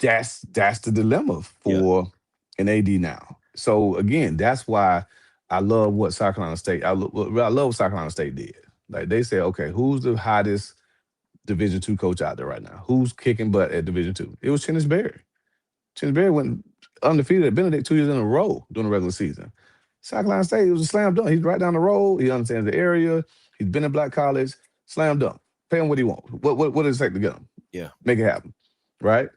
Speaker 10: that's the dilemma for an AD now. So again, that's why I love what South Carolina State. I love what South Carolina State did. Like they said, okay, who's the hottest Division II coach out there right now? Who's kicking butt at Division II? It was Chennis Berry. Chennis Berry went undefeated at Benedict 2 years in a row during the regular season. South Carolina State, it was a slam dunk. He's right down the road. He understands the area. He's been in Black college. Slam dunk. Pay him what he wants. What does it take to get him?
Speaker 1: Yeah.
Speaker 10: Make it happen. Right?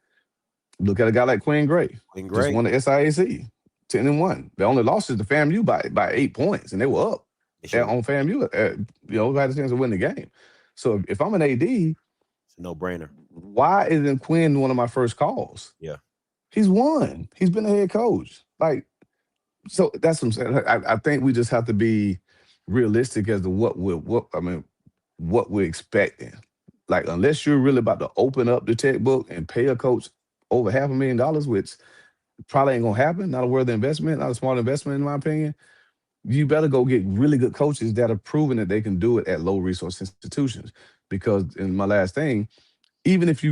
Speaker 10: Look at a guy like Quinn Gray. Just won the SIAC. 10-1. They only lost to the FAMU by 8 points, and they were up on FAMU. Had a chance to win the game. So if I'm an AD,
Speaker 1: it's a no-brainer.
Speaker 10: Why isn't Quinn one of my first calls?
Speaker 1: Yeah.
Speaker 10: He's won. He's been a head coach. So that's what I'm saying. I think we just have to be realistic as to what we're expecting. Like, unless you're really about to open up the checkbook and pay a coach over $500,000, which probably ain't gonna happen, not a worthy investment, not a smart investment in my opinion, you better go get really good coaches that are proven that they can do it at low resource institutions. Because in my last thing, even if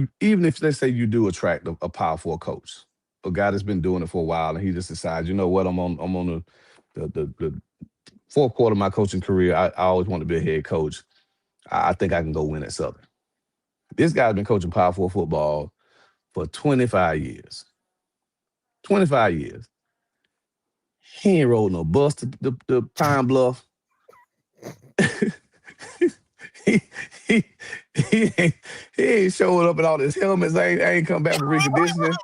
Speaker 10: let's say you do attract a Power 4 coach, a guy that's been doing it for a while, and he just decides, you know what, I'm on the fourth quarter of my coaching career. I always want to be a head coach. I think I can go win at Southern. This guy's been coaching Power 4 football for 25 years. 25 years. He ain't rode no bus to the Pine Bluff. he ain't showing up in all his helmets. I ain't come back for reconditioning.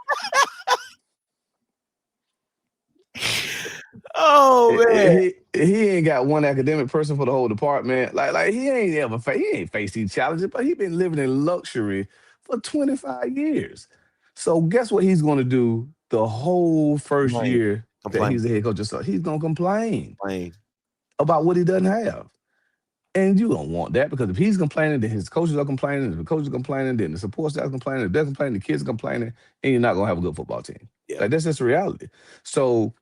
Speaker 1: Oh man,
Speaker 10: he ain't got one academic person for the whole department. Like he ain't faced these challenges, but he been living in luxury for 25 years. So guess what he's going to do the whole first year that he's the head coach? So he's going to complain about what he doesn't have. And you don't want that, because if he's complaining, then his coaches are complaining. If the coaches are complaining, then the support staff is complaining. If they're complaining, the kids are complaining, and you're not going to have a good football team. Yeah. Like, that's just the reality. So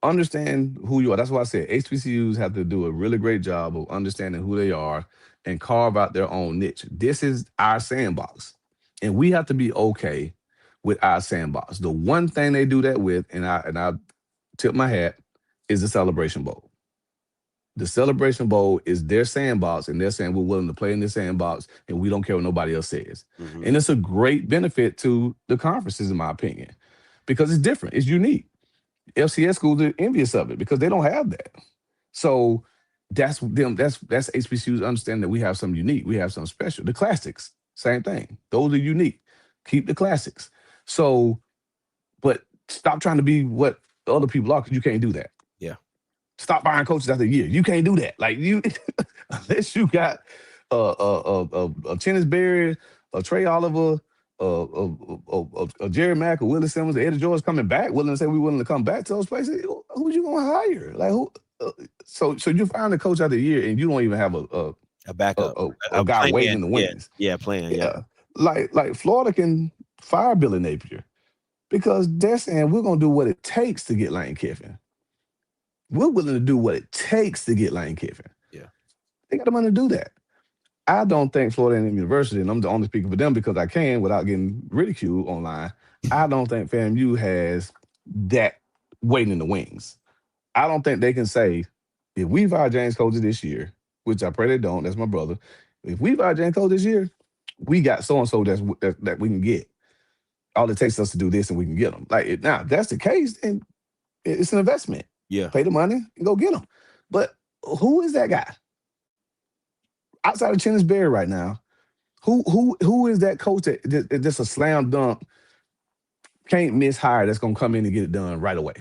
Speaker 10: understand who you are. That's why I said HBCUs have to do a really great job of understanding who they are and carve out their own niche. This is our sandbox, and we have to be okay with our sandbox. The one thing they do that with, and I tip my hat, is the Celebration Bowl. The Celebration Bowl is their sandbox, and they're saying we're willing to play in this sandbox, and we don't care what nobody else says. Mm-hmm. And it's a great benefit to the conferences, in my opinion, because it's different. It's unique. FCS schools are envious of it because they don't have that. So that's them. That's HBCUs understand that we have something unique. We have something special. The classics, same thing. Those are unique. Keep the classics. So, but stop trying to be what other people are, because you can't do that.
Speaker 1: Yeah.
Speaker 10: Stop buying coaches after a year. You can't do that. Like, you, unless you got a Chennis Berry, a Trey Oliver, a Jerry Mack, or Willie Simmons, or Eddie George coming back, willing to say we're willing to come back to those places. Who you gonna hire? Like, who? So you find a coach out the year, and you don't even have
Speaker 1: a backup,
Speaker 10: a guy waiting in the wings.
Speaker 1: Yeah, playing. Yeah.
Speaker 10: Like Florida can fire Billy Napier because they're saying we're gonna do what it takes to get Lane Kiffin. We're willing to do what it takes to get Lane Kiffin.
Speaker 1: Yeah.
Speaker 10: They got the money to do that. I don't think Florida A&M University, and I'm the only speaker for them because I can without getting ridiculed online, I don't think FAMU has that waiting in the wings. I don't think they can say, if we fire James Coaches this year, which I pray they don't, that's my brother. If we fire James Coaches this year, we got so-and-so that we can get. All it takes us to do this and we can get them. Like, now, if that's the case, then it's an investment.
Speaker 1: Yeah.
Speaker 10: Pay the money and go get them. But who is that guy? Outside of Chennis Berry right now, who is that coach that just a slam dunk, can't miss hire that's gonna come in and get it done right away?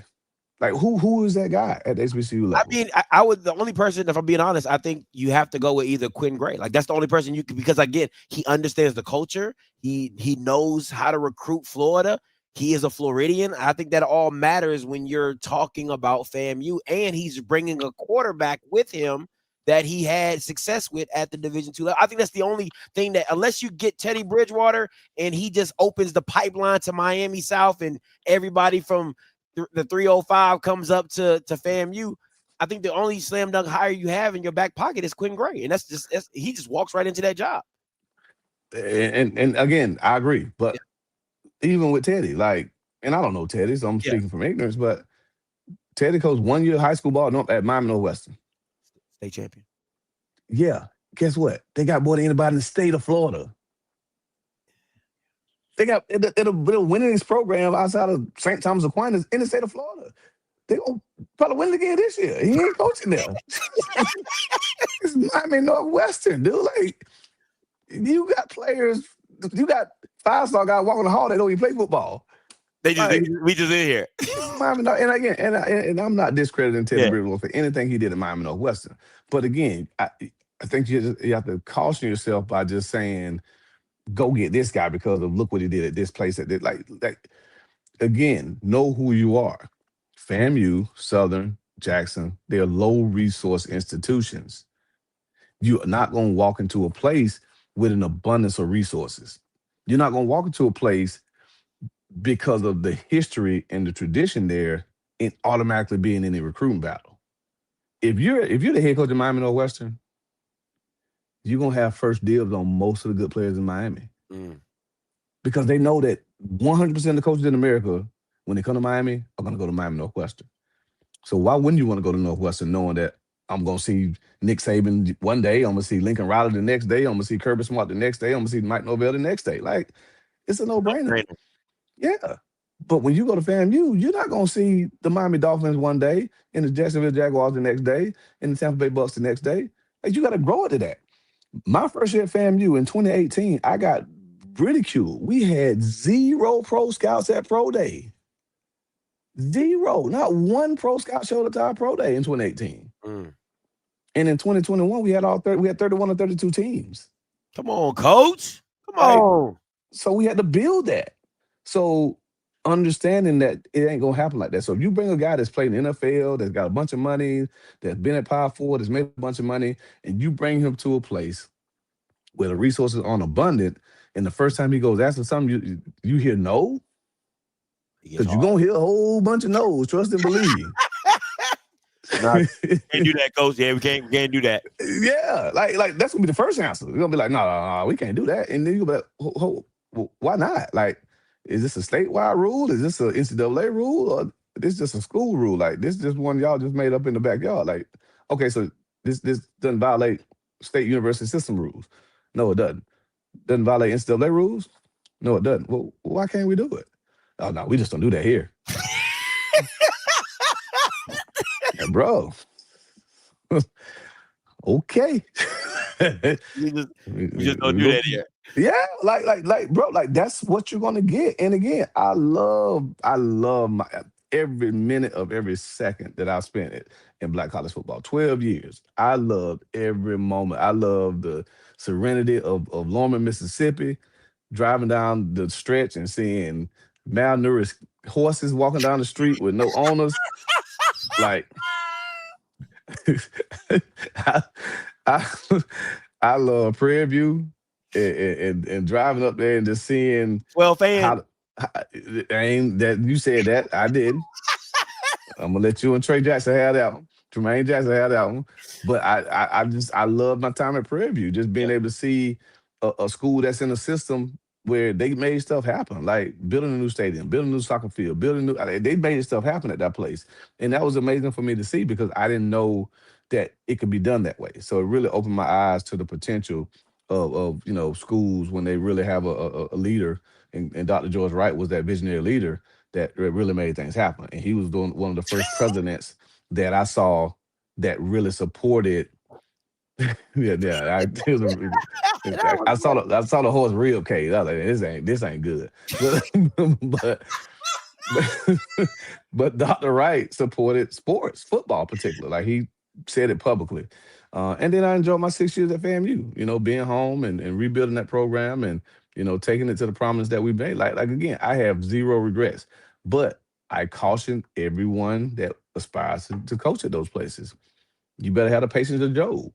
Speaker 10: Like who is that guy at the HBCU level?
Speaker 1: I mean, I would, the only person, if I'm being honest, I think you have to go with either Quinn Gray. Like, that's the only person you can, because again, he understands the culture. He knows how to recruit Florida. He is a Floridian. I think that all matters when you're talking about FAMU, and he's bringing a quarterback with him that he had success with at the Division II level. I think that's the only thing that, unless you get Teddy Bridgewater and he just opens the pipeline to Miami South and everybody from the 305 comes up to FAMU, I think the only slam dunk hire you have in your back pocket is Quinn Gray, and he just walks right into that job.
Speaker 10: And again, I agree, but even with Teddy, like, and I don't know Teddy, so I'm speaking from ignorance, but Teddy coached 1 year high school ball at Miami Northwestern.
Speaker 1: State champion.
Speaker 10: Yeah. Guess what? They got more than anybody in the state of Florida. They got the winningest program outside of St. Thomas Aquinas in the state of Florida. They gonna probably win it again this year. He ain't coaching them. It's Miami Northwestern, dude. Like, you got players, you got 5-star guys walking the hall that don't even play football.
Speaker 1: We just in here.
Speaker 10: Miami, and again, and I'm not discrediting Teddy Bridgewater for anything he did at Miami Northwestern. But again, I think you have to caution yourself by just saying, go get this guy because of look what he did at this place. Like again, know who you are. FAMU, Southern, Jackson, they're low resource institutions. You're not going to walk into a place with an abundance of resources. You're not going to walk into a place because of the history and the tradition there and automatically being in a recruiting battle. If you're the head coach of Miami Northwestern, you're going to have first dibs on most of the good players in Miami. Because they know that 100% of the coaches in America, when they come to Miami, are going to go to Miami Northwestern. So why wouldn't you want to go to Northwestern knowing that I'm going to see Nick Saban one day, I'm going to see Lincoln Riley the next day, I'm going to see Kirby Smart the next day, I'm going to see Mike Norvell the next day. Like, it's a no-brainer. Yeah. But when you go to FAMU, you're not going to see the Miami Dolphins one day and the Jacksonville Jaguars the next day and the Tampa Bay Bucks the next day. Like, you got to grow into that. My first year at FAMU in 2018, I got ridiculed. We had 0 pro scouts at pro day. 0. Not one pro scout showed up to our pro day in 2018. And in 2021, we had 31 or 32 teams.
Speaker 1: Come on, coach. Come on.
Speaker 10: So we had to build that. So understanding that it ain't gonna happen like that. So if you bring a guy that's played in the NFL, that's got a bunch of money, that's been at Power 4, that's made a bunch of money, and you bring him to a place where the resources aren't abundant, and the first time he goes asking something, you hear no? Because you're gonna hear a whole bunch of no's, trust and believe.
Speaker 1: Can't do that, coach. Yeah, we can't do that.
Speaker 10: Yeah, like that's gonna be the first answer. We're gonna be like, no, we can't do that. And then you'll be like, well, why not? Like, is this a statewide rule? Is this an NCAA rule? Or this just a school rule? Like, this just one y'all just made up in the backyard. Like, okay, so this doesn't violate state university system rules. No, it doesn't. Doesn't violate NCAA rules? No, it doesn't. Well, why can't we do it? Oh, no, we just don't do that here. Yeah, bro. Okay.
Speaker 1: We just don't do that here.
Speaker 10: Yeah, like, bro, like that's what you're gonna get. And again, I love every minute of every second that I spent it in Black college football. 12 years. I loved every moment. I love the serenity of Lorman, Mississippi, driving down the stretch and seeing malnourished horses walking down the street with no owners. Like, I love Prairie View and driving up there and just seeing
Speaker 1: 12 fans.
Speaker 10: Ain't that you said that I did. I'm gonna let you and Trey Jackson have that one. Tremaine Jackson had that one. But I love my time at Prairie View, just being able to see a school that's in a system where they made stuff happen, like building a new stadium, building a new soccer field, they made stuff happen at that place. And that was amazing for me to see because I didn't know that it could be done that way. So it really opened my eyes to the potential of schools when they really have a leader. And Dr. George Wright was that visionary leader that really made things happen. And he was one of the first presidents that I saw that really supported. I saw the horse real cage. I was like, this ain't good. But Dr. Wright supported sports, football particularly. Like he said it publicly. And then I enjoyed my 6 years at FAMU, being home and rebuilding that program and, taking it to the prominence that we made. Like again, I have zero regrets. But I caution everyone that aspires to coach at those places. You better have the patience of Job.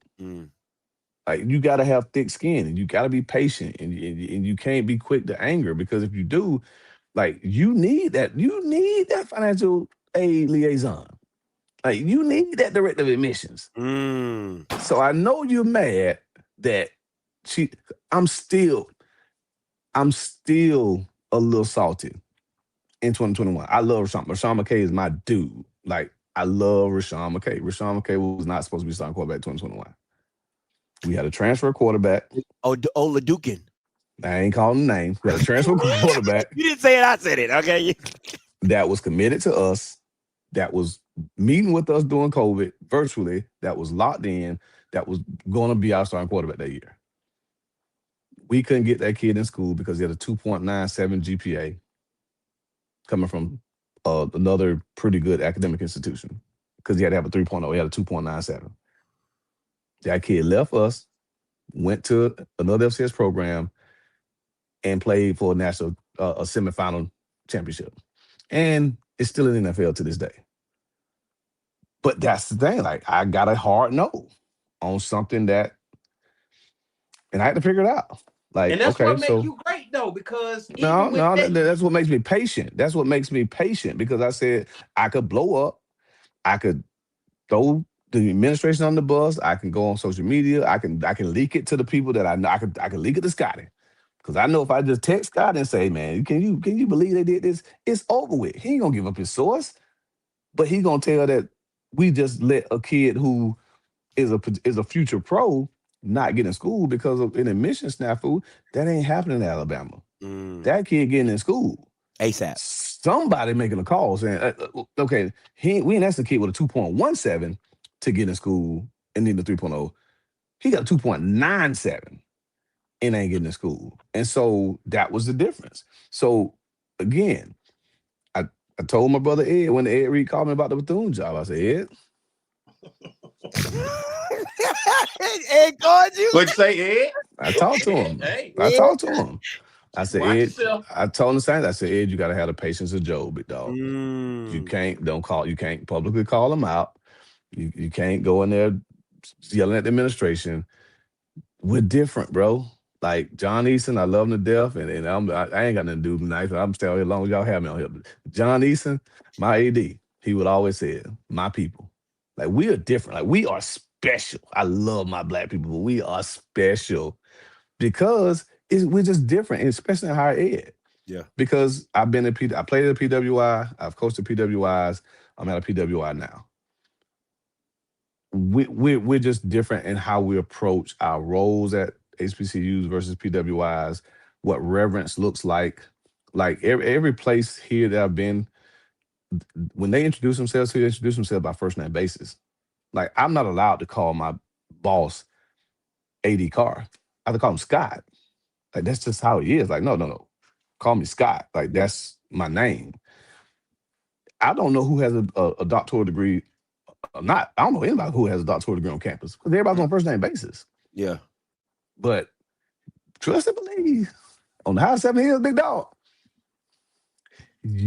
Speaker 10: Like you got to have thick skin and you got to be patient and you can't be quick to anger because if you do, like you need that financial aid liaison. Like you need that director of admissions. So I know you're mad that I'm still a little salty in 2021. I love Rashawn. Rashawn McKay is my dude. Like I love Rashawn McKay. Rashawn McKay was not supposed to be starting quarterback in 2021. We had a transfer quarterback.
Speaker 1: Oladukin.
Speaker 10: I ain't calling the name. We had a transfer quarterback.
Speaker 1: You didn't say it, I said it, okay?
Speaker 10: That was committed to us, that was meeting with us during COVID virtually, that was locked in, that was going to be our starting quarterback that year. We couldn't get that kid in school because he had a 2.97 GPA coming from another pretty good academic institution because he had to have a 3.0. He had a 2.97. That kid left us, went to another FCS program, and played for a national a semifinal championship. And it's still in the NFL to this day. But that's the thing. Like, I got a hard no on something that, and I had to figure it out. Like,
Speaker 2: and that's
Speaker 10: okay,
Speaker 2: what makes
Speaker 10: so
Speaker 2: you great, though, because
Speaker 10: that's what makes me patient. That's what makes me patient because I said I could blow up, I could throw the administration on the bus, I can go on social media, I can leak it to the people that I know. I can leak it to Scotty. Because I know if I just text Scott and say, man, can you believe they did this? It's over with. He ain't gonna give up his source, but he gonna tell that we just let a kid who is a future pro not get in school because of an admission snafu. That ain't happening in Alabama. That kid getting in school
Speaker 1: ASAP.
Speaker 10: Somebody making a call saying, okay, we ain't asked a kid with a 2.17 to get in school and need a 3.0. He got a 2.97. And ain't getting to school. And so that was the difference. So again, I told my brother Ed when Ed Reed called me about the Bethune job, I said, Ed.
Speaker 1: Ed called you?
Speaker 2: What'd you say, Ed?
Speaker 10: I talked to him.
Speaker 2: Hey.
Speaker 10: I talked to him. I said,
Speaker 2: Watch
Speaker 10: Ed,
Speaker 2: yourself.
Speaker 10: I told him the same. I said, Ed, you got to have the patience of Job, big dog. You can't publicly call him out. You can't go in there yelling at the administration. We're different, bro. Like John Eason, I love him to death, and I ain't got nothing to do tonight. I'm staying here as long as y'all have me on here. But John Eason, my AD, he would always say, my people. Like, we are different. Like, we are special. I love my black people, but we are special because we're just different, and especially in higher ed.
Speaker 1: Yeah.
Speaker 10: Because I played at a PWI, I've coached at PWIs, I'm at a PWI now. We're just different in how we approach our roles at HBCUs versus PWIs, what reverence looks like. Like every place here that I've been, when they introduce themselves here, they introduce themselves by first name basis. Like, I'm not allowed to call my boss AD Carr. I have to call him Scott. Like, that's just how he is. Like, no. Call me Scott. Like, that's my name. I don't know who has a doctoral degree. I don't know anybody who has a doctoral degree on campus because everybody's on first name basis.
Speaker 1: Yeah.
Speaker 10: But trust and believe on the high 7 hills, big dog.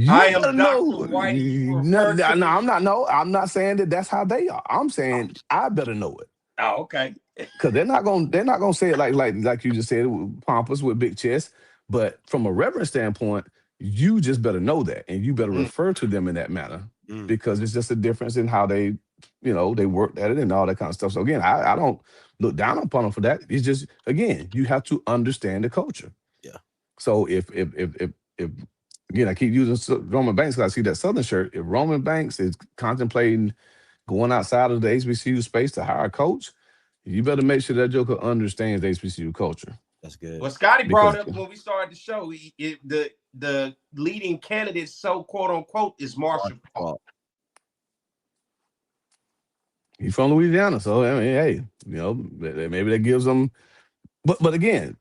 Speaker 2: I am Dr. White.
Speaker 10: I'm not saying that that's how they are. I'm saying I better know it.
Speaker 2: Oh, okay.
Speaker 10: Because they're not gonna say it like you just said, pompous with big chest. But from a reverence standpoint, you just better know that, and you better refer to them in that manner because it's just a difference in how they worked at it and all that kind of stuff. So again, I don't look down upon them for that. It's just, again, you have to understand the culture.
Speaker 1: Yeah.
Speaker 10: So if again, I keep using Roman Banks because I see that Southern shirt. If Roman Banks is contemplating going outside of the HBCU space to hire a coach, you better make sure that joker understands the HBCU culture.
Speaker 1: That's good.
Speaker 2: Well, Scotty brought up when we started the show, the leading candidate, so quote unquote, is Marshall Faulk.
Speaker 10: He's from Louisiana, so I mean, hey, you know, maybe that gives them. But again,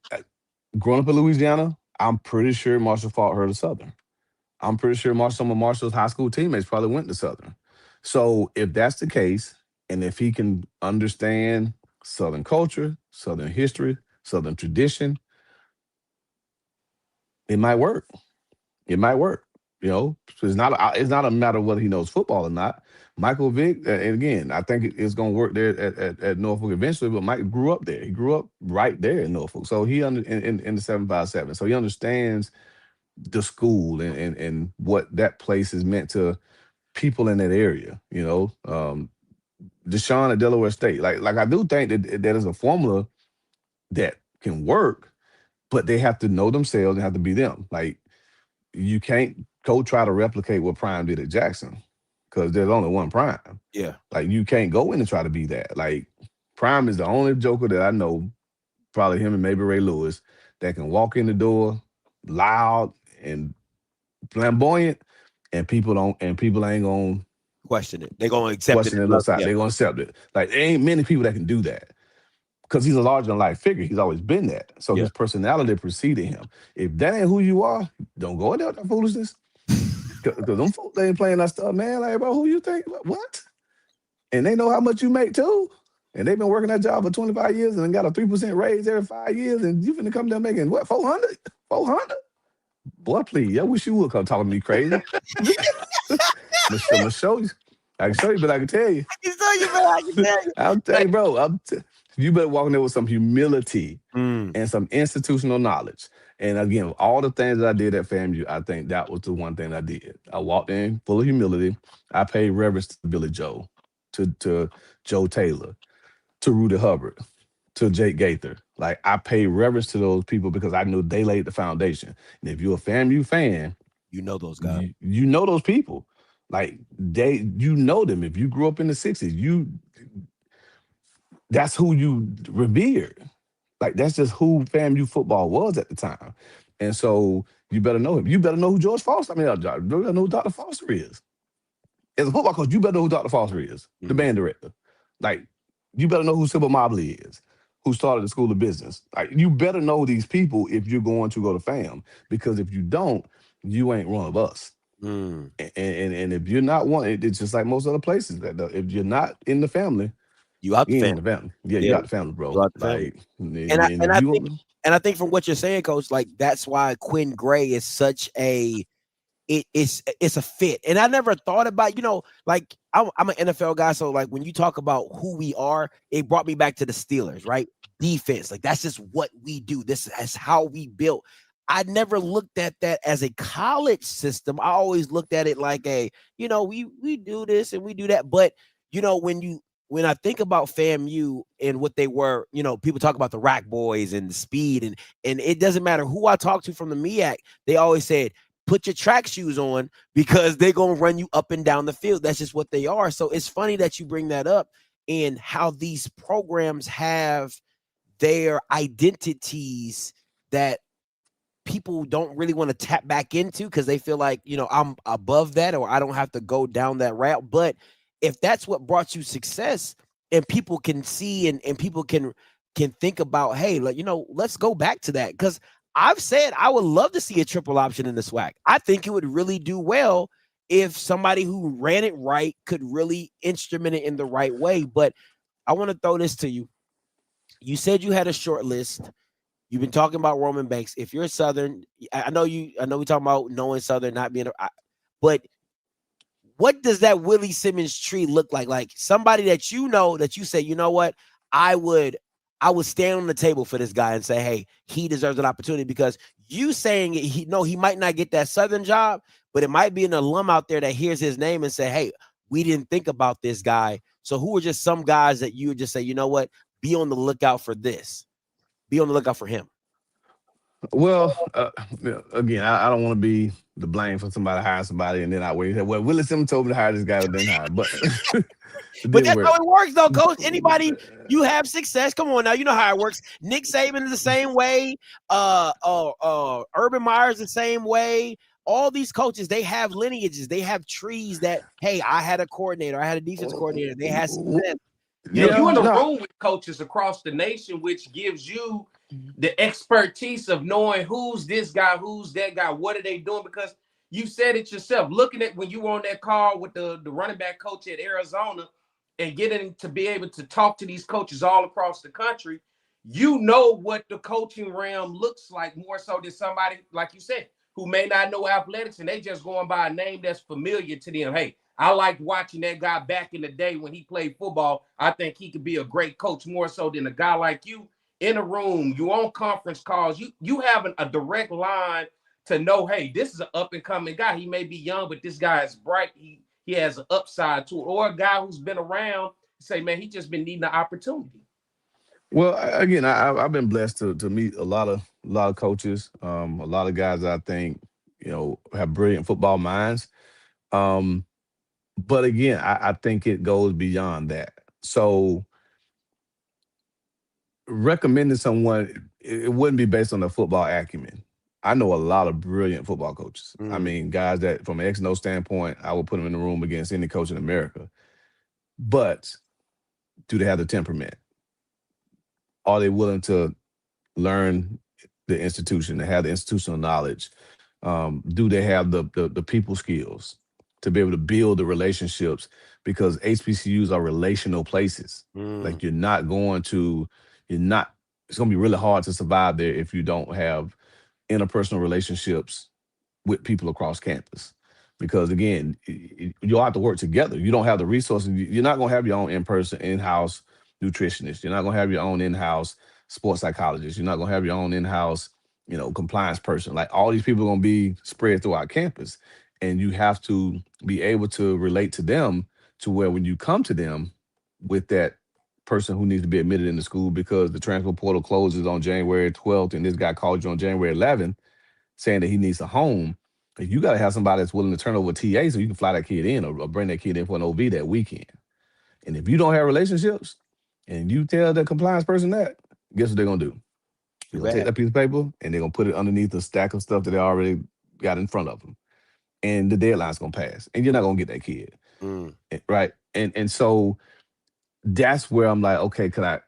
Speaker 10: growing up in Louisiana, I'm pretty sure Marshall Faulk heard of Southern. I'm pretty sure some of Marshall's high school teammates probably went to Southern. So if that's the case, and if he can understand Southern culture, Southern history, Southern tradition, it might work. It might work. You know, it's not a matter of whether he knows football or not. Michael Vick, and again, I think it's going to work there at Norfolk eventually. But Mike grew up there. He grew up right there in Norfolk, so he in the 757. So he understands the school and what that place is meant to people in that area. You know, Deshaun at Delaware State. Like I do think that is a formula that can work, but they have to know themselves and have to be them. Like, you can't go try to replicate what Prime did at Jackson because there's only one Prime.
Speaker 1: Yeah.
Speaker 10: Like, you can't go in and try to be that. Like, Prime is the only joker that I know, probably him and maybe Ray Lewis, that can walk in the door loud and flamboyant, and people ain't gonna
Speaker 1: question it. They're gonna accept it.
Speaker 10: They're gonna accept it. Like, there ain't many people that can do that. Because he's a larger than life figure. He's always been that. So his personality preceded him. If that ain't who you are, don't go in there with that foolishness. Because them folks, they ain't playing that stuff, man. Like, bro, who you think? What? And they know how much you make too. And they've been working that job for 25 years and got a 3% raise every 5 years. And you finna come down making what, 400? 400? Boy, please. I wish you would come talking to me crazy. I'm gonna show you. I can show you, but I can tell you.
Speaker 1: I can show you, but I can tell you.
Speaker 10: I'll tell you, bro. You better walk in there with some humility and some institutional knowledge. And again, all the things that I did at FAMU, I think that was the one thing I did. I walked in full of humility. I paid reverence to Billy Joe, to Joe Taylor, to Rudy Hubbard, to Jake Gaither. Like, I paid reverence to those people because I knew they laid the foundation. And if you're a FAMU fan,
Speaker 1: you know those guys.
Speaker 10: You know those people. Like, you know them. If you grew up in the 60s, that's who you revered. Like, that's just who FAMU football was at the time. And so you better know him. You better know who George Foster, you better know who Dr. Foster is. As a football coach, you better know who Dr. Foster is, the band director. Like, you better know who Sybil Mobley is, who started the School of Business. Like, you better know these people if you're going to go to FAM, because if you don't, you ain't one of us. And if you're not one, it's just like most other places. That if you're not in the family,
Speaker 1: you out the family.
Speaker 10: In the family. Yeah, you out the family, bro.
Speaker 1: Like, I think from what you're saying, Coach, like, that's why Quinn Gray is such a it's a fit. And I never thought about, like, I'm an NFL guy, so like when you talk about who we are, it brought me back to the Steelers, right? Defense, like, that's just what we do. This is how we built. I never looked at that as a college system. I always looked at it like we do this and we do that. But when I think about FAMU and what they were, people talk about the Rack Boys and the speed, and it doesn't matter who I talk to from the MEAC, they always said, put your track shoes on because they're going to run you up and down the field. That's just what they are. So it's funny that you bring that up, and how these programs have their identities that people don't really want to tap back into because they feel like, I'm above that, or I don't have to go down that route. But if that's what brought you success, and people can see and people can think about, hey, let's go back to that. Because I've said I would love to see a triple option in the SWAC. I think it would really do well if somebody who ran it right could really instrument it in the right way. But I want to throw this to you. You said you had a short list. You've been talking about Roman Banks. If you're Southern, I know we talking about knowing Southern, not being but what does that Willie Simmons tree look like? Like, somebody that that you say, you know what, I would stand on the table for this guy and say, hey, he deserves an opportunity, because you saying he might not get that Southern job, but it might be an alum out there that hears his name and say, hey, we didn't think about this guy. So who are just some guys that you would just say, you know what, be on the lookout for this? Be on the lookout for him.
Speaker 10: Well, again, I don't want to be the blame for somebody hiring somebody and then I wait. Well, Willie Simmons told me to hire this guy, but then hire. But it
Speaker 1: But
Speaker 10: didn't
Speaker 1: that's
Speaker 10: work.
Speaker 1: how it works, though, Coach. Anybody you have success. Come on now, you know how it works. Nick Saban is the same way. Urban Meyer's the same way. All these coaches, they have lineages. They have trees that, hey, I had a coordinator, I had a defense coordinator. They had success.
Speaker 2: You know,
Speaker 10: Yeah,
Speaker 2: you're in the
Speaker 10: no.
Speaker 2: room with coaches across the nation, which gives you the expertise of knowing who's this guy, who's that guy, what are they doing? Because you said it yourself, looking at when you were on that call with the running back coach at Arizona and getting to be able to talk to these coaches all across the country, you know what the coaching realm looks like more so than somebody, like you said, who may not know athletics and they just going by a name that's familiar to them. Hey, I liked watching that guy back in the day when he played football. I think he could be a great coach more so than a guy like you in a room. You on conference calls. You have a direct line to know, hey, this is an up and coming guy. He may be young, but this guy is bright. He has an upside to it. Or a guy who's been around, say, man, he just been needing an opportunity.
Speaker 10: Well, again, I've been blessed to meet a lot of coaches, a lot of guys that I think have brilliant football minds. But again, I think it goes beyond that. So recommending someone, it wouldn't be based on their football acumen. I know a lot of brilliant football coaches. I mean, guys that from an X and O standpoint, I would put them in the room against any coach in America. But do they have the temperament? Are they willing to learn the institution, to have the institutional knowledge? Do they have the people skills to be able to build the relationships? Because HBCUs are relational places. Like it's going to be really hard to survive there if you don't have interpersonal relationships with people across campus. Because again, you'll have to work together. You don't have the resources. You're not going to have your own in-house nutritionist. You're not going to have your own in-house sports psychologist. You're not going to have your own in-house, compliance person. Like all these people are going to be spread throughout campus. And you have to be able to relate to them to where when you come to them with that person who needs to be admitted into school because the transfer portal closes on January 12th and this guy called you on January 11th saying that he needs a home, you got to have somebody that's willing to turn over TA so you can fly that kid in or bring that kid in for an OV that weekend. And if you don't have relationships and you tell the compliance person that, guess what they're going to do? They're going to take that piece of paper and they're going to put it underneath a stack of stuff that they already got in front of them. And the deadline's going to pass. And you're not going to get that kid. Right? And so that's where I'm like, okay, could I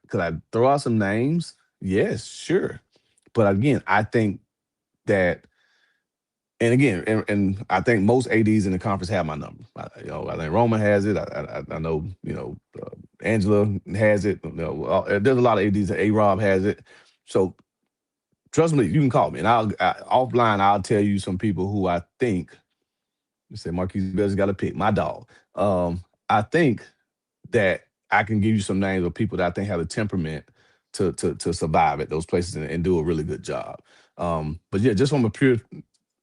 Speaker 10: throw out some names? Yes, sure. But again, I think that, and again, and I think most ADs in the conference have my number. I think Roman has it. I know, Angela has it. There's a lot of ADs that A-Rob has it. So trust me, you can call me. And offline, I'll tell you some people who I think, you say Marquise Bell's got to pick, my dog. I think that I can give you some names of people that I think have the temperament to survive at those places and do a really good job. But yeah, just from a pure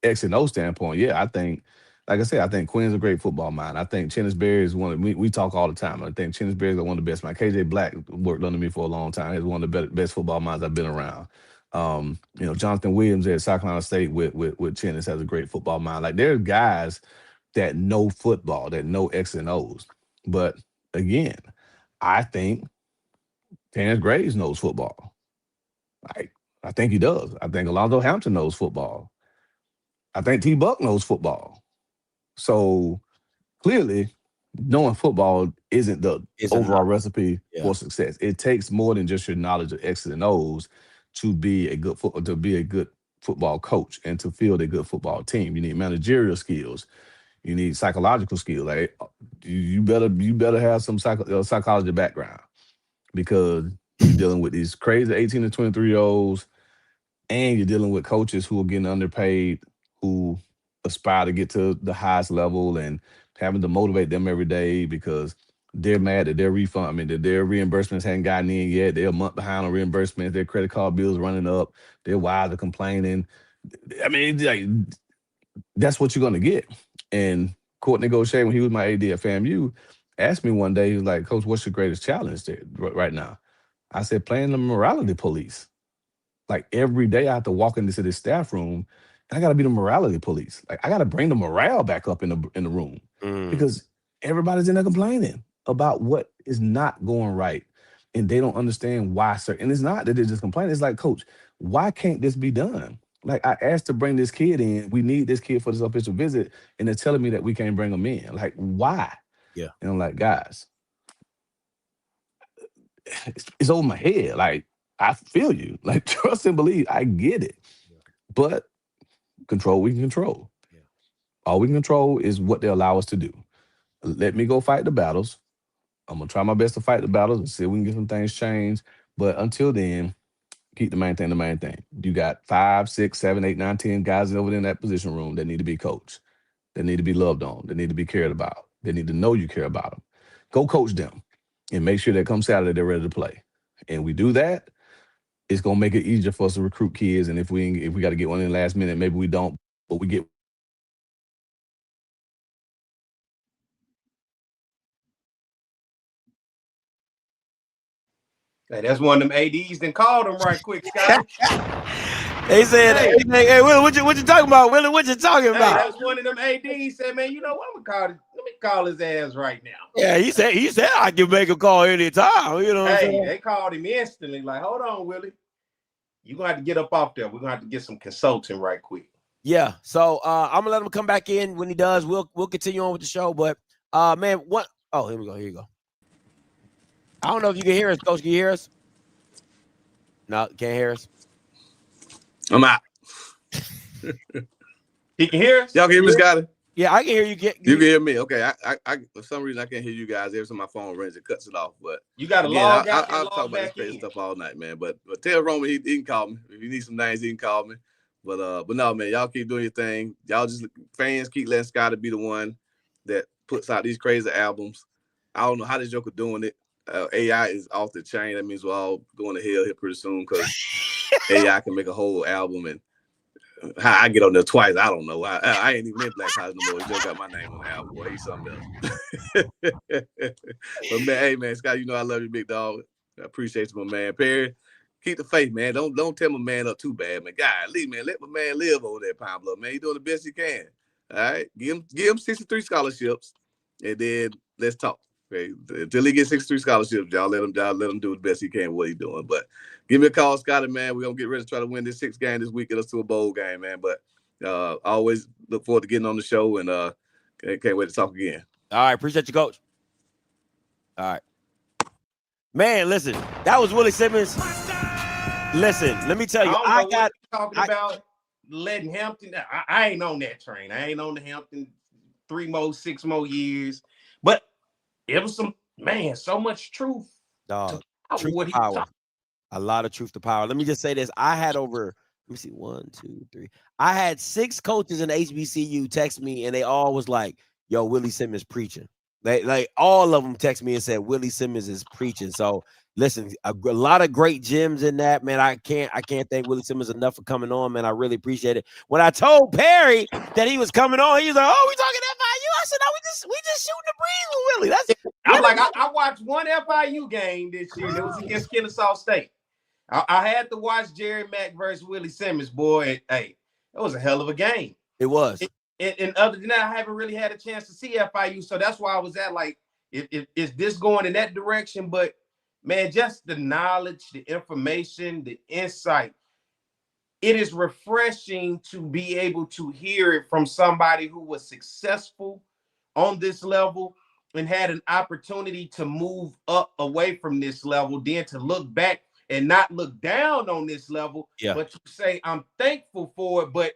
Speaker 10: X and O standpoint, yeah, I think, like I said, I think Quinn's a great football mind. I think Chennisberry is one of, we talk all the time. I think Chennisberry is one of the best. My KJ Black worked under me for a long time. He's one of the best football minds I've been around. Jonathan Williams at South Carolina State with Chennis has a great football mind. Like there's guys that know football, that know X and O's. But again, I think Terrence Graves knows football. I think he does. I think Alonzo Hampton knows football. I think T-Buck knows football. So clearly, knowing football isn't the overall recipe for success. It takes more than just your knowledge of X's and O's to be a good football coach and to field a good football team. You need managerial skills. You need psychological skills. Like you better have some psychology background because you're dealing with these crazy 18 to 23-year-olds, and you're dealing with coaches who are getting underpaid, who aspire to get to the highest level and having to motivate them every day because they're mad that their that their reimbursements hadn't gotten in yet. They're a month behind on reimbursements. Their credit card bills running up. Their wives are complaining. That's what you're going to get. And Courtney Gaucher, when he was my AD at FAMU, asked me one day, he was like, Coach, what's your greatest challenge right now? I said, playing the morality police. Like every day I have to walk into this staff room and I gotta be the morality police. Like I gotta bring the morale back up in the room because everybody's in there complaining about what is not going right. And they don't understand why certain, and it's not that they're just complaining. It's like, coach, why can't this be done? Like I asked to bring this kid in. We need this kid for this official visit, and they're telling me that we can't bring him in. Like, why?
Speaker 1: Yeah.
Speaker 10: And I'm like, guys, it's over my head. Like, I feel you. Like, trust and believe. I get it. But control we can control. All we can control is what they allow us to do. Let me go fight the battles. I'm gonna try my best to fight the battles and see if we can get some things changed. But until then, keep the main thing the main thing. You got 5, 6, 7, 8, 9, 10 guys over there in that position room that need to be coached, that need to be loved on, that need to be cared about. They need to know you care about them. Go coach them and make sure that come Saturday they're ready to play. And we do that, it's gonna make it easier for us to recruit kids. And if we got to get one in the last minute, maybe we don't, but we get.
Speaker 2: Hey, that's one of them ADs that called him right quick, Scott.
Speaker 1: They said, hey, Willie, what you talking about? Willie, what you talking about?
Speaker 2: That's one of them ADs said, man, you know what? Let me call his ass right now.
Speaker 1: Yeah, he said I can make a call anytime. You know what I'm saying?
Speaker 2: They called him instantly, like, hold on, Willie. You're gonna have to get up off there. We're gonna have to get some consulting right quick.
Speaker 1: Yeah. So I'm gonna let him come back in. When he does, we'll continue on with the show. But man, what? Oh, here we go. Here you go. I don't know if you can hear us, Coach. Can you hear us? No, can't hear us.
Speaker 11: I'm out.
Speaker 2: He can hear us?
Speaker 11: Y'all can hear me, Scotty?
Speaker 1: Yeah, I can hear you.
Speaker 11: You can hear me. Okay. I for some reason I can't hear you guys. Every time my phone rings, it cuts it off. But
Speaker 2: you gotta log out.
Speaker 11: I'll talk about this crazy stuff all night, man. But tell Roman he can call me. If you need some names, he can call me. But no, man, y'all keep doing your thing. Y'all just fans keep letting Scotty be the one that puts out these crazy albums. I don't know how this joker doing it. AI is off the chain. That means we're all going to hell here pretty soon because AI can make a whole album. And how I get on there twice, I don't know. I ain't even in Black House no more. He just got my name on the album. Boy, he's something else. But man, hey man, Scott, you know I love you, big dog. I appreciate you, my man. Perry, keep the faith, man. Don't tear my man up too bad, man. Golly, man, let my man live over there, Pablo. Man, he doing the best he can. All right, give him 63 scholarships, and then let's talk. Okay, until he gets 63 scholarships, y'all let him do the best he can with what he's doing. But give me a call, Scotty, man. We're gonna get ready to try to win this 6th game this week, get us to a bowl game, man. But I always look forward to getting on the show and can't wait to talk again.
Speaker 1: All right, appreciate you, Coach. All right. Man, listen, that was Willie Simmons. Listen, let me tell you,
Speaker 2: I got talking about letting Hampton. I ain't on that train. I ain't on the Hampton 6 more years. But it was so much truth.
Speaker 1: Dog, truth to power. A lot of truth to power. Let me just say this. I had over, let me see, 1, 2, 3. I had 6 coaches in HBCU text me, and they all was like, yo, Willie Simmons preaching. Like all of them text me and said Willie Simmons is preaching. So listen, a lot of great gems in that, man. I can't thank Willie Simmons enough for coming on, man. I really appreciate it. When I told Perry that he was coming on, he was like, "Oh, we talking FIU?" I said, "No, we just shooting the breeze with Willie." That's
Speaker 2: I'm like, I watched one FIU game this year. It was against Kennesaw State. I had to watch Jerry Mack versus Willie Simmons. Boy, hey, that was a hell of a game.
Speaker 1: It was.
Speaker 2: And other than that, I haven't really had a chance to see FIU. So that's why I was at like, is this going in that direction? But man, just the knowledge, the information, the insight. It is refreshing to be able to hear it from somebody who was successful on this level and had an opportunity to move up away from this level, then to look back and not look down on this level, but to say, I'm thankful for it. But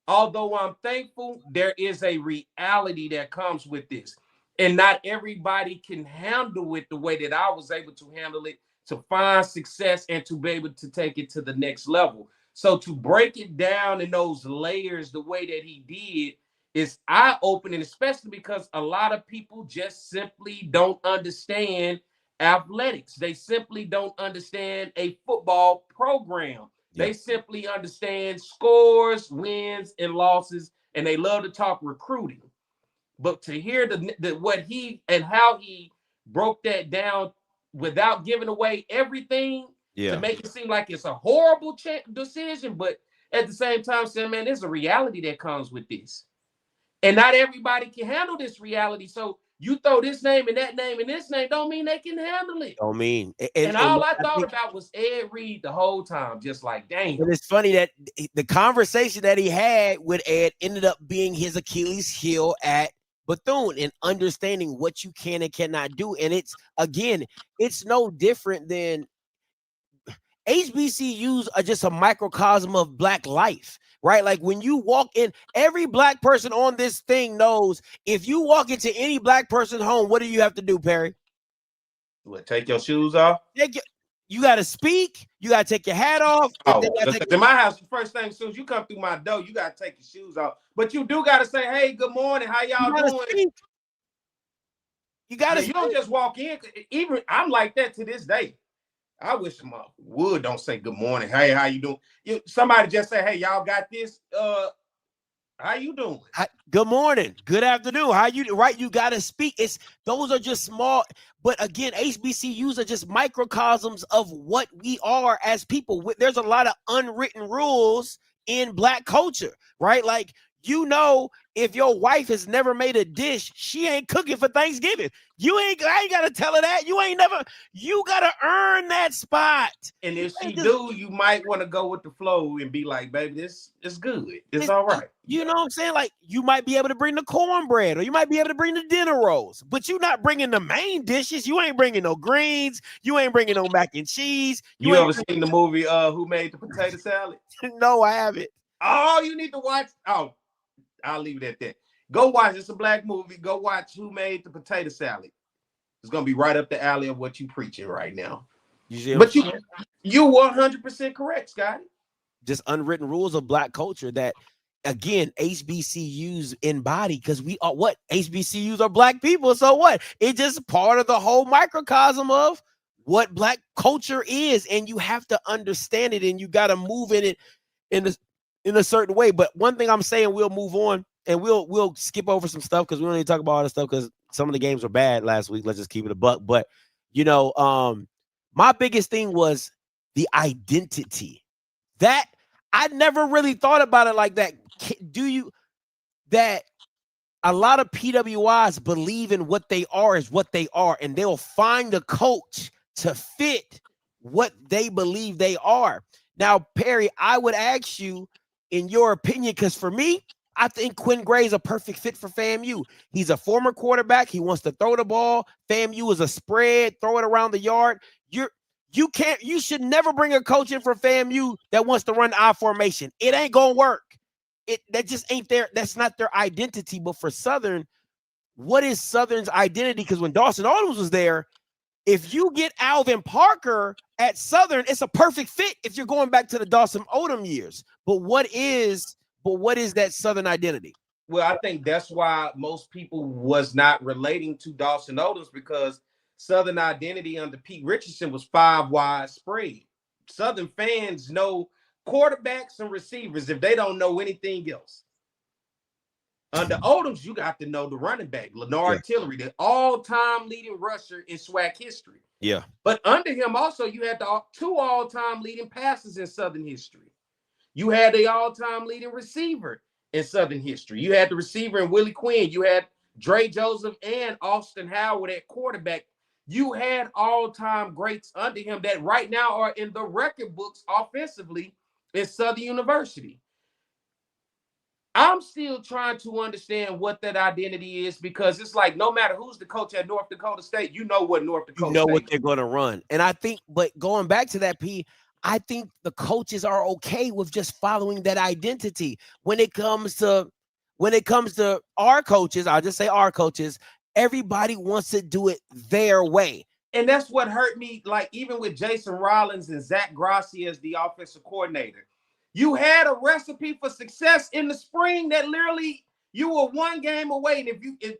Speaker 2: although I'm thankful, there is a reality that comes with this. And not everybody can handle it the way that I was able to handle it, to find success and to be able to take it to the next level. So to break it down in those layers the way that he did is eye-opening, especially because a lot of people just simply don't understand athletics. They simply don't understand a football program. They simply understand scores, wins, and losses, and they love to talk recruiting. But to hear what he and how he broke that down without giving away everything, to make it seem like it's a horrible decision, but at the same time saying, man, there's a reality that comes with this. And not everybody can handle this reality. So you throw this name and that name and this name, don't mean they can handle it.
Speaker 1: Don't mean.
Speaker 2: And all I thought about was Ed Reed the whole time, just like, dang.
Speaker 1: And it's funny that the conversation that he had with Ed ended up being his Achilles heel at Bethune and understanding what you can and cannot do. And it's, again, it's no different than HBCUs are just a microcosm of Black life, right? Like when you walk in, every Black person on this thing knows if you walk into any Black person's home, what do you have to do, Perry?
Speaker 2: What, take your shoes off?
Speaker 1: You got to speak. You got to take your hat off.
Speaker 2: Oh, in my house, the first thing, as soon as you come through my door, you got to take your shoes off. But you do got to say, hey, good morning. How y'all doing?
Speaker 1: Speak. You got to.
Speaker 2: You don't just walk in. Even I'm like that to this day. I wish my would don't say good morning. Hey, how you doing? Somebody just say, hey, y'all got this. How you doing?
Speaker 1: Good morning. Good afternoon. How you right? You got to speak. Those are just small, but again, HBCUs are just microcosms of what we are as people. There's a lot of unwritten rules in Black culture, right? Like, if your wife has never made a dish, she ain't cooking for Thanksgiving. I ain't gotta tell her that. You gotta earn that spot.
Speaker 2: And if she do, you might want to go with the flow and be like, baby, this is good. It's all right.
Speaker 1: You know what I'm saying? Like, you might be able to bring the cornbread or you might be able to bring the dinner rolls, but you're not bringing the main dishes. You ain't bringing no greens. You ain't bringing no mac and cheese.
Speaker 2: You ever seen the movie Who Made the Potato Salad?
Speaker 1: No, I haven't.
Speaker 2: Oh, you need to watch. Oh, I'll leave it at that. Go watch. It's a Black movie. Go watch Who Made the Potato Salad. It's gonna be right up the alley of what you preaching right now. But you 100% correct, Scotty.
Speaker 1: Just unwritten rules of Black culture that, again, HBCUs embody, because we are what? HBCUs are Black people. So what? It's just part of the whole microcosm of what Black culture is, and you have to understand it, and you got to move in it in a certain way. But one thing I'm saying, we'll move on and we'll skip over some stuff because we don't need to talk about all this stuff because some of the games were bad last week. Let's just keep it a buck. But my biggest thing was the identity. That I never really thought about it like that. That a lot of PWIs believe in what they are is what they are, and they'll find a coach to fit what they believe they are. Now, Perry, I would ask you, in your opinion, because for me, I think Quinn Gray is a perfect fit for FAMU. He's a former quarterback. He wants to throw the ball. FAMU is a spread, throw it around the yard. You should never bring a coach in for FAMU that wants to run I formation. It ain't gonna work. That just ain't there. That's not their identity. But for Southern, what is Southern's identity? Because when Dawson Adams was there, if you get Alvin Parker at Southern, it's a perfect fit if you're going back to the Dawson Odom years. But what is that Southern identity?
Speaker 2: Well, I think that's why most people was not relating to Dawson Odom, because Southern identity under Pete Richardson was 5 wide spread. Southern fans know quarterbacks and receivers if they don't know anything else. Under Odoms, you got to know the running back, Leonard Tillery, the all-time leading rusher in SWAC history.
Speaker 1: Yeah.
Speaker 2: But under him also, you had the 2 all-time leading passers in Southern history. You had the all-time leading receiver in Southern history. You had the receiver in Willie Quinn. You had Dre Joseph and Austin Howard at quarterback. You had all-time greats under him that right now are in the record books offensively at Southern University. I'm still trying to understand what that identity is, because it's like no matter who's the coach at North Dakota State, you know what North Dakota State
Speaker 1: what they're going to run. And I think, but going back to that, P, I think the coaches are okay with just following that identity. When it comes to our coaches, I'll just say our coaches, everybody wants to do it their way.
Speaker 2: And that's what hurt me, like even with Jason Rollins and Zach Grassi as the offensive coordinator. You had a recipe for success in the spring that literally you were 1 game away. And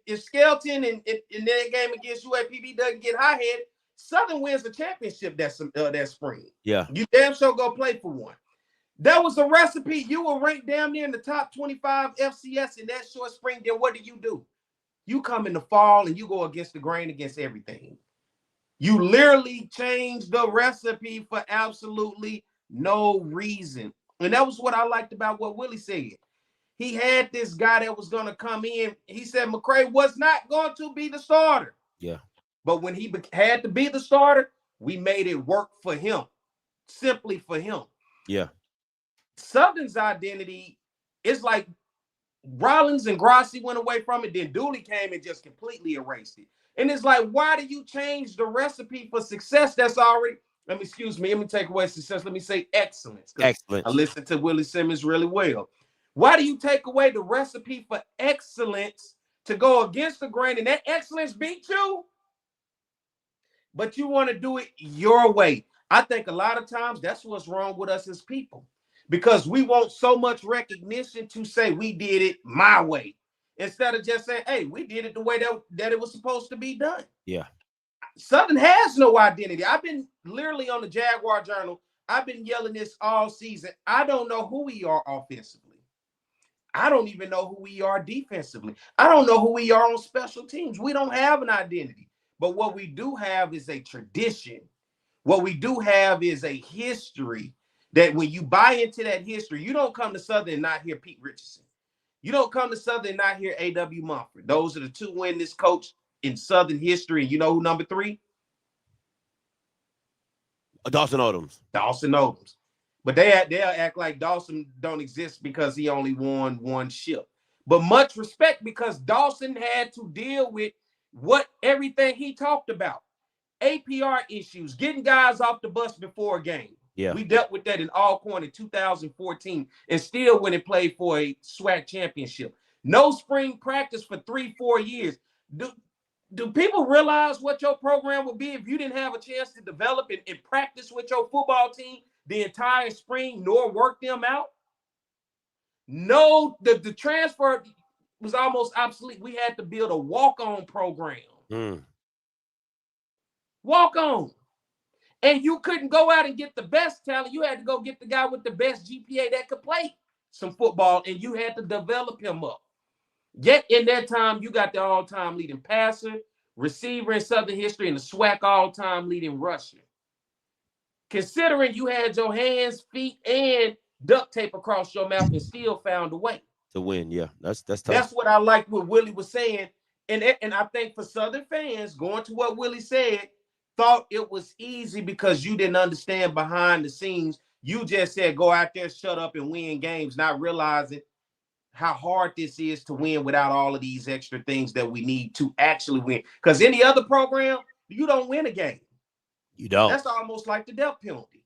Speaker 2: if Skelton and in that game against UAPB doesn't get high-head, Southern wins the championship that spring.
Speaker 1: Yeah.
Speaker 2: You damn sure go play for one. That was a recipe. You were ranked damn near in the top 25 FCS in that short spring. Then what do? You come in the fall and you go against the grain against everything. You literally changed the recipe for absolutely no reason. And that was what I liked about what Willie said. He had this guy that was going to come in. He said McCray was not going to be the starter.
Speaker 1: Yeah.
Speaker 2: But when he had to be the starter, we made it work for him, simply for him.
Speaker 1: Yeah.
Speaker 2: Southern's identity is like Rollins and Grassi went away from it. Then Dooley came and just completely erased it. And it's like, why do you change the recipe for success that's already, let me take away success. Let me say excellence.
Speaker 1: Excellence.
Speaker 2: I listened to Willie Simmons really well. Why do you take away the recipe for excellence to go against the grain and that excellence beat you? But you want to do it your way. I think a lot of times that's what's wrong with us as people, because we want so much recognition to say we did it my way instead of just saying, hey, we did it the way that it was supposed to be done.
Speaker 1: Yeah.
Speaker 2: Southern has no identity. I've been literally on the Jaguar Journal. I've been yelling this all season. I don't know who we are offensively. I don't even know who we are defensively. I don't know who we are on special teams. We don't have an identity. But what we do have is a tradition. What we do have is a history that when you buy into that history, you don't come to Southern and not hear Pete Richardson. You don't come to Southern and not hear A.W. Mumford. Those are the two winningest coach in Southern history. And you know who number 3?
Speaker 1: Dawson Odoms.
Speaker 2: Dawson Odoms. But they'll act like Dawson don't exist because he only won one ship. But much respect, because Dawson had to deal with everything he talked about. APR issues, getting guys off the bus before a game.
Speaker 1: Yeah.
Speaker 2: We dealt with that in Alcorn in 2014 and still went and played for a SWAC championship. No spring practice for 3-4 years. Do people realize what your program would be if you didn't have a chance to develop and practice with your football team the entire spring, nor work them out? No, the transfer was almost obsolete. We had to build a walk-on program. Walk-on. And you couldn't go out and get the best talent. You had to go get the guy with the best GPA that could play some football, and you had to develop him up. Yet in that time, you got the all-time leading passer, receiver in Southern history, and the SWAC all-time leading rusher. Considering you had your hands, feet, and duct tape across your mouth and still found a way
Speaker 1: to win. Yeah, that's tough.
Speaker 2: That's what I like what Willie was saying. And I think for Southern fans, going to what Willie said, thought it was easy because you didn't understand behind the scenes. You just said, go out there, shut up, and win games, not realizing how hard this is to win without all of these extra things that we need to actually win. Because any other program, you don't win a game.
Speaker 1: You don't.
Speaker 2: That's almost like the death penalty.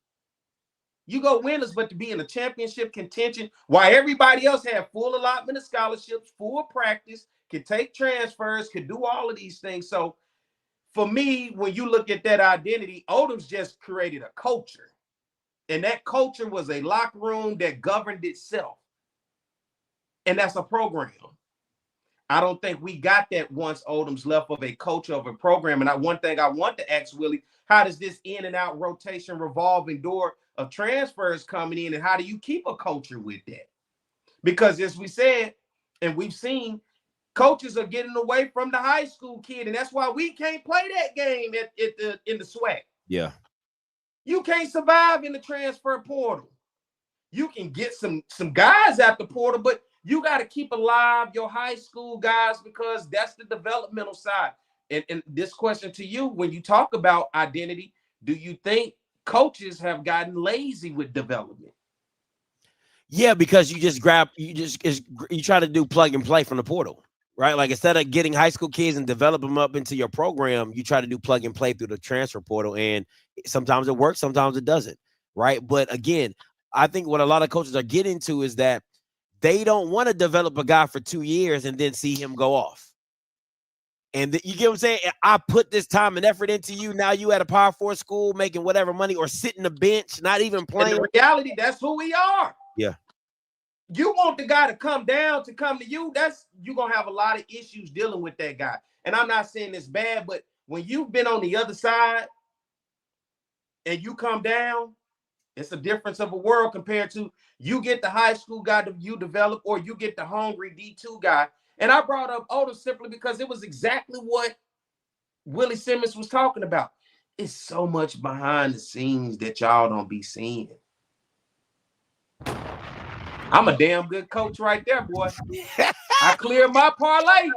Speaker 2: You go winners, but to be in a championship contention, while everybody else had full allotment of scholarships, full practice, could take transfers, could do all of these things. So for me, when you look at that identity, Odoms just created a culture. And that culture was a locker room that governed itself. And that's a program. I don't think we got that once Odoms left of a culture of a program. And one thing I want to ask Willie, how does this in and out rotation revolving door of transfers coming in, and how do you keep a culture with that? Because as we said, and we've seen, coaches are getting away from the high school kid, and that's why we can't play that game in the SWAC.
Speaker 1: Yeah.
Speaker 2: You can't survive in the transfer portal. You can get some guys at the portal, but you got to keep alive your high school guys because that's the developmental side. And this question to you, when you talk about identity, do you think coaches have gotten lazy with development?
Speaker 1: Yeah, because you try to do plug and play from the portal, right? Like instead of getting high school kids and develop them up into your program, you try to do plug and play through the transfer portal. And sometimes it works, sometimes it doesn't, right? But again, I think what a lot of coaches are getting to is that they don't want to develop a guy for 2 years and then see him go off. And you get what I'm saying? I put this time and effort into you. Now you at a Power 4 school making whatever money or sitting the bench, not even playing.
Speaker 2: In reality, that's who we are.
Speaker 1: Yeah.
Speaker 2: You want the guy to come down to come to you. You're going to have a lot of issues dealing with that guy. And I'm not saying it's bad, but when you've been on the other side and you come down, it's a difference of a world compared to you get the high school guy that you develop or you get the hungry D2 guy. And I brought up Odom simply because it was exactly what Willie Simmons was talking about. it's so much behind the scenes that y'all don't be seeing. I'm a damn good coach right there, boy. I cleared my parlay.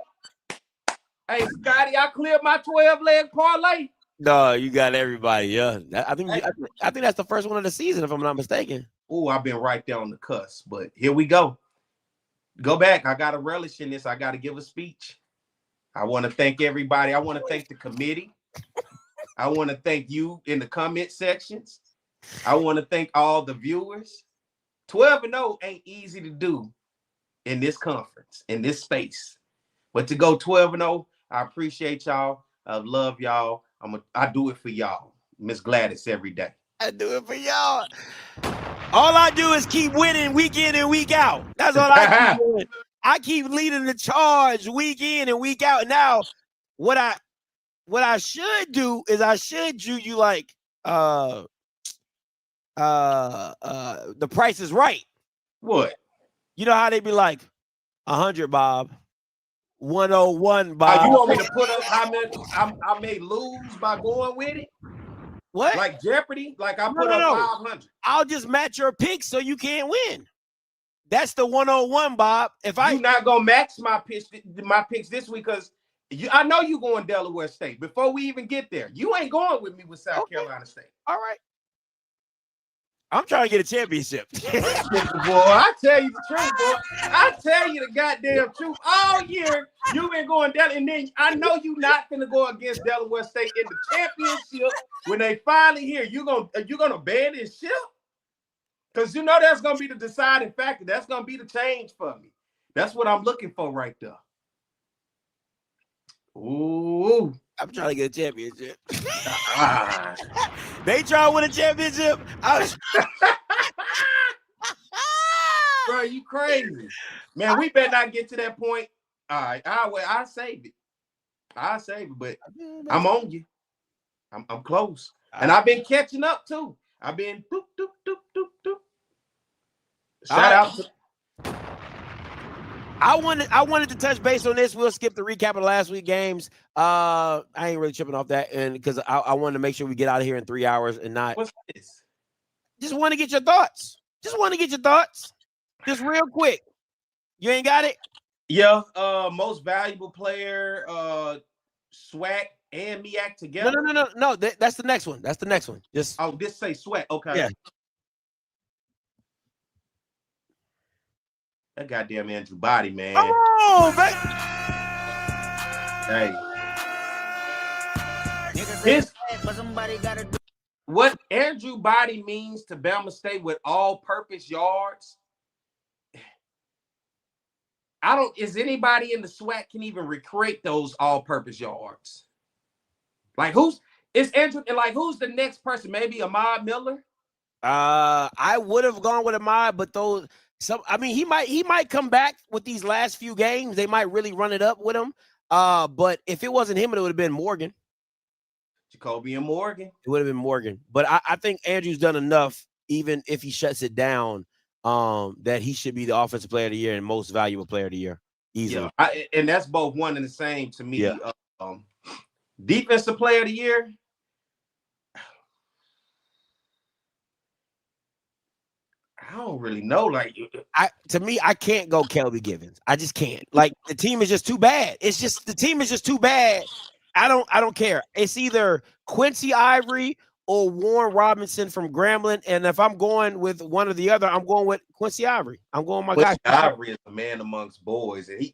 Speaker 2: Hey, Scotty, I cleared my 12-leg parlay.
Speaker 1: No, you got everybody. Yeah, I think that's the first one of the season, if I'm not mistaken.
Speaker 2: Oh, I've been right there on the cusp, but here we go. Go back. I got to relish in this. I got to give a speech. I want to thank everybody. I want to thank the committee. I want to thank you in the comment sections. I want to thank all the viewers. 12-0 ain't easy to do in this conference, in this space. But to go 12-0, I appreciate y'all. I love y'all. I do it for y'all. Miss Gladys every day.
Speaker 1: I do it for y'all. All I do is keep winning week in and week out. That's all I keep doing. I keep leading the charge week in and week out. Now, what I should do is I should do you like The Price is Right.
Speaker 2: What?
Speaker 1: You know how they be like 100, Bob. 101, Bob.
Speaker 2: You want me to put up how many I may lose by going with it?
Speaker 1: What?
Speaker 2: Like Jeopardy? Like I put up 500.
Speaker 1: I'll just match your picks so you can't win. That's the 101, Bob. You're
Speaker 2: not gonna match my picks this week because I know you going Delaware State. Before we even get there, you ain't going with me with South Carolina State.
Speaker 1: All right. I'm trying to get a championship.
Speaker 2: Boy, I tell you the truth, boy. I tell you the goddamn truth. All year you've been going down, and then I know you're not gonna go against Delaware State in the championship when they finally here. You're gonna ban this ship because you know that's gonna be the deciding factor. That's gonna be the change for me. That's what I'm looking for right there. Ooh,
Speaker 1: I'm trying to get a championship. They try to win a championship.
Speaker 2: Bro, you crazy. Man, we better not get to that point. All right, I'll save it. I'll save it, but I'm on you. I'm close. And I've been catching up too. I've been doop, doop, doop, doop, doop. Shout out to
Speaker 1: I wanted to touch base on this. We'll skip the recap of last week's games. I ain't really tripping off that, and because I wanted to make sure we get out of here in 3 hours and not.
Speaker 2: What's this?
Speaker 1: Just want to get your thoughts. Just real quick. You ain't got it?
Speaker 2: Yeah. Most valuable player, SWAC and MEAC together.
Speaker 1: No. That's the next one. Just
Speaker 2: this say SWAC. Okay.
Speaker 1: Yeah.
Speaker 2: That goddamn Andrew Body, man.
Speaker 1: Oh, baby.
Speaker 2: Hey. What Andrew Body means to Bama State with all-purpose yards, is anybody in the SWAC can even recreate those all-purpose yards? Like who's the next person? Maybe Ahmad Miller?
Speaker 1: I would have gone with Ahmad, but he might come back with these last few games. They might really run it up with him. But if it wasn't him, it would have been Morgan.
Speaker 2: Jacoby and Morgan.
Speaker 1: It would have been Morgan. But I think Andrew's done enough, even if he shuts it down, that he should be the offensive player of the year and most valuable player of the year. Easily.
Speaker 2: Yeah, and that's both one and the same to me.
Speaker 1: Yeah.
Speaker 2: Defensive player of the year. I don't really know.
Speaker 1: To me, I can't go Kelby Givens. I just can't. Like the team is just too bad. The team is just too bad. I don't care. It's either Quincy Ivory or Warren Robinson from Grambling. And if I'm going with one or the other, I'm going with Quincy Ivory. I'm going with my guy.
Speaker 2: Ivory is a man amongst boys, and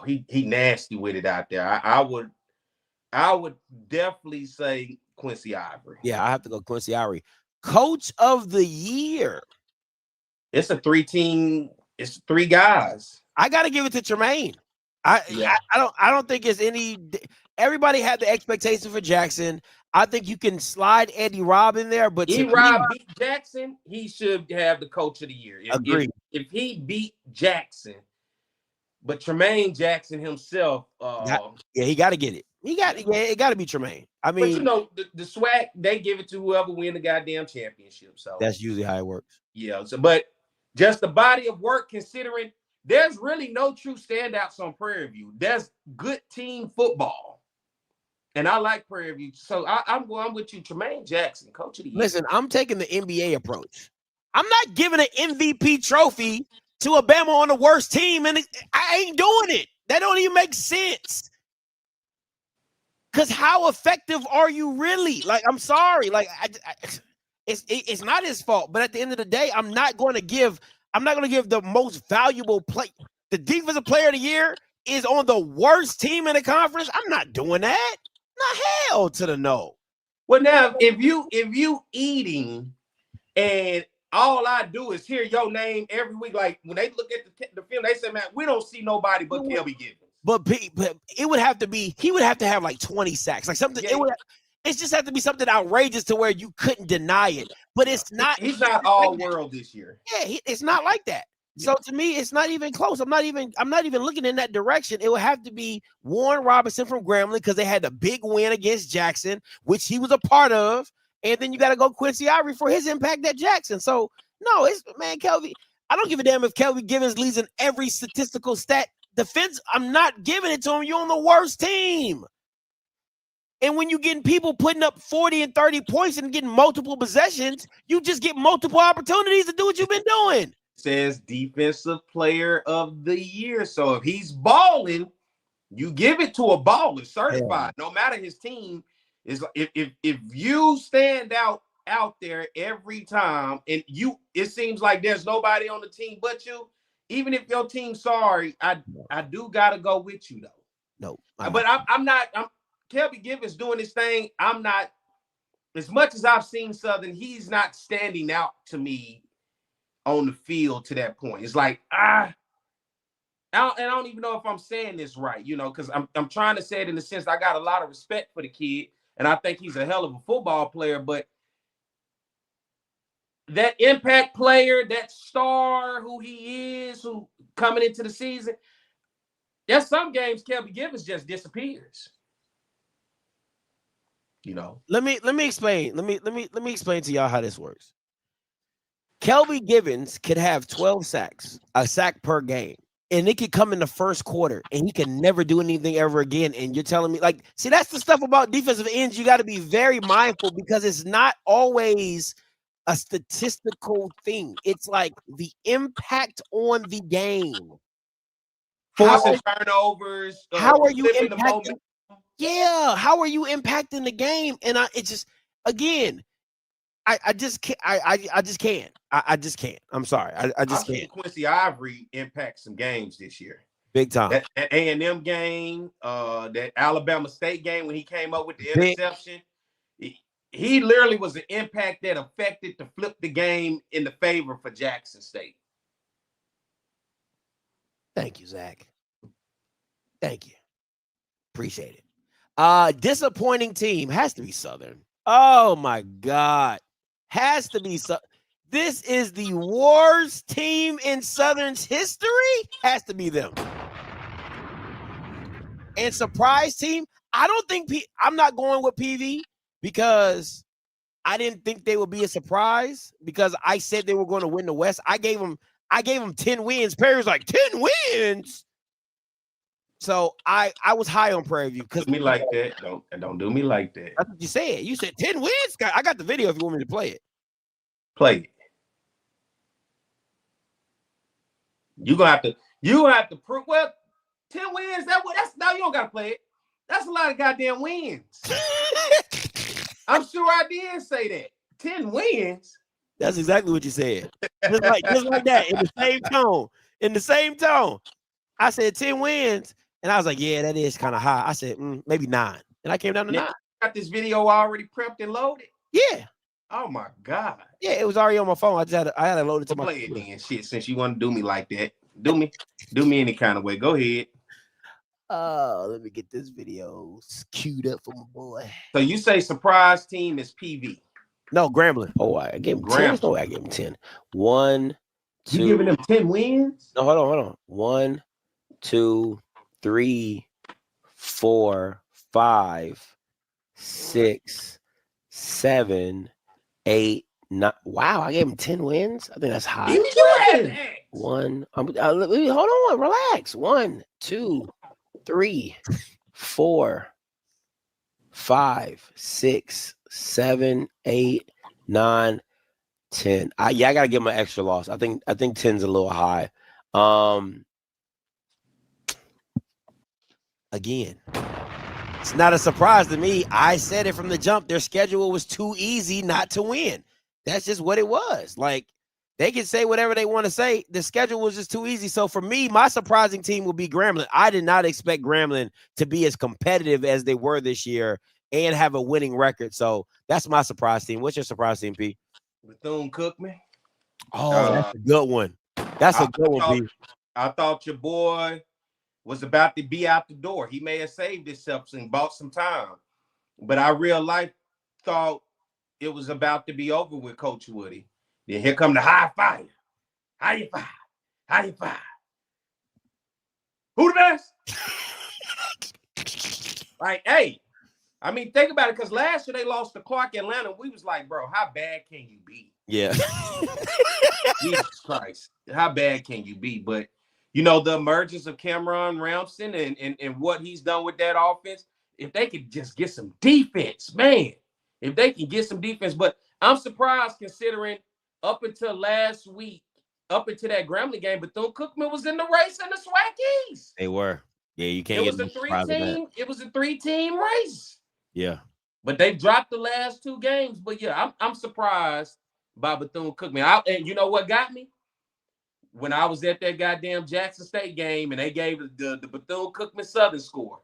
Speaker 2: he nasty with it out there. I would definitely say Quincy Ivory.
Speaker 1: Yeah, I have to go Quincy Ivory. Coach of the year.
Speaker 2: It's a 3-team. It's 3 guys.
Speaker 1: I got to give it to Tremaine. I don't think it's any. Everybody had the expectation for Jackson. I think you can slide Eddie Robb in there, but
Speaker 2: Robb beat Jackson, he should have the coach of the year.
Speaker 1: Agreed.
Speaker 2: If he beat Jackson, but Tremaine Jackson himself,
Speaker 1: he got to get it. It got to be Tremaine. I mean,
Speaker 2: but the SWAC, they give it to whoever win the goddamn championship. So
Speaker 1: that's usually how it works.
Speaker 2: Yeah. So, but just the body of work, considering there's really no true standouts on Prairie View. There's good team football. And I like Prairie View. So I'm going with you, Tremaine Jackson, coach of the year.
Speaker 1: Listen, I'm taking the NBA approach. I'm not giving an MVP trophy to Alabama on the worst team, and I ain't doing it. That don't even make sense. Because how effective are you really? Like, I'm sorry. Like, it's not his fault. But at the end of the day, I'm not going to give the most valuable play. The defensive player of the year is on the worst team in the conference. I'm not doing that. Not hell to the no.
Speaker 2: Well, now if you eating and all I do is hear your name every week, like when they look at the film, they say, "Man, we don't see nobody but Kelby Givens."
Speaker 1: But it would have to be, he would have to have like 20 sacks, like something.
Speaker 2: Yeah.
Speaker 1: It's just have to be something outrageous to where you couldn't deny it. But it's not.
Speaker 2: He's not all world this year.
Speaker 1: Yeah, it's not like that. So to me, it's not even close. I'm not even looking in that direction. It would have to be Warren Robinson from Grambling because they had the big win against Jackson, which he was a part of. And then you got to go Quincy Ivory for his impact at Jackson. So no, it's man, Kelby. I don't give a damn if Kelby Givens leads in every statistical stat. Defense, I'm not giving it to him. You're on the worst team. And when you're getting people putting up 40 and 30 points and getting multiple possessions, you just get multiple opportunities to do what you've been doing.
Speaker 2: Says defensive player of the year. So if he's balling, you give it to a baller, certified. No matter his team is. If you stand out there every time, and it seems like there's nobody on the team but you. Even if your team's sorry, I do gotta go with you though.
Speaker 1: No,
Speaker 2: but I'm not. Kelby Givens doing this thing. I'm not. As much as I've seen Southern, he's not standing out to me on the field to that point. It's like I don't even know if I'm saying this right, because I'm trying to say it in the sense I got a lot of respect for the kid, and I think he's a hell of a football player, but that impact player, that star who he is, who coming into the season, there's some games Kelby Givens just disappears.
Speaker 1: Let me explain. Let me explain to y'all how this works. Kelby Givens could have 12 sacks, a sack per game, and it could come in the first quarter, and he can never do anything ever again. And you're telling me, like, see, that's the stuff about defensive ends. You got to be very mindful because it's not always a statistical thing. It's like the impact on the game.
Speaker 2: Forcing turnovers.
Speaker 1: How are you impacting? Yeah, how are you impacting the game? And it just, again, I just can't. I just can't. I just can't. I'm sorry. I just can't.
Speaker 2: Quincy Ivory impact some games this year.
Speaker 1: Big time.
Speaker 2: That A&M game, that Alabama State game when he came up with the interception. He literally was an impact that affected to flip the game in the favor for Jackson State.
Speaker 1: Thank you, Zach. Thank you. Appreciate it. Disappointing team has to be Southern. Oh my God. Has to be Southern. This is the worst team in Southern's history. Has to be them. And surprise team, I don't think I'm not going with PV because I didn't think they would be a surprise because I said they were going to win the West. I gave them 10 wins. Perry was like, 10 wins. So I was high on Prairie View.
Speaker 2: Do me like that. Don't do me like that.
Speaker 1: That's what you said. You said 10 wins? I got the video if you want me to play it.
Speaker 2: Play it. You have to prove 10 wins. That's now you don't gotta play it. That's a lot of goddamn wins. I'm sure I did say that. 10 wins.
Speaker 1: That's exactly what you said. Just like that, in the same tone. I said 10 wins, and I was like, yeah, that is kind of high. I said, maybe 9. And I came down to 9.
Speaker 2: Got this video already prepped and loaded?
Speaker 1: Yeah.
Speaker 2: Oh my God.
Speaker 1: Yeah, it was already on my phone. I had to load it to my
Speaker 2: play it then. Shit, since you want to do me like that. Do me any kind of way. Go ahead.
Speaker 1: Let me get this video queued up for my boy.
Speaker 2: So you say surprise team is PV?
Speaker 1: No, Grambling. Oh, I gave him 10. No, I gave him 10. 1, 2.
Speaker 2: You giving them 10 wins?
Speaker 1: No, hold on. 1, 2, 3, 4, 5, 6, 7, 8, 9. Wow, I gave him 10 wins. I think that's high. One. Hold on. Relax. 1, 2, 3, 4, 5, 6, 7, 8, 9, 10. I gotta give him an extra loss. I think 10's a little high. Again, it's not a surprise to me. I said it from the jump. Their schedule was too easy not to win. That's just what it was. Like, they can say whatever they want to say. The schedule was just too easy. So for me, my surprising team will be Grambling. I did not expect Grambling to be as competitive as they were this year and have a winning record. So that's my surprise team. What's your surprise team, P?
Speaker 2: Bethune-Cookman.
Speaker 1: Oh, that's a good one. That's a good one, P.
Speaker 2: I thought your boy was about to be out the door. He may have saved himself and bought some time. But I real life thought it was about to be over with Coach Woody. Then here come the high fire. How you fire? How you fire? Who the best? Like, hey, I mean, think about it, because last year they lost to Clark Atlanta. We was like, bro, how bad can you be?
Speaker 1: Yeah.
Speaker 2: Jesus Christ. How bad can you be? But, you know, the emergence of Cameron Ramsden and what he's done with that offense, if they could just get some defense, man. If they can get some defense. But I'm surprised considering up until last week, up into that Grambling game, Bethune-Cookman was in the race in the SWAC East.
Speaker 1: They were. Yeah, you can't get
Speaker 2: It was a three-team race.
Speaker 1: Yeah.
Speaker 2: But they dropped the last two games. But yeah, I'm surprised by Bethune-Cookman. And you know what got me? When I was at that goddamn Jackson State game and they gave the Bethune-Cookman Southern score.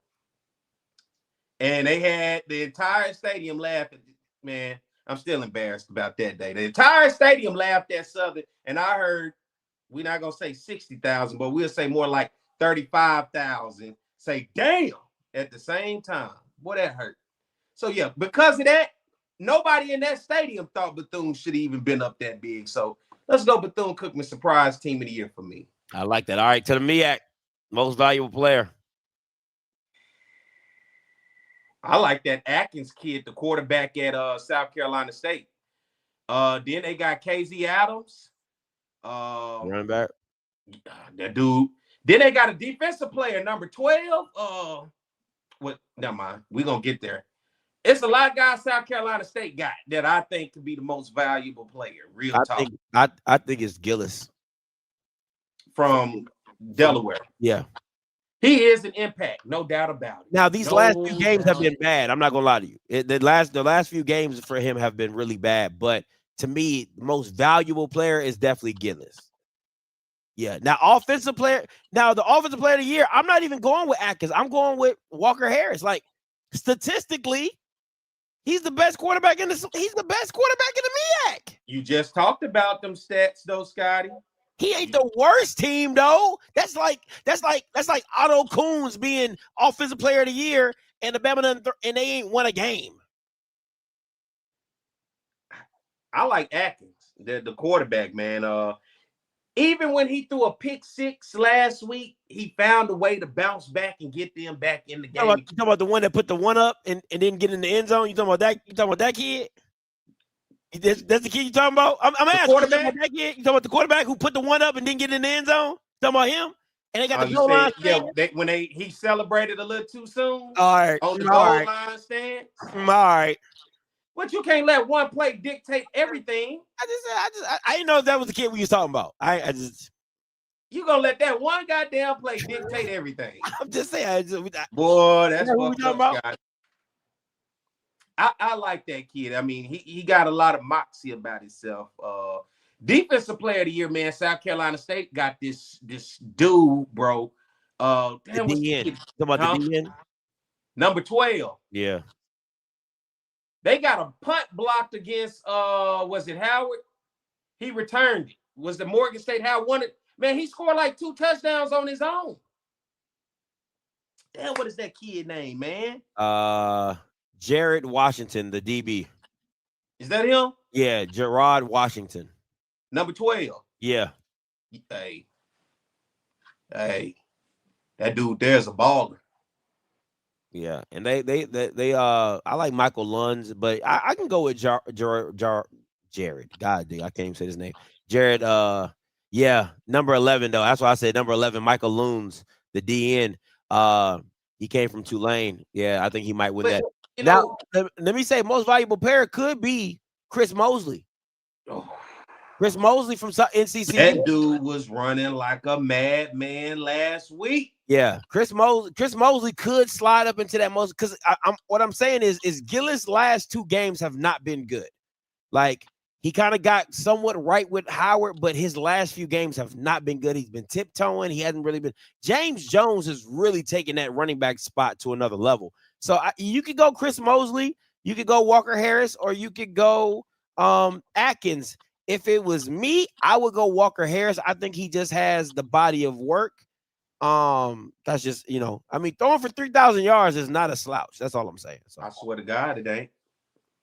Speaker 2: And they had the entire stadium laughing. Man, I'm still embarrassed about that day. The entire stadium laughed at Southern, and I heard, we're not going to say 60,000, but we'll say more like 35,000 say, damn, at the same time. Boy, that hurt. So, yeah, because of that, nobody in that stadium thought Bethune should have even been up that big. So, let's go Bethune-Cookman surprise team of the year for me.
Speaker 1: I like that. All right, to the MEAC, most valuable player.
Speaker 2: I like that Atkins kid, the quarterback at South Carolina State. Then they got KZ Adams.
Speaker 1: Running back.
Speaker 2: That dude. Then they got a defensive player, number 12. Never mind. We're going to get there. It's a lot of guys South Carolina State got that I think could be the most valuable player. Real talk.
Speaker 1: I think it's Gillis.
Speaker 2: From Delaware.
Speaker 1: Yeah.
Speaker 2: He is an impact, no doubt about it.
Speaker 1: Now, these last few games have been bad. I'm not gonna lie to you. The last few games for him have been really bad. But to me, the most valuable player is definitely Gillis. Yeah. Now, the offensive player of the year, I'm not even going with Atkins. I'm going with Walker Harris. Like, statistically, he's the best quarterback in the MEAC.
Speaker 2: You just talked about them stats, though, Scotty.
Speaker 1: He ain't the worst team, though. That's like Otto Coons being offensive player of the year and the Bama and they ain't won a game.
Speaker 2: I like Atkins, the quarterback, man. Even when he threw a pick six last week, he found a way to bounce back and get them back in the game.
Speaker 1: You talking about the one that put the one up and didn't get in the end zone? You talking about that kid? That's the kid you talking about? I'm asking. You talking about that kid? You talking about the quarterback who put the one up and didn't get in the end zone? You talking about him? And they got the goal line stand?
Speaker 2: Yeah, he celebrated a little too soon.
Speaker 1: All right.
Speaker 2: On the goal line stand.
Speaker 1: All right.
Speaker 2: But you can't let one play dictate everything.
Speaker 1: I didn't know if that was the kid we was talking about.
Speaker 2: You gonna let that one goddamn play dictate everything?
Speaker 1: I'm just saying.
Speaker 2: Boy, that's what we talking about. I like that kid. I mean, he got a lot of moxie about himself. Defensive player of the year, man. South Carolina State got this dude, bro.
Speaker 1: The DN. About the DN?
Speaker 2: Number 12.
Speaker 1: Yeah.
Speaker 2: They got a punt blocked against was it Howard? He returned it. Was the Morgan State Howard won it? Man, he scored like 2 touchdowns on his own. Damn, what is that kid name, man?
Speaker 1: Jared Washington, the DB.
Speaker 2: Is that him?
Speaker 1: Yeah, Gerard Washington.
Speaker 2: Number 12.
Speaker 1: Yeah.
Speaker 2: Hey. That dude there's a baller.
Speaker 1: Yeah, and they I like Michael Lunds, but I can go with Jared. God damn, I can't even say his name. Jared, yeah, number 11 though. That's why I said number 11, Michael Lunds, the DN. He came from Tulane. Yeah, I think he might win that. Now, let me say, most valuable player could be Chris Mosley.
Speaker 2: Oh.
Speaker 1: Chris Mosley from NCCU.
Speaker 2: That dude was running like a madman last week.
Speaker 1: Yeah, Chris Mosley could slide up into that Mosley because what I'm saying is Gillis' last 2 games have not been good. Like he kind of got somewhat right with Howard, but his last few games have not been good. He's been tiptoeing. He hasn't really been. James Jones has really taken that running back spot to another level. So you could go Chris Mosley, you could go Walker Harris, or you could go Atkins. If it was me, I would go Walker Harris. I think he just has the body of work. That's just, I mean, throwing for 3,000 yards is not a slouch. That's all I'm saying. So
Speaker 2: I swear to God, it ain't.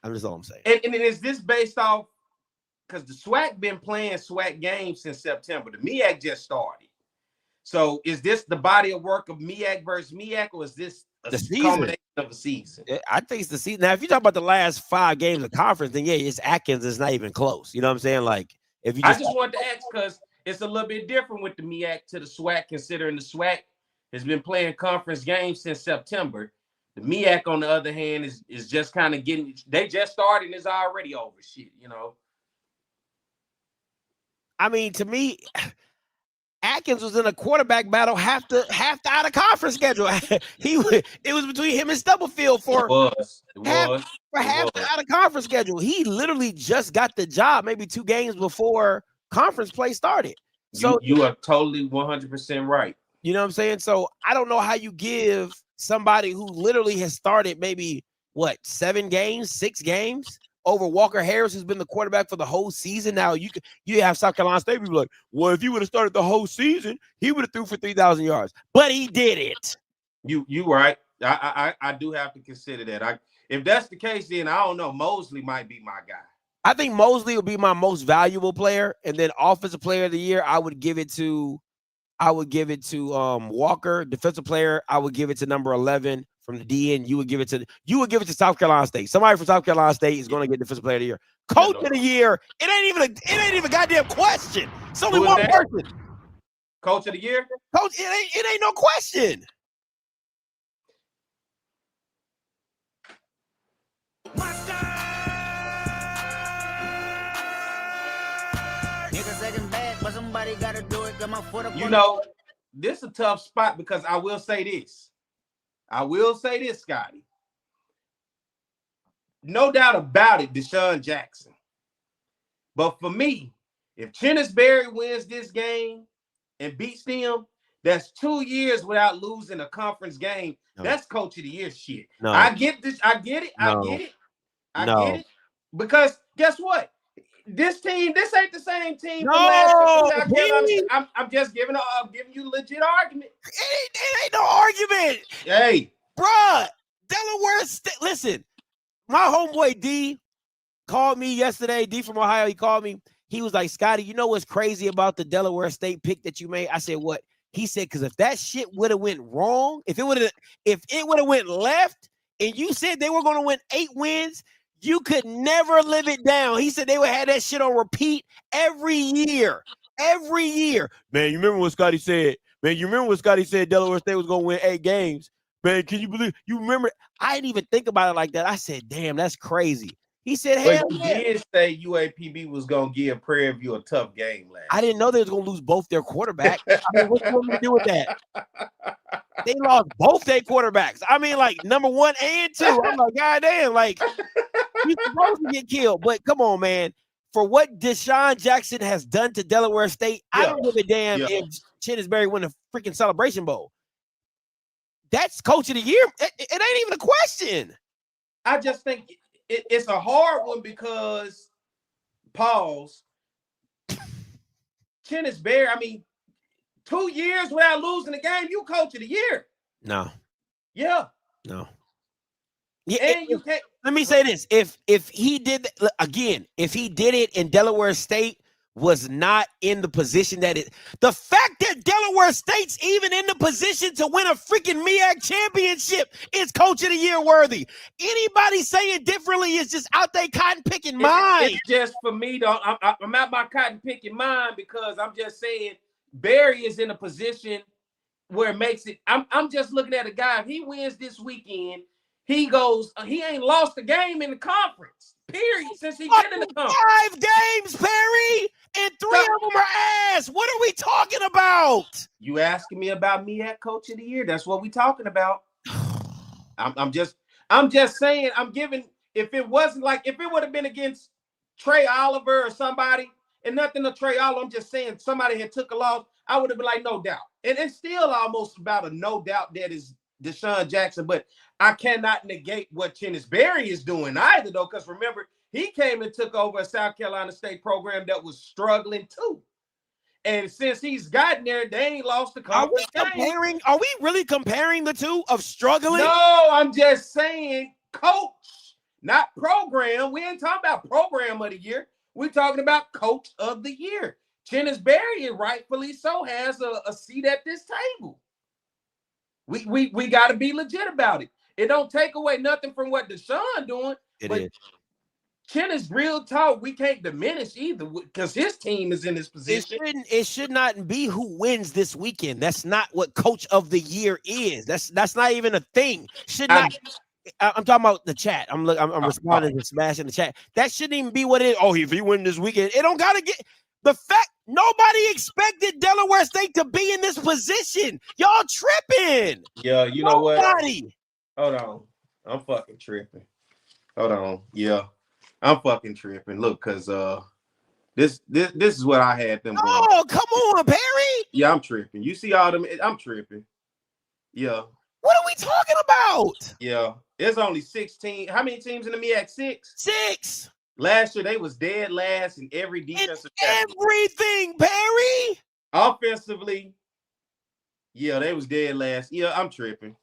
Speaker 1: I'm just all I'm saying.
Speaker 2: And is this based off because the SWAC been playing SWAC games since September? The MEAC just started. So is this the body of work of MEAC versus MEAC, or is this a combination of a season?
Speaker 1: I think it's the season. Now, if you talk about the last 5 games of conference, then yeah, it's Atkins. It's not even close. You know what I'm saying? Like, if you
Speaker 2: I just wanted to ask because it's a little bit different with the MEAC to the SWAC, considering the SWAC has been playing conference games since September. The MEAC, on the other hand, is just kind of they just started and it's already over shit,
Speaker 1: I mean, to me, Atkins was in a quarterback battle half the out of conference schedule. It was between him and Stubblefield for half the out of conference schedule. He literally just got the job maybe 2 games before conference play started. So
Speaker 2: you are totally 100% right.
Speaker 1: You know what I'm saying? So I don't know how you give somebody who literally has started maybe 7 games, 6 games over Walker Harris, who's been the quarterback for the whole season. Now you have South Carolina State people like, well, if he would have started the whole season, he would have threw for 3,000 yards, but he did it.
Speaker 2: You right. I do have to consider that. If that's the case, then I don't know. Mosley might be my guy.
Speaker 1: I think Mosley will be my most valuable player, and then offensive player of the year, I would give it to Walker. Defensive player, I would give it to number 11 from the DN. You would give it to South Carolina State. Somebody from South Carolina State is going to get defensive player of the year. Coach of the year. It ain't even a goddamn question. It's only one person.
Speaker 2: Coach of the year?
Speaker 1: Coach, it ain't no question.
Speaker 2: This is a tough spot because I will say this, Scotty. No doubt about it, Deshaun Jackson. But for me, if Berry wins this game and beats them, that's 2 years without losing a conference game. No. That's coach of the year shit. No. I get this. I get it. I get it. Because guess what? This ain't the same team. I'm just giving you a legit argument.
Speaker 1: It ain't no argument.
Speaker 2: Hey,
Speaker 1: bruh, Delaware State. Listen, my homeboy D called me yesterday. D from Ohio, he called me. He was like, Scotty, you know what's crazy about the Delaware State pick that you made? I said, what? He said, because if that shit would have went wrong, if it would have went left, and you said they were going to win 8 wins, you could never live it down. He said they would have that shit on repeat every year. Every year. Man, you remember what Scotty said? Delaware State was going to win 8 games. Man, can you believe? You remember? I didn't even think about it like that. I said, damn, that's crazy. He said, hey,
Speaker 2: he did say UAPB was going to give Prairie View a tough game last.
Speaker 1: I didn't know they was going to lose both their quarterbacks. I mean, what you want me to do with that? They lost both their quarterbacks. I mean, like, number 1 and 2. I'm like, goddamn, like, he's supposed to get killed. But come on, man. For what Deshaun Jackson has done to Delaware State, I don't give a damn if Berry win a freaking Celebration Bowl. That's coach of the year. It ain't even a question.
Speaker 2: I just think it's a hard one because, Chennis Berry, I mean, 2 years without losing the game, you coach of the year.
Speaker 1: No.
Speaker 2: Yeah.
Speaker 1: No.
Speaker 2: Yeah, and you can't.
Speaker 1: Let me say this. If he did, again, if he did it and Delaware State was not in the position that the fact that Delaware State's even in the position to win a freaking MEAC championship is coach of the year worthy. Anybody saying differently is just out there cotton picking mind.
Speaker 2: It's just for me, though. I'm out my cotton picking mind because I'm just saying Barry is in a position where it makes it. I'm just looking at a guy. If he wins this weekend, He goes, he ain't lost a game in the conference, period, since he been in the conference.
Speaker 1: 5 games, Perry, and 3 of them are ass. What are we talking about?
Speaker 2: You asking me about MEAC Coach of the Year? That's what we talking about. I'm just saying, I'm giving, if it wasn't like, if it would have been against Trey Oliver or somebody, and nothing to Trey Oliver, I'm just saying somebody had took a loss, I would have been like, no doubt. And it's still almost about a no doubt that is Deshaun Jackson, but I cannot negate what Chennis Berry is doing either, though, because remember, he came and took over a South Carolina State program that was struggling too. And since he's gotten there, they ain't lost the conference game.
Speaker 1: Are we really comparing the two of struggling?
Speaker 2: No, I'm just saying coach, not program. We ain't talking about program of the year. We're talking about coach of the year. Chennis Berry, rightfully so, has a seat at this table. We got to be legit about it. It don't take away nothing from what Deshaun doing. But Chennis, real talk, we can't diminish either because his team is in this position.
Speaker 1: It should not be who wins this weekend. That's not what coach of the year is. That's not even a thing. I'm talking about the chat. I'm responding to Smash in the chat. That shouldn't even be what it is. Oh, if he win this weekend, it don't gotta get the fact nobody expected Delaware State to be in this position. Y'all tripping.
Speaker 2: Yeah, you know what? Hold on. I'm fucking tripping. Hold on. Yeah. I'm fucking tripping. Look, because this is what I had them.
Speaker 1: Oh, come on, Perry.
Speaker 2: Yeah, I'm tripping. You see all them? I'm tripping. Yeah.
Speaker 1: What are we talking about?
Speaker 2: Yeah. There's only 16. How many teams in the MEAC? 6?
Speaker 1: 6.
Speaker 2: Last year, they was dead last in every defensive
Speaker 1: category. Everything, Perry.
Speaker 2: Offensively, yeah, they was dead last. Yeah, I'm tripping.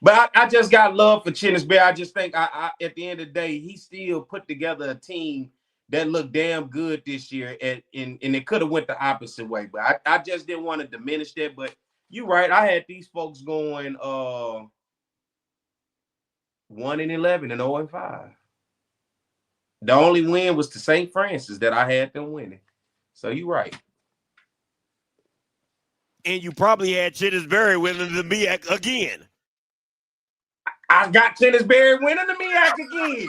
Speaker 2: But I just got love for Chennis Berry. I just think I at the end of the day, he still put together a team that looked damn good this year. And it could have went the opposite way. But I just didn't want to diminish that. But you're right. I had these folks going 1-11 and 0-5. The only win was to St. Francis that I had them winning. So you're right.
Speaker 1: And you probably had Chennis Berry winning the MEAC again.
Speaker 2: I got Chennis Berry winning the MEAC again.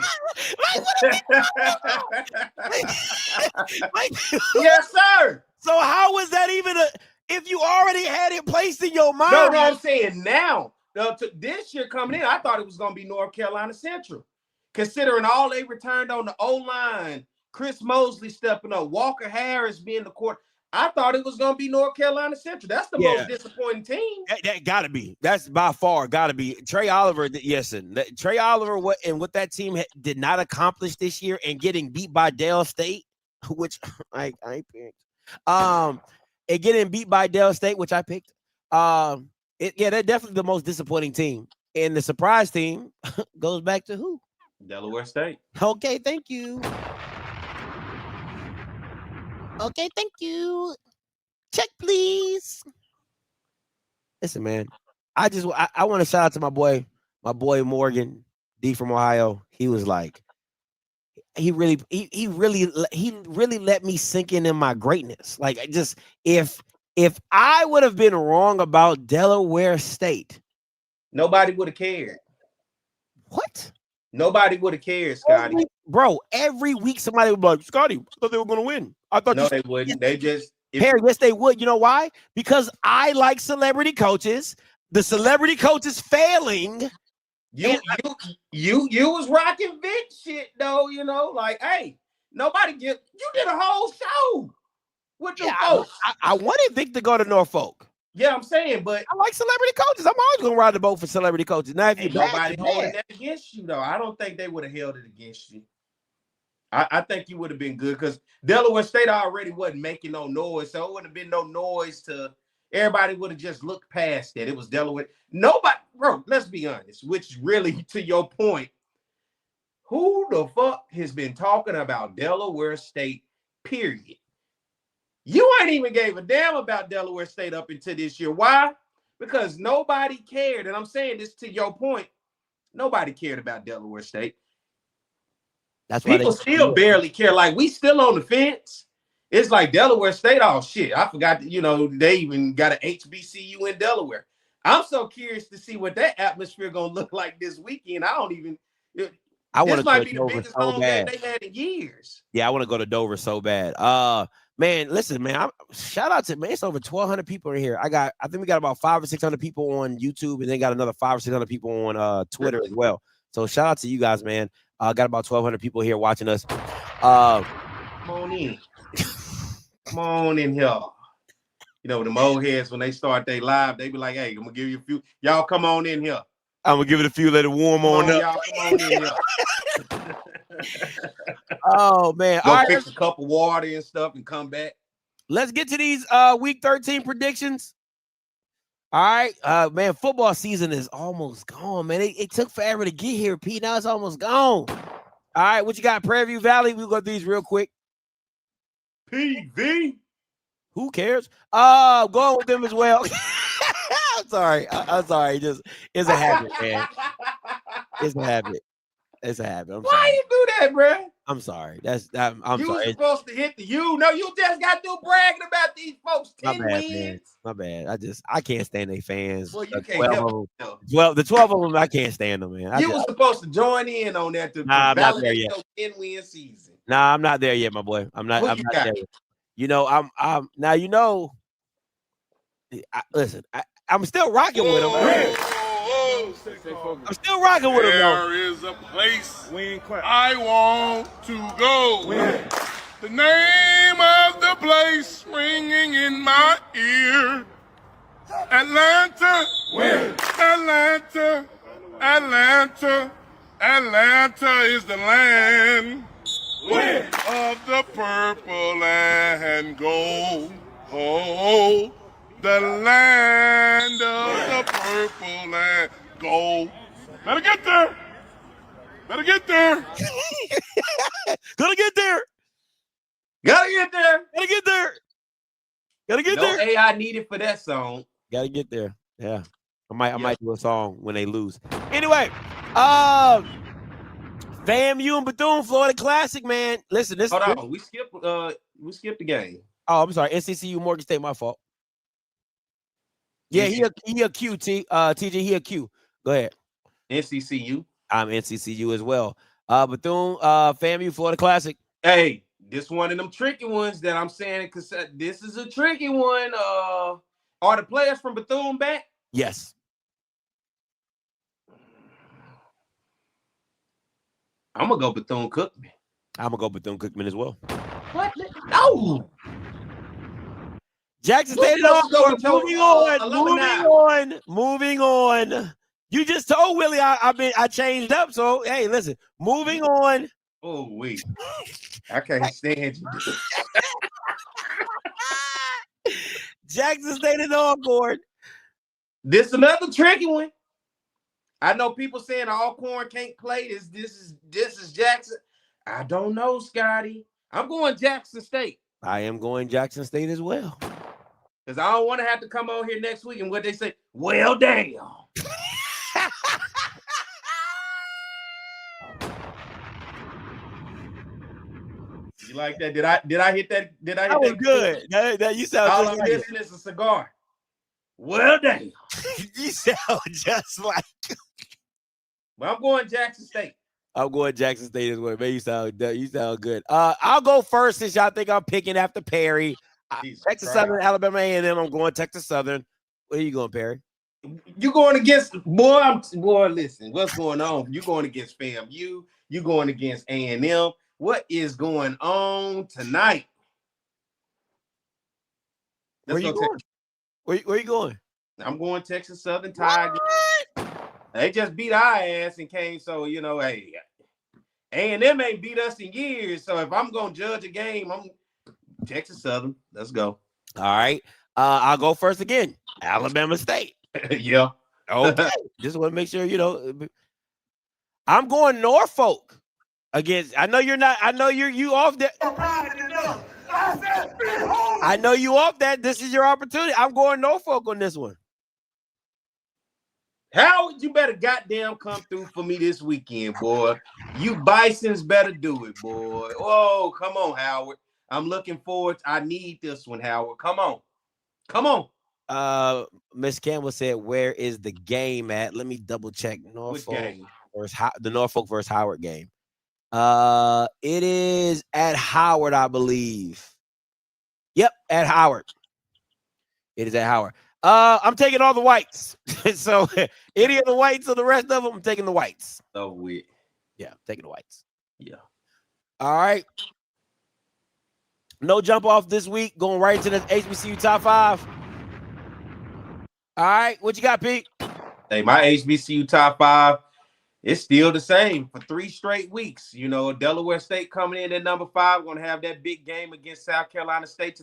Speaker 2: Yes, sir.
Speaker 1: So how was that even if you already had it placed in your mind?
Speaker 2: No, I'm saying now. This year coming in, I thought it was going to be North Carolina Central. Considering all they returned on the O-line, Chris Mosley stepping up, Walker Harris being the court. I thought it was going to be North Carolina Central. That's the most disappointing team.
Speaker 1: That got to be. That's by far got to be. Trey Oliver, Trey Oliver, what that team did not accomplish this year and getting beat by Dale State, which I picked. And getting beat by Dale State, which I picked. They're definitely the most disappointing team. And the surprise team goes back to who?
Speaker 2: Delaware State.
Speaker 1: Okay, thank you. Okay, thank you. Check, please. Listen, man. I want to shout out to my boy Morgan D from Ohio. He was like, he really let me sink in my greatness. Like, just if I would have been wrong about Delaware State,
Speaker 2: nobody would have cared.
Speaker 1: What?
Speaker 2: Nobody would have cared, Scotty.
Speaker 1: Every week somebody would be like, Scotty, I thought they were going to win. I thought
Speaker 2: they wouldn't. They just
Speaker 1: Perry, yes, they would. You know why? Because I like celebrity coaches. The celebrity coaches failing.
Speaker 2: You was rocking Vic shit though. You know, like, hey, you did a whole show with your folks.
Speaker 1: I wanted Vic to go to Norfolk.
Speaker 2: Yeah, I'm saying, but
Speaker 1: I like celebrity coaches. I'm always gonna ride the boat for celebrity coaches. Now, if
Speaker 2: nobody holding that against you, though, I don't think they would have held it against you. I think you would have been good because Delaware State already wasn't making no noise, so it wouldn't have been no noise to everybody. Would have just looked past it. It was Delaware. Nobody, bro. Let's be honest. Which really, to your point, who the fuck has been talking about Delaware State? Period. You ain't even gave a damn about Delaware State up until this year. Why? Because nobody cared. And I'm saying this to your point. Nobody cared about Delaware State.
Speaker 1: That's why
Speaker 2: people still barely care. Like, we still on the fence. It's like Delaware State. Oh, shit. I forgot that, they even got an HBCU in Delaware. I'm so curious to see what that atmosphere gonna look like this weekend. I don't even.
Speaker 1: I want
Speaker 2: This
Speaker 1: to
Speaker 2: might
Speaker 1: go
Speaker 2: be
Speaker 1: to
Speaker 2: the
Speaker 1: Dover
Speaker 2: biggest
Speaker 1: so
Speaker 2: home game
Speaker 1: bad.
Speaker 2: they had in years.
Speaker 1: Yeah, I want to go to Dover so bad. Man, listen, man. Shout out to man. It's over 1,200 people in here. I think we got about 500 or 600 people on YouTube, and then got another 500 or 600 people on Twitter as well. So shout out to you guys, man. Got about 1,200 people here watching us.
Speaker 2: Come on in. Come on in here. You know, the old heads, when they start their live, they be like, hey, I'm gonna give you a few. Y'all come on in here.
Speaker 1: I'm gonna give it a few, let it warm on up.
Speaker 2: Y'all come on in here.
Speaker 1: Oh man.
Speaker 2: Go
Speaker 1: All right,
Speaker 2: fix a cup of water and stuff and come back.
Speaker 1: let's get to these week 13 predictions. All right, man, football season is almost gone, man. It took forever to get here, Pete. Now it's almost gone. All right, what you got? Prairie View Valley. We'll go through these real quick.
Speaker 2: PV.
Speaker 1: Who cares? Going with them as well. I'm sorry. I'm sorry. It's a habit, man. It's a habit. It's a habit. I'm
Speaker 2: Why
Speaker 1: sorry.
Speaker 2: you do that, bro?
Speaker 1: I'm sorry. I'm
Speaker 2: You
Speaker 1: sorry.
Speaker 2: was supposed to hit the U. No, you just got through bragging about these folks 10
Speaker 1: My bad,
Speaker 2: wins.
Speaker 1: man. My bad. I can't stand their fans.
Speaker 2: Well, you
Speaker 1: The
Speaker 2: can't
Speaker 1: 12
Speaker 2: help
Speaker 1: of them.
Speaker 2: yourself.
Speaker 1: Well, the 12 of them, I can't stand them, man.
Speaker 2: You was supposed to join in on that to
Speaker 1: Nah, I'm not there
Speaker 2: validate
Speaker 1: yet.
Speaker 2: your 10-win season.
Speaker 1: Nah, I'm not there yet, my boy. I'm not.
Speaker 2: Who
Speaker 1: I'm
Speaker 2: you
Speaker 1: not
Speaker 2: got?
Speaker 1: there yet. You know, I'm now. You know, listen. I'm still rocking with him. I'm still rocking with him.
Speaker 4: There is a place I want to go. The name of the place ringing in my ear. Atlanta. Atlanta. Atlanta. Atlanta is the land of the purple and gold. Oh, the land of the purple and gold. Better get there. Better get there.
Speaker 1: Gonna get there.
Speaker 2: Gotta get there.
Speaker 1: Gotta get there. Gotta get
Speaker 2: No
Speaker 1: there.
Speaker 2: AI needed for that song.
Speaker 1: Gotta get there. Yeah. I might do a song when they lose. Anyway, FAMU and Bethune, Florida Classic, man. Listen, this.
Speaker 2: Hold on, we skipped the game.
Speaker 1: Oh, I'm sorry. NCCU Morgan State, my fault. Yeah, he a Q, TJ, he a Q. Go ahead.
Speaker 2: NCCU.
Speaker 1: I'm NCCU as well. Bethune, FAMU, Florida Classic.
Speaker 2: Hey, this one of them tricky ones that I'm saying, because this is a tricky one. Are the players from Bethune back?
Speaker 1: Yes.
Speaker 2: I'm gonna go Bethune-Cookman.
Speaker 1: I'm gonna go Bethune-Cookman as well.
Speaker 2: What? No.
Speaker 1: Jackson
Speaker 2: Who's
Speaker 1: State.
Speaker 2: supposed to go with your,
Speaker 1: Moving on. You just told Willie I changed up. So hey, listen. Moving on.
Speaker 2: Oh wait, I can't stand you.
Speaker 1: Jackson State is on board.
Speaker 2: This is another tricky one. I know people saying Alcorn can't play this. This is Jackson. I don't know, Scotty. I'm going Jackson State.
Speaker 1: I am going Jackson State as well.
Speaker 2: Because I don't want to have to come on here next week and what they say, well, damn. You like that? Did I hit that?
Speaker 1: That was good. That you sound
Speaker 2: all
Speaker 1: just
Speaker 2: I'm
Speaker 1: like
Speaker 2: missing is a cigar. Well, damn.
Speaker 1: You sound just like.
Speaker 2: Well, I'm going Jackson State.
Speaker 1: I'm going Jackson State as well. Man, you sound good. I'll go first since y'all think I'm picking after Perry. Texas Southern, Alabama A&M. I'm going Texas Southern. Where are you going, Perry?
Speaker 2: You going against boy? Listen, what's going on? You going against FAMU? You going against A&M? What is going on tonight?
Speaker 1: Where you going? Where you going?
Speaker 2: I'm going Texas Southern Tigers. They just beat our ass and came, so you know, hey, A&M ain't beat us in years. So if I'm gonna judge a game, I'm Texas Southern. Let's go.
Speaker 1: All right. I'll go first again. Alabama State.
Speaker 2: Yeah.
Speaker 1: Okay. Just want to make sure, you know. I'm going Norfolk against. I know you're not. I know you off that. I know you off that. This is your opportunity. I'm going Norfolk on this one.
Speaker 2: Howard, you better goddamn come through for me this weekend, boy. You Bisons better do it, boy. Oh, come on, Howard. I'm looking forward. I need this one, Howard. Come on. Come on.
Speaker 1: Miss Campbell said, "Where is the game at?" Let me double check.
Speaker 2: Which
Speaker 1: Norfolk
Speaker 2: game?
Speaker 1: the Norfolk versus Howard game. It is at Howard, I believe. Yep, at Howard. It is at Howard. I'm taking all the whites. So any of the whites or the rest of them, I'm taking the whites.
Speaker 2: Oh, we.
Speaker 1: Yeah, I'm taking the whites.
Speaker 2: Yeah.
Speaker 1: All right. No jump off this week. Going right into the HBCU top 5. All right, what you got, Pete?
Speaker 2: Hey, my HBCU top 5. It's still the same for 3 straight weeks. You know, Delaware State coming in at number 5, going to have that big game against South Carolina State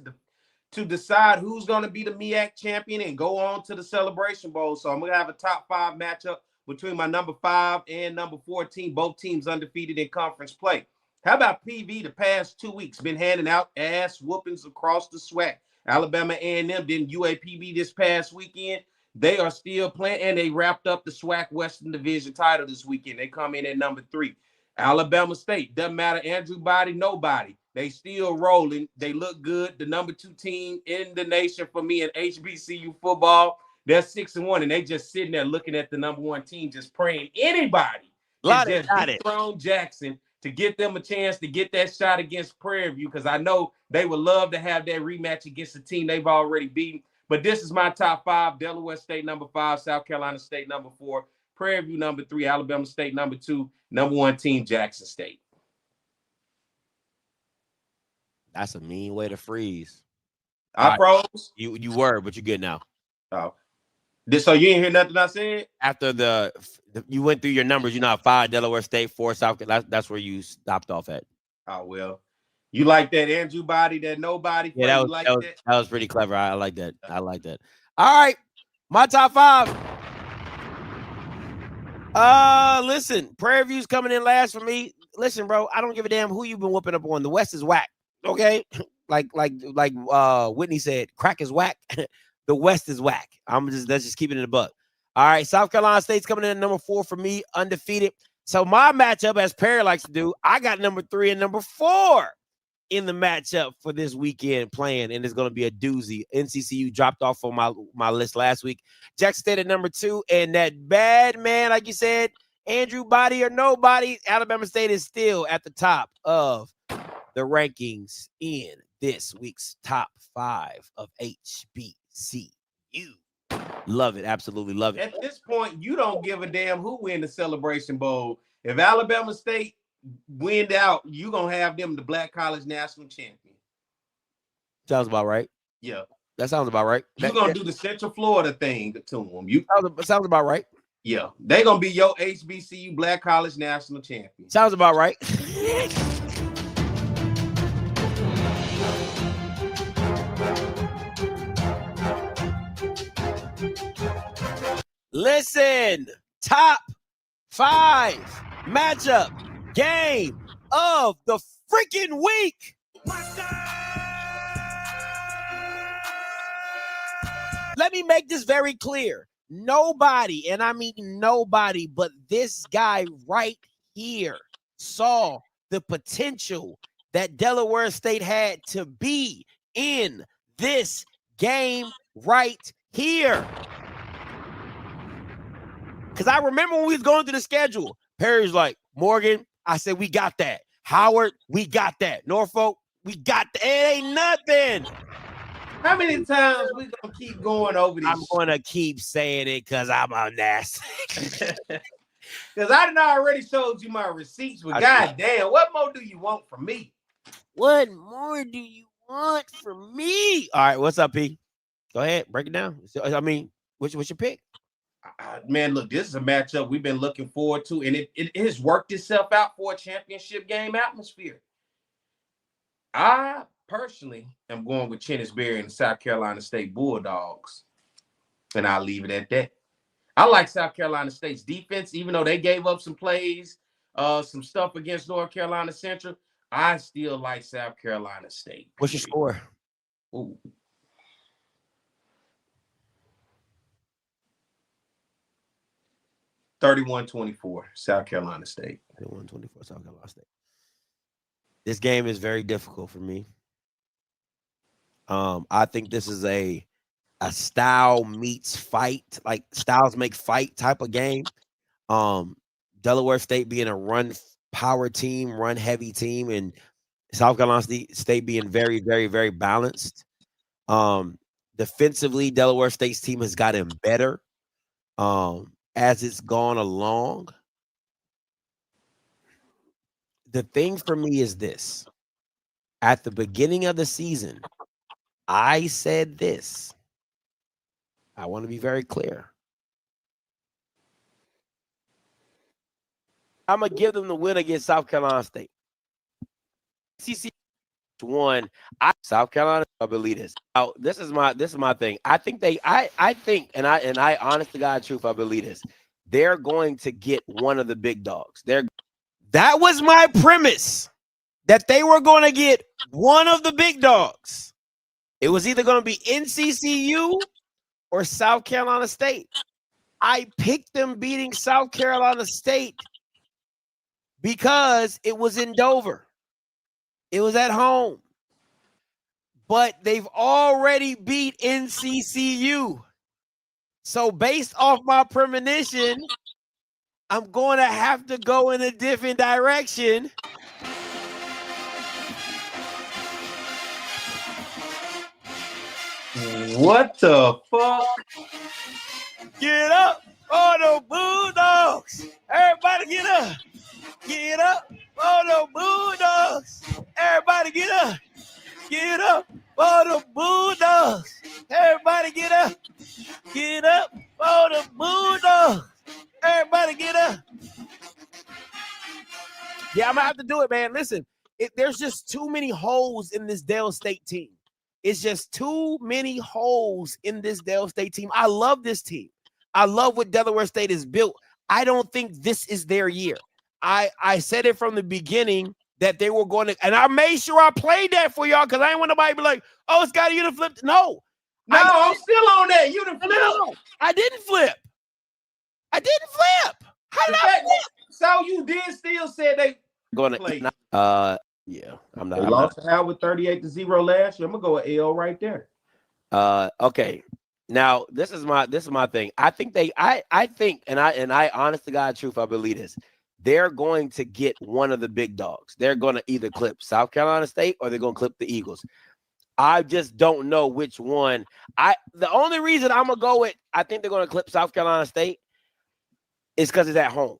Speaker 2: to decide who's going to be the MEAC champion and go on to the Celebration Bowl. So I'm going to have a top 5 matchup between my number 5 and number 14, both teams undefeated in conference play. How about PV the past 2 weeks? Been handing out ass whoopings across the SWAC. Alabama A&M did UAPB this past weekend. They are still playing, and they wrapped up the SWAC Western Division title this weekend. They come in at number 3. Alabama State, doesn't matter, Andrew Body, nobody. They still rolling. They look good. The number 2 team in the nation for me in HBCU football. They're 6-1, and they just sitting there looking at the number 1 team, just praying anybody can just dethrone Jackson to get them a chance to get that shot against Prairie View, because I know they would love to have that rematch against a team they've already beaten. But this is my top 5. Delaware State number 5, South Carolina State number 4, Prairie View number 3, Alabama State number 2, number 1 team Jackson State.
Speaker 1: That's a mean way to freeze.
Speaker 2: I froze.
Speaker 1: You were, but you're good now.
Speaker 2: Oh. So you didn't hear nothing I said?
Speaker 1: After you went through your numbers, you know, 5 Delaware State, 4 South Carolina. That's where you stopped off at.
Speaker 2: Oh, well. You like that Andrew Body, that nobody?
Speaker 1: Yeah, that was pretty clever. I like that. I like that. All right. My top 5. Listen, Prairie View's coming in last for me. Listen, bro, I don't give a damn who you've been whooping up on. The West is whack. Okay? like Whitney said, crack is whack. The West is whack. Let's just keep it in the buck. All right, South Carolina State's coming in at number 4 for me, undefeated. So my matchup, as Perry likes to do, I got number 3 and number 4 in the matchup for this weekend playing, and it's going to be a doozy. NCCU dropped off on my list last week. Jackson State at number 2, and that bad man, like you said, Andrew Body or nobody, Alabama State is still at the top of the rankings in this week's top 5 of HBCU. Love it. Absolutely love it.
Speaker 2: At this point, you don't give a damn who win the Celebration Bowl. If Alabama State win out, you're going to have them the Black College National Champion.
Speaker 1: Sounds about right.
Speaker 2: Yeah.
Speaker 1: That sounds about right.
Speaker 2: You're going to do the Central Florida thing to them.
Speaker 1: Sounds about right.
Speaker 2: Yeah. They're going to be your HBCU Black College National Champion.
Speaker 1: Sounds about right. Listen, top 5 matchup game of the freaking week. Let me make this very clear. Nobody, and I mean nobody, but this guy right here saw the potential that Delaware State had to be in this game right here. Because I remember when we was going through the schedule, Perry's like, Morgan, I said, we got that. Howard, we got that. Norfolk, we got that. It ain't nothing.
Speaker 2: How many times we going to keep going over this?
Speaker 1: I'm going to keep saying it because I'm a nasty.
Speaker 2: Because I done already showed you my receipts, but goddamn, what more do you want from me?
Speaker 1: What more do you want from me? All right, what's up, P? Go ahead, break it down. I mean, what's your pick?
Speaker 2: Man, look, this is a matchup we've been looking forward to, and it has worked itself out for a championship game atmosphere. I personally am going with Chennisberry and the South Carolina State Bulldogs, and I'll leave it at that. I like South Carolina State's defense, even though they gave up some plays, some stuff against North Carolina Central. I still like South Carolina State.
Speaker 1: What's your score?
Speaker 2: Ooh. 31-24, South Carolina State.
Speaker 1: 31-24, South Carolina State. This game is very difficult for me. I think this is a a style meets fight, like styles make fight type of game. Delaware State being a run power team, run heavy team, and South Carolina State being very, very, very balanced. Defensively, Delaware State's team has gotten better as it's gone along. The thing for me is this. At the beginning of the season, I said this. I want to be very clear. I'm going to give them the win against South Carolina State. CC won. South Carolina, I believe this. Now, this is my thing. I think and I honest to God truth, I believe this. They're going to get one of the big dogs. That was my premise, that they were going to get one of the big dogs. It was either going to be NCCU or South Carolina State. I picked them beating South Carolina State because it was in Dover. It was at home. But they've already beat NCCU. So based off my premonition, I'm going to have to go in a different direction.
Speaker 2: What the fuck?
Speaker 1: Get up, oh the Bulldogs! Everybody get up! Get up, oh the Bulldogs! Everybody get up! Get up, oh the Bulldogs! Everybody get up! Get up, oh the Bulldogs! Everybody get up! Yeah, I'm gonna have to do it, man. Listen, there's just too many holes in this Dale State team. It's just too many holes in this Dale State team. I love this team. I love what Delaware State has built. I don't think this is their year. I said it from the beginning that they were going to, and I made sure I played that for y'all because I didn't want nobody to be like, oh, Scotty, you done flipped. No.
Speaker 2: I'm still on that. You done flipped.
Speaker 1: No, I didn't flip. I didn't flip. How did I flip?
Speaker 2: So you did still say they
Speaker 1: going to
Speaker 2: play.
Speaker 1: Yeah, I'm not.
Speaker 2: They lost to Howard 38-0 last year. I'm gonna go with L right there.
Speaker 1: Okay. Now this is my thing. I think I think, and I honest to God truth, I believe this. They're going to get one of the big dogs. They're going to either clip South Carolina State or they're going to clip the Eagles. I just don't know which one. The only reason I'm gonna go with I think they're going to clip South Carolina State is because it's at home.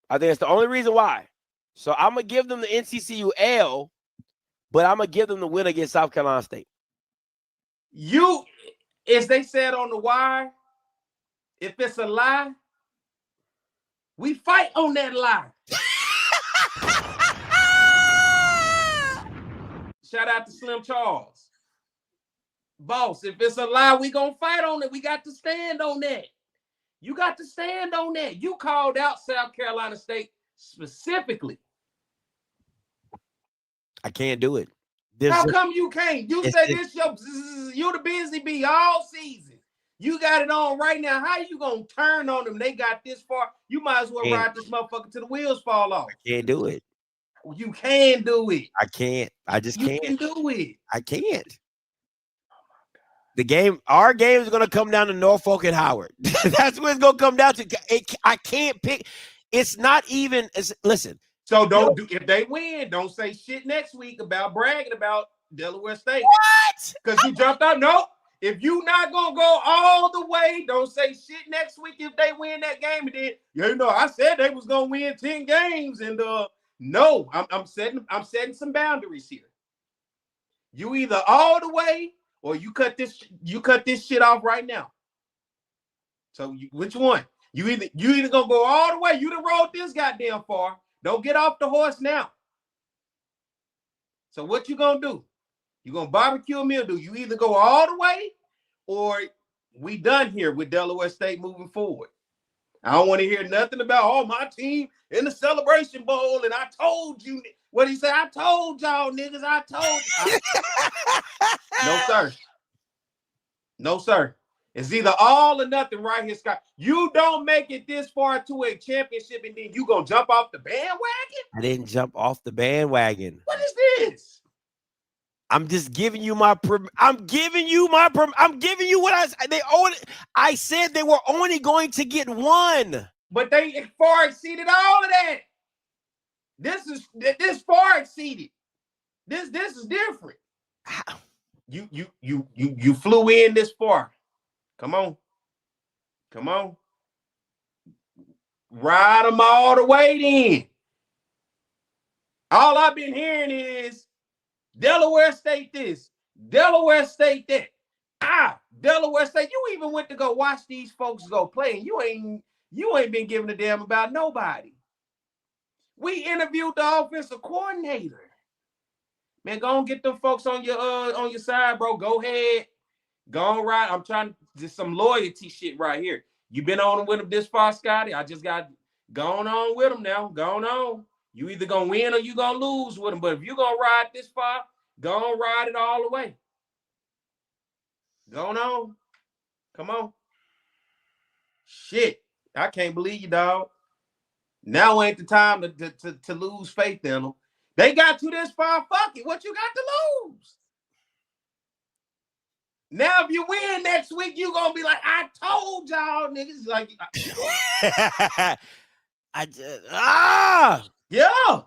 Speaker 1: I think it's the only reason why. So I'm going to give them the NCCU L, but I'm going to give them the win against South Carolina State.
Speaker 2: As they said on the wire, if it's a lie, we fight on that lie. Shout out to Slim Charles. Boss, if it's a lie, we going to fight on it. We got to stand on that. You got to stand on that. You called out South Carolina State specifically.
Speaker 1: I can't do it.
Speaker 2: How come you can't? You said this you the busy bee all season. You got it on right now. How you gonna turn on them? They got this far. You might as well ride this motherfucker till the wheels fall off.
Speaker 1: I can't do it.
Speaker 2: You can do it.
Speaker 1: I can't. I just can't.
Speaker 2: You can do it.
Speaker 1: I can't. Our game is gonna come down to Norfolk and Howard. That's what it's gonna come down to. I can't pick. It's not even. Listen.
Speaker 2: So if they win, don't say shit next week about bragging about Delaware State.
Speaker 1: What?
Speaker 2: Because you jumped out. No, if you not gonna go all the way, don't say shit next week if they win that game. And then I said they was gonna win 10 games, and no, I'm setting some boundaries here. You either all the way or you cut this shit off right now. So which one? You either gonna go all the way. You done rode this goddamn far. Don't get off the horse now. So what you gonna do? You gonna barbecue a meal? Do you either go all the way or we done here with Delaware State moving forward? I don't want to hear nothing about my team in the Celebration Bowl and I told you what he said. I told y'all niggas. I told you. No sir. No sir. It's either all or nothing right here, Scott. You don't make it this far to a championship and then you gonna jump off the bandwagon?
Speaker 1: I didn't jump off the bandwagon.
Speaker 2: What is this?
Speaker 1: I'm just giving you my. I'm giving you what I said they were only going to get one,
Speaker 2: but they far exceeded all of that. This far exceeded. This is different. You flew in this far. Come on. Ride them all the way then. All I've been hearing is Delaware State this, Delaware State that. Delaware State. You even went to go watch these folks go play, and you ain't been giving a damn about nobody. We interviewed the offensive coordinator. Man, go and get them folks on your side, bro. Go ahead. Go on right. I'm trying just some loyalty shit right here. You been on with them this far, Scotty. I just got going on with them now. Going on. You either gonna win or you gonna lose with them. But if you gonna ride this far, go on ride it all the way. Going on. Come on. Shit. I can't believe you, dog. Now ain't the time to lose faith in them. They got you this far. Fuck it. What you got to lose? Now, if you win next week, you gonna be like, I told y'all, niggas. Like, yeah.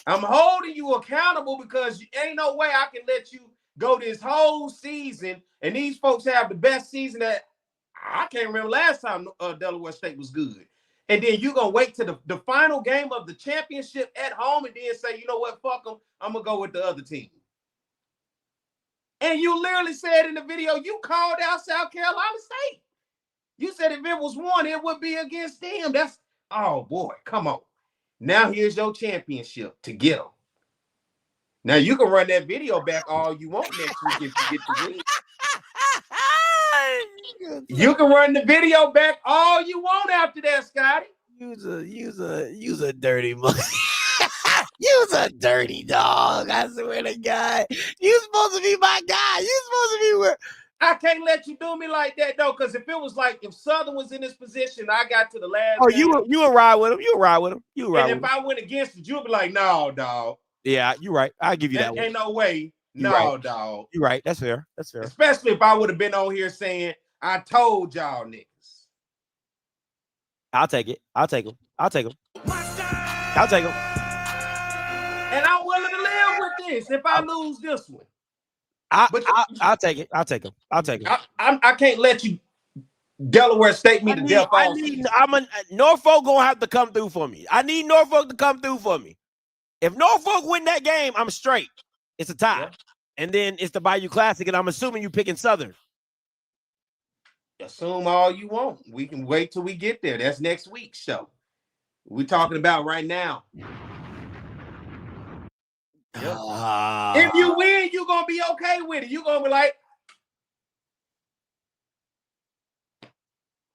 Speaker 2: I'm holding you accountable because ain't no way I can let you go this whole season and these folks have the best season that I can't remember last time Delaware State was good. And then you're going to wait to the final game of the championship at home and then say, you know what, fuck them, I'm going to go with the other team. And you literally said in the video, you called out South Carolina State. You said if it was one, it would be against them. Oh, boy, come on. Now here's your championship to get them. Now you can run that video back all you want next week if you get the win. You can run the video back all you want after that, Scotty.
Speaker 1: Use a dirty monkey. You's a dirty dog. I swear to God. You supposed to be my guy. You supposed to be where
Speaker 2: I can't let you do me like that though, because if it was like if Southern was in this position, I got to the last.
Speaker 1: Oh, you would ride with him. You would ride with him.
Speaker 2: And if I went against it, you'd be like, no, dog.
Speaker 1: Yeah, you're right. I'll give you that one.
Speaker 2: Ain't no way. No,
Speaker 1: right.
Speaker 2: dog.
Speaker 1: You're right. That's fair. That's fair.
Speaker 2: Especially if I would have been on here saying, I told y'all niggas.
Speaker 1: I'll take it. I'll take him. I'll take him. I'll take him.
Speaker 2: And I'm willing to live with this if I lose this one.
Speaker 1: I'll take it. I'll take him. I'll take him.
Speaker 2: I can't let you Delaware State me to death.
Speaker 1: Norfolk gonna have to come through for me. I need Norfolk to come through for me. If Norfolk win that game, I'm straight. It's a tie. Yeah. And then it's the Bayou Classic, and I'm assuming you picking Southern.
Speaker 2: Assume all you want. We can wait till we get there. That's next week's show. We're talking about right now. Yep. If you win, you're going to be okay with it. You're going to be like,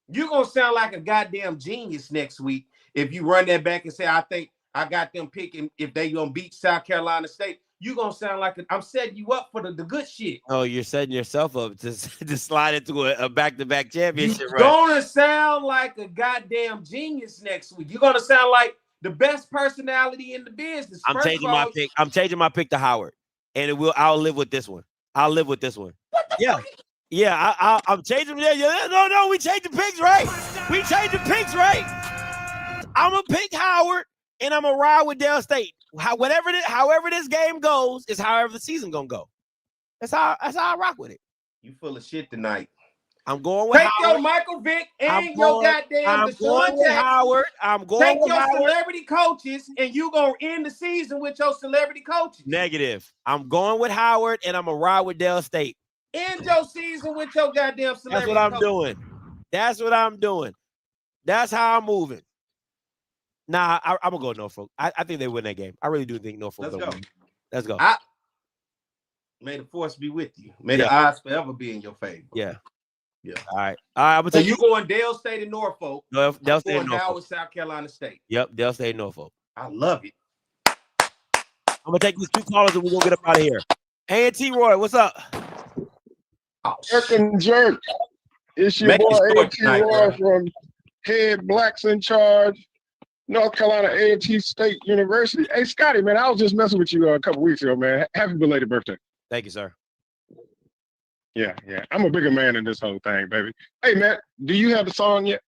Speaker 2: you're going to sound like a goddamn genius next week if you run that back and say, I think I got them picking if they going to beat South Carolina State. You're going to sound like I'm setting you up for the good shit.
Speaker 1: Oh, you're setting yourself up to slide into a back-to-back championship.
Speaker 2: You're going to sound like a goddamn genius next week. You're going to sound like the best personality in the business.
Speaker 1: I'm changing my pick. I'm changing my pick to Howard, and I'll live with this one. I'll live with this one. Yeah. I'm changing. Yeah. No. We changed the picks, right? We changed the picks, right? I'm gonna pick Howard, and I'm gonna ride with Dell State. However this game goes is however the season gonna go. That's how I rock with it.
Speaker 2: You full of shit tonight.
Speaker 1: I'm going with
Speaker 2: Howard.
Speaker 1: Take
Speaker 2: your Michael Vick and your goddamn
Speaker 1: I'm going with Howard. I'm going
Speaker 2: Take
Speaker 1: with
Speaker 2: your
Speaker 1: Howard.
Speaker 2: Celebrity coaches, and you gonna end the season with your celebrity coaches.
Speaker 1: Negative. I'm going with Howard, and I'm gonna ride with Dell State.
Speaker 2: End your season with your goddamn celebrity.
Speaker 1: That's what I'm doing. That's what I'm doing. That's how I'm moving. Nah, I'm gonna go Norfolk. I think they win that game. I really do think Norfolk. Let's go.
Speaker 2: May the force be with you. May the odds forever be in your favor.
Speaker 1: Yeah. All right.
Speaker 2: So you going Dale State and Norfolk?
Speaker 1: No, Dale State and Norfolk.
Speaker 2: Howard, South Carolina State.
Speaker 1: Yep, Dale State and Norfolk.
Speaker 2: I love it.
Speaker 1: I'm gonna take these two callers and we're gonna get up out of here. Hey, T. Roy, what's up?
Speaker 12: Jerk. It's your boy A.T. Roy from Head Blacks in Charge. North Carolina A&T State University. Hey, Scotty, man, I was just messing with you a couple weeks ago, man. Happy belated birthday.
Speaker 1: Thank you, sir.
Speaker 12: Yeah. I'm a bigger man in this whole thing, baby. Hey, Matt, do you have the song yet?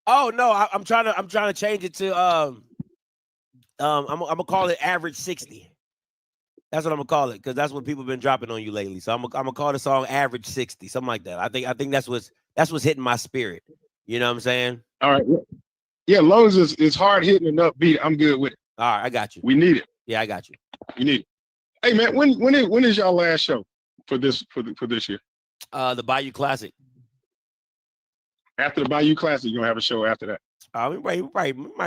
Speaker 1: Oh no, I'm trying to change it to I'm gonna call it Average 60. That's what I'm gonna call it, because that's what people have been dropping on you lately. So I'm gonna call the song Average 60, something like that. I think that's what's hitting my spirit. You know what I'm saying?
Speaker 12: All right. Yeah, as long as it's hard hitting and upbeat, I'm good with it.
Speaker 1: All right, I got you.
Speaker 12: We need it.
Speaker 1: Yeah, I got you.
Speaker 12: You need it. Hey, man, when is y'all last show for this year?
Speaker 1: The Bayou Classic.
Speaker 12: After the Bayou Classic, you're gonna have a show after that.
Speaker 1: We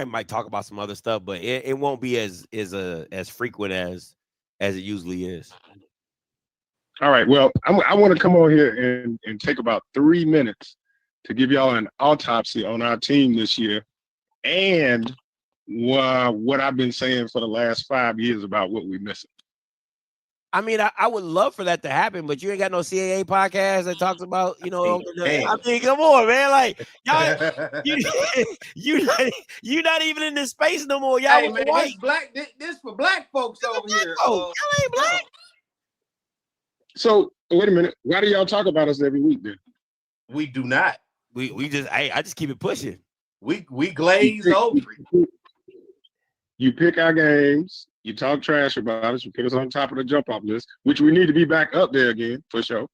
Speaker 1: might talk about some other stuff, but it won't be as frequent as it usually is.
Speaker 12: All right. Well, I want to come on here and take about 3 minutes to give y'all an autopsy on our team this year, and what I've been saying for the last 5 years about what we're missing.
Speaker 1: I mean, I would love for that to happen, but you ain't got no CAA podcast that talks about, I mean, come on, man. Like, y'all, you not even in this space no more. Y'all,
Speaker 2: hey, man, this black, this for black folks over here.
Speaker 1: Y'all ain't black.
Speaker 12: So wait a minute. Why do y'all talk about us every week then?
Speaker 2: We do not.
Speaker 1: We just, I just keep it pushing.
Speaker 2: We glaze over.
Speaker 12: You pick our games. You talk trash about us. You put us on top of the jump off list, which we need to be back up there again for sure.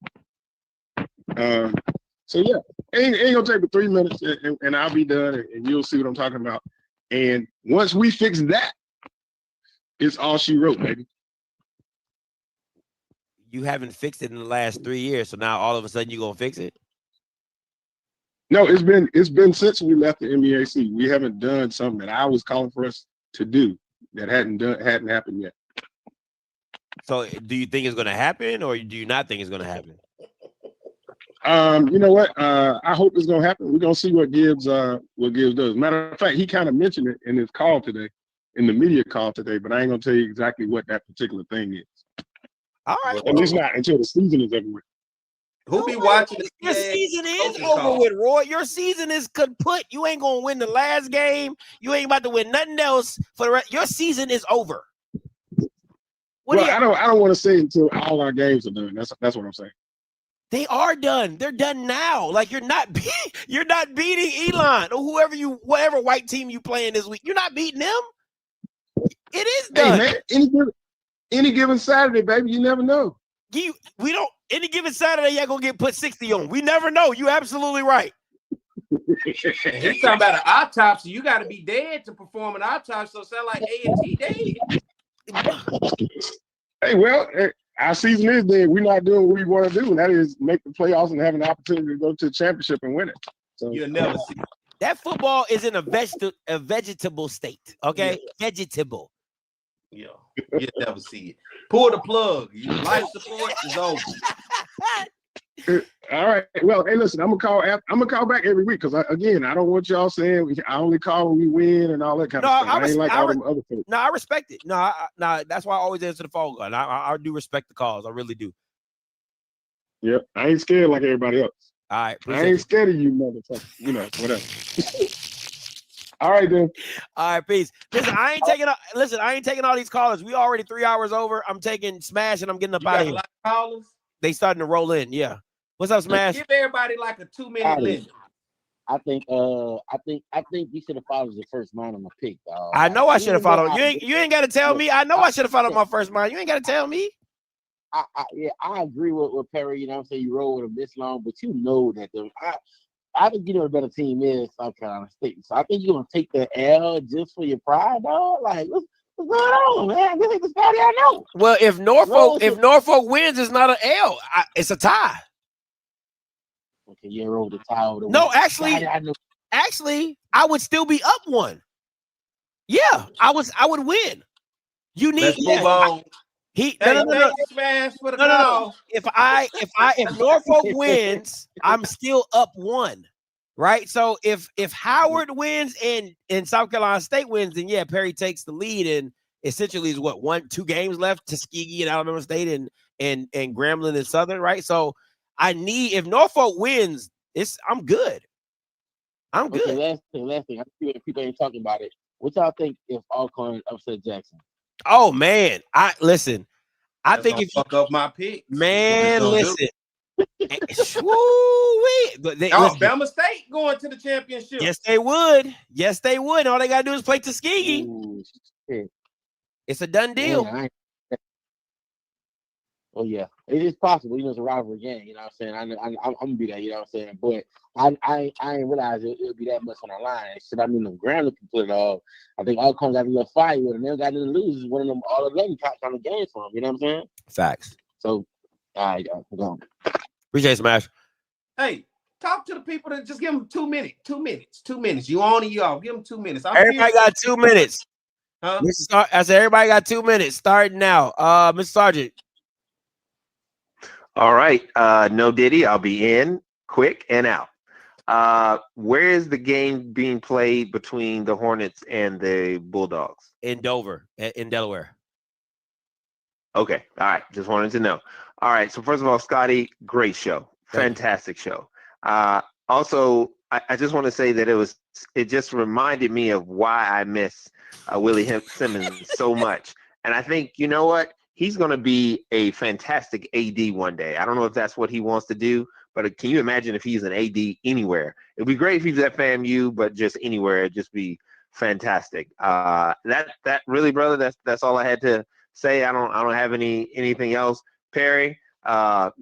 Speaker 12: So yeah, ain't gonna take but 3 minutes, and I'll be done, and you'll see what I'm talking about. And once we fix that, it's all she wrote, baby.
Speaker 1: You haven't fixed it in the last 3 years, so now all of a sudden you're gonna fix it?
Speaker 12: No, it's been since we left the MEAC. We haven't done something that I was calling for us to do that hadn't happened yet.
Speaker 1: So do you think it's going to happen, or do you not think it's going to happen?
Speaker 12: You know what? I hope it's going to happen. We're going to see what Gibbs does. Matter of fact, he kind of mentioned it in his call today, in the media call today, but I ain't going to tell you exactly what that particular thing is.
Speaker 1: All right.
Speaker 12: At least not until the season is over with.
Speaker 2: Who be watching?
Speaker 1: Your season is over with, Roy. Your season is kaput. You ain't gonna win the last game. You ain't about to win nothing else for the rest. Your season is over.
Speaker 12: I don't want to say until all our games are done. That's what I'm saying.
Speaker 1: They are done. They're done now. Like you're not beating Elon or whatever white team you playing this week. You're not beating them. It is done.
Speaker 12: Hey, man, any given Saturday, baby, you never know.
Speaker 1: We don't. Any given Saturday, y'all gonna get put 60 on. We never know. You absolutely right.
Speaker 2: He's talking about an autopsy. You got to be dead to perform an autopsy. So it sound like A&T dead.
Speaker 12: Hey, well, our season is dead. We're not doing what we want to do, and that is make the playoffs and have an opportunity to go to the championship and win it. So
Speaker 2: you'll never see it.
Speaker 1: That football is in a vegetable state. Okay, yeah. Vegetable.
Speaker 2: Yeah, you'll never see it. Pull the plug. Your life support is over.
Speaker 12: All right. Well, hey, listen, I'm gonna call back every week because I don't want y'all saying I only call when we win and all that kind of stuff. I ain't like all them other folks.
Speaker 1: No, I respect it. No, that's why I always answer the phone call. I do respect the calls. I really do.
Speaker 12: Yep, I ain't scared like everybody else.
Speaker 1: All right,
Speaker 12: I ain't scared of you, motherfucker. You know, whatever. All right, then.
Speaker 1: All right, peace. Listen, I ain't taking all these callers. We already 3 hours over. I'm taking Smash and I'm getting up out of here.
Speaker 2: Callers?
Speaker 1: They starting to roll in. Yeah. What's up, Smash?
Speaker 2: Give everybody like a 2-minute limit.
Speaker 13: I think you should have followed your first mind on the pick, dog.
Speaker 1: I know I should have followed. You ain't got to tell me. I know I should have followed my first mind. You ain't got to tell me.
Speaker 13: I agree with Perry. You know what I'm saying? You roll with him this long, but you know that I think you know the better team is South Carolina State. So I think you're gonna take the L just for your pride, dog. Like what's going on, man? This ain't the Scotty I know.
Speaker 1: Well, if Norfolk wins, it's not an L. It's a tie.
Speaker 13: Okay, you roll the tie.
Speaker 1: No, actually, I would still be up one. Yeah, I would win. You need.
Speaker 2: Let's move on.
Speaker 1: No.
Speaker 2: Smash for the call.
Speaker 1: If Norfolk wins, I'm still up one, right? So if Howard wins and South Carolina State wins, then yeah, Perry takes the lead, and essentially is 2 games left, Tuskegee and Alabama State and Grambling and Southern, right? So if Norfolk wins, I'm good. I'm
Speaker 13: Okay,
Speaker 1: good.
Speaker 13: last thing. I see if people ain't talking about it. What y'all think if Alcorn upset Jackson?
Speaker 1: Oh man, I listen. I
Speaker 2: That's
Speaker 1: think
Speaker 2: gonna
Speaker 1: if you
Speaker 2: fuck up my picks. That's what it's
Speaker 1: man
Speaker 2: gonna do.
Speaker 1: listen, woo-wee. They
Speaker 2: Oh,
Speaker 1: listen.
Speaker 2: Bama State going to the championship.
Speaker 1: Yes, they would. Yes, they would. All they gotta do is play Tuskegee.
Speaker 13: Ooh, shit.
Speaker 1: It's a done deal.
Speaker 13: Man, oh yeah, it is possible. You know, it's a rivalry game. You know what I'm saying? I'm gonna be that. You know what I'm saying? But I ain't realize it'll be that much on the line. Shit, I mean, the Grambling can put it all. I think Alcorn got a little fire with them. They don't got nothing to lose. It's one of them all 11 cops on the game for them. You know what I'm saying?
Speaker 1: Facts.
Speaker 13: So, all right, go.
Speaker 1: Appreciate it, Smash.
Speaker 2: Hey, talk to the people that just give them 2 minutes. 2 minutes. 2 minutes. You on and you off. Give them 2 minutes.
Speaker 1: Everybody got 2 minutes.
Speaker 2: Huh?
Speaker 1: I said everybody got 2 minutes. Starting now. Mr. Sergeant.
Speaker 14: All right. No Diddy. I'll be in quick and out. Where is the game being played between the Hornets and the Bulldogs?
Speaker 1: In Dover, in Delaware.
Speaker 14: Okay. All right. Just wanted to know. All right. So first of all, Scotty, great show. Fantastic show. Also, I just want to say that it just reminded me of why I miss Willie Simmons so much. And I think, you know what? He's going to be a fantastic AD one day. I don't know if that's what he wants to do, but can you imagine if he's an AD anywhere? It'd be great if he's at FAMU, but just anywhere, it'd just be fantastic. That really, brother, that's all I had to say. I don't have anything else. Perry, all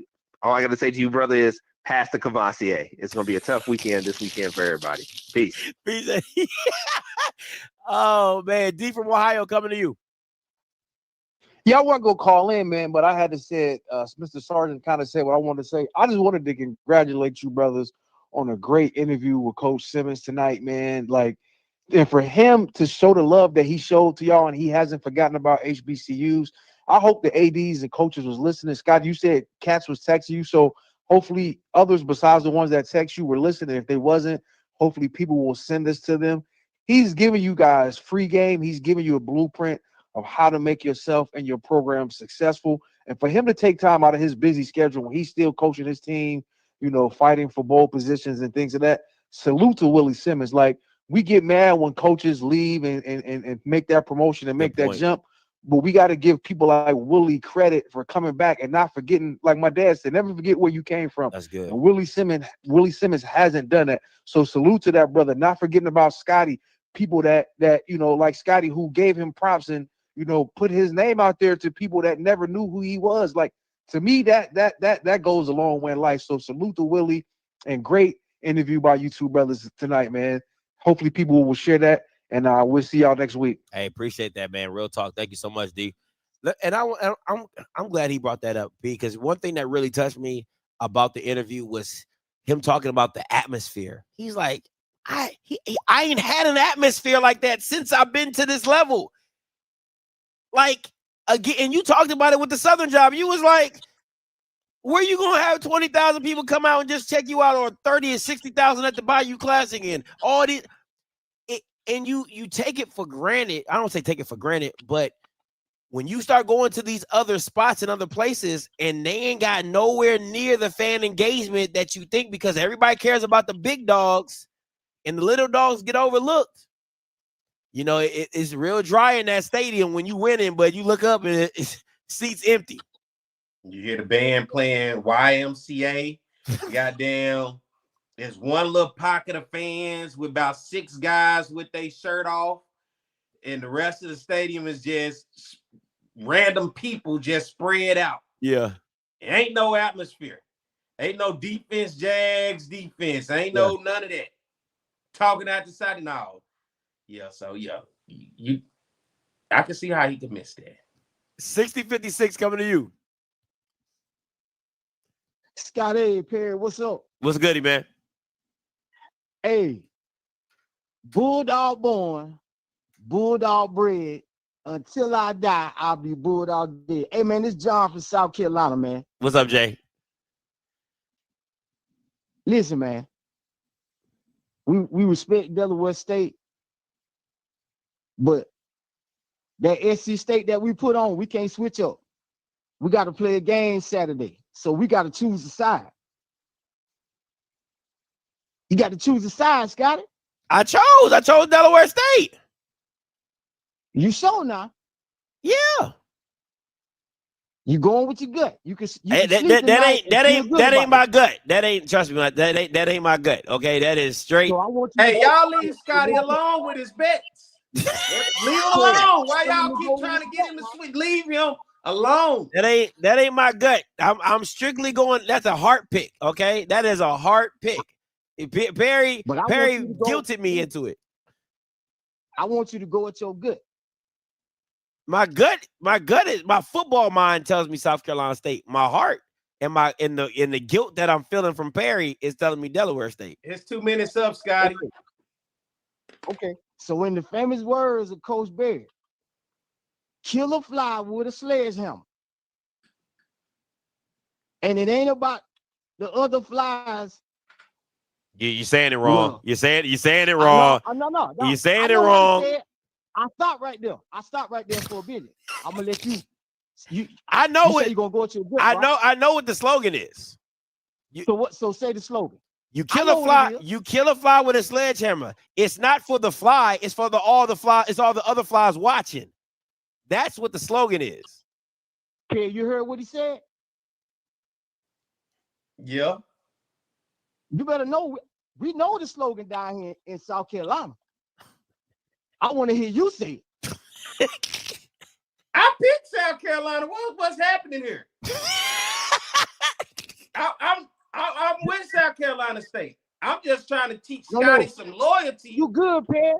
Speaker 14: I got to say to you, brother, is pass the Cavassier. It's going to be a tough weekend this weekend for everybody. Peace.
Speaker 1: Peace. Oh man, D from Ohio coming to you.
Speaker 15: Yeah, I wasn't gonna call in, man, but I had to say it. Mr. Sargent kind of said what I wanted to say. I just wanted to congratulate you, brothers, on a great interview with Coach Simmons tonight, man. Like, and for him to show the love that he showed to y'all, and he hasn't forgotten about HBCUs. I hope the ADs and coaches was listening. Scott, you said Cats was texting you, so hopefully others besides the ones that text you were listening. If they wasn't, hopefully people will send this to them. He's giving you guys free game. He's giving you a blueprint of how to make yourself and your program successful. And for him to take time out of his busy schedule when he's still coaching his team, you know, fighting for bowl positions and things of that, salute to Willie Simmons. Like, we get mad when coaches leave and make that promotion and make that jump, but we got to give people like Willie credit for coming back and not forgetting, like my dad said, never forget where you came from.
Speaker 1: That's good.
Speaker 15: And Willie Simmons hasn't done that. So salute to that brother, not forgetting about Scotty, people that you know, like Scotty, who gave him props and, you know, put his name out there to people that never knew who he was. Like, to me, that goes a long way in life. So salute to Willie, and great interview by you two brothers tonight, man. Hopefully people will share that, and we'll see y'all next week.
Speaker 1: Hey, appreciate that, man. Real talk. Thank you so much, D. And I'm glad he brought that up, because one thing that really touched me about the interview was him talking about the atmosphere. He's like, I ain't had an atmosphere like that since I've been to this level. Like, again, and you talked about it with the Southern job. You was like, where you gonna have 20,000 people come out and just check you out, or 30 and 60,000 at the Bayou Classic, and all this? And you take it for granted. I don't say take it for granted, but when you start going to these other spots and other places, and they ain't got nowhere near the fan engagement that you think, because everybody cares about the big dogs and the little dogs get overlooked. You know, it's real dry in that stadium when you winning, but you look up and it's seats empty.
Speaker 2: You hear the band playing YMCA. Goddamn, there's one little pocket of fans with about 6 guys with their shirt off, and the rest of the stadium is just random people just spread out.
Speaker 1: Yeah.
Speaker 2: It ain't no atmosphere. Ain't no defense, Jags defense. Ain't no none of that. Talking out the side. No. Yeah, so yeah, I can see how he could miss that.
Speaker 1: 6056 coming to you.
Speaker 15: Scott, hey, Perry, what's up?
Speaker 1: What's goody, man?
Speaker 15: Hey, Bulldog born, Bulldog bred. Until I die, I'll be Bulldog dead. Hey, man, this John from South Carolina, man.
Speaker 1: What's up, Jay?
Speaker 15: Listen, man. We respect Delaware State, but that SC State that we put on, we can't switch up. We got to play a game Saturday, so we got to choose a side.
Speaker 13: You got to choose a side, Scotty.
Speaker 1: I chose Delaware State.
Speaker 13: You sure now?
Speaker 1: Yeah.
Speaker 13: You going with your gut. You can
Speaker 1: Hey, that ain't my gut. That ain't, trust me, that ain't my gut. Okay, that is straight.
Speaker 13: So
Speaker 2: hey, y'all leave Scotty alone with his bets. Leave him alone. Why y'all keep trying to get him to switch? Leave him alone.
Speaker 1: That ain't my gut. I'm strictly going. That's a heart pick. Okay, that is a heart pick. Perry guilted me into it.
Speaker 13: I want you to go with your gut.
Speaker 1: My gut is my football mind tells me South Carolina State. My heart and my in the guilt that I'm feeling from Perry is telling me Delaware State.
Speaker 2: It's 2 minutes up, Scotty.
Speaker 13: Okay. So in the famous words of Coach Bear, kill a fly with a sledgehammer. And it ain't about the other flies.
Speaker 1: You saying it wrong.
Speaker 13: Well,
Speaker 1: You're saying it wrong.
Speaker 13: No.
Speaker 1: You're saying it wrong.
Speaker 13: I stopped right there. For a minute. I'm gonna let you.
Speaker 1: I know
Speaker 13: what you're gonna go to.
Speaker 1: I know what the slogan is.
Speaker 13: So say the slogan.
Speaker 1: You kill a fly. You kill a fly with a sledgehammer. It's not for the fly. It's for all the other flies watching. That's what the slogan is.
Speaker 13: Okay, you heard what he said?
Speaker 2: Yeah.
Speaker 13: You better know. We know the slogan down here in South Carolina. I want to hear you say it.
Speaker 2: I picked South Carolina. What's happening here? I'm with South Carolina State. I'm just trying to teach Scotty some loyalty.
Speaker 13: You good, Pat?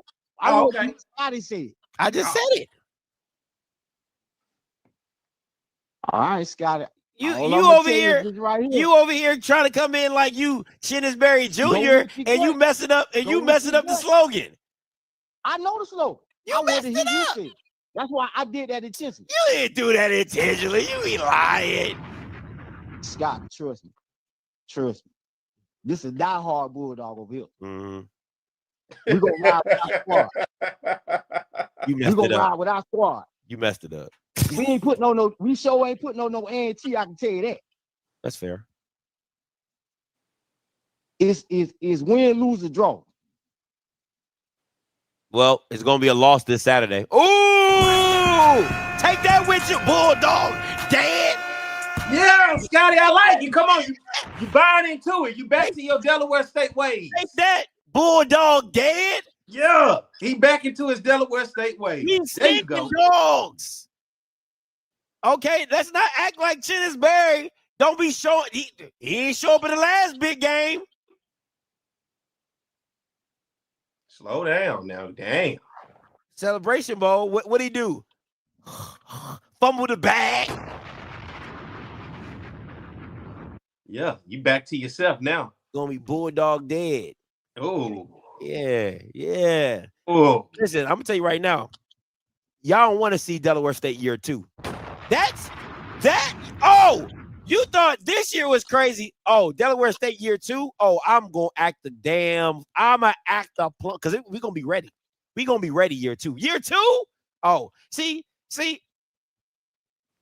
Speaker 2: Okay.
Speaker 13: Scotty said.
Speaker 1: I just said it.
Speaker 13: All right, Scotty.
Speaker 1: You over here trying to come in like you Chinnisberry Jr. and you messing up the slogan.
Speaker 13: I know the slogan. I want to hear you say it. That's why I did that intentionally.
Speaker 1: You didn't do that intentionally. You be lying.
Speaker 13: Scott, trust me. This is diehard Bulldog over here.
Speaker 1: Mm-hmm.
Speaker 13: We're gonna ride with our squad.
Speaker 1: You messed it up.
Speaker 13: We ain't putting on no. We sure ain't putting on no A&T. I can tell you that.
Speaker 1: That's fair.
Speaker 13: It's win, lose, or draw.
Speaker 1: Well, it's gonna be a loss this Saturday. Ooh! Take that with you, Bulldog. Dead.
Speaker 2: Yeah, Scotty, I like you. Come on, you buying into it. You back to your Delaware State ways.
Speaker 1: Take that, Bulldog. Dead.
Speaker 2: Yeah, he back into his Delaware State ways.
Speaker 1: He's
Speaker 2: there you
Speaker 1: stinking
Speaker 2: go.
Speaker 1: dogs. Okay, let's not act like Chinnisberry. Don't be showing. He ain't show up in the last big game.
Speaker 2: Slow down now, dang.
Speaker 1: Celebration Bowl. What'd he do? Fumble the bag.
Speaker 2: Yeah, you back to yourself now.
Speaker 1: Gonna be Bulldog dead.
Speaker 2: Oh.
Speaker 1: Yeah.
Speaker 2: Oh.
Speaker 1: Listen, I'm gonna tell you right now. Y'all don't want to see Delaware State year 2. Oh, you thought this year was crazy. Oh, Delaware State year 2. Oh, I'm gonna act the damn. I'ma act the plump because we're gonna be ready. We're gonna be ready year 2. Year 2? Oh, see.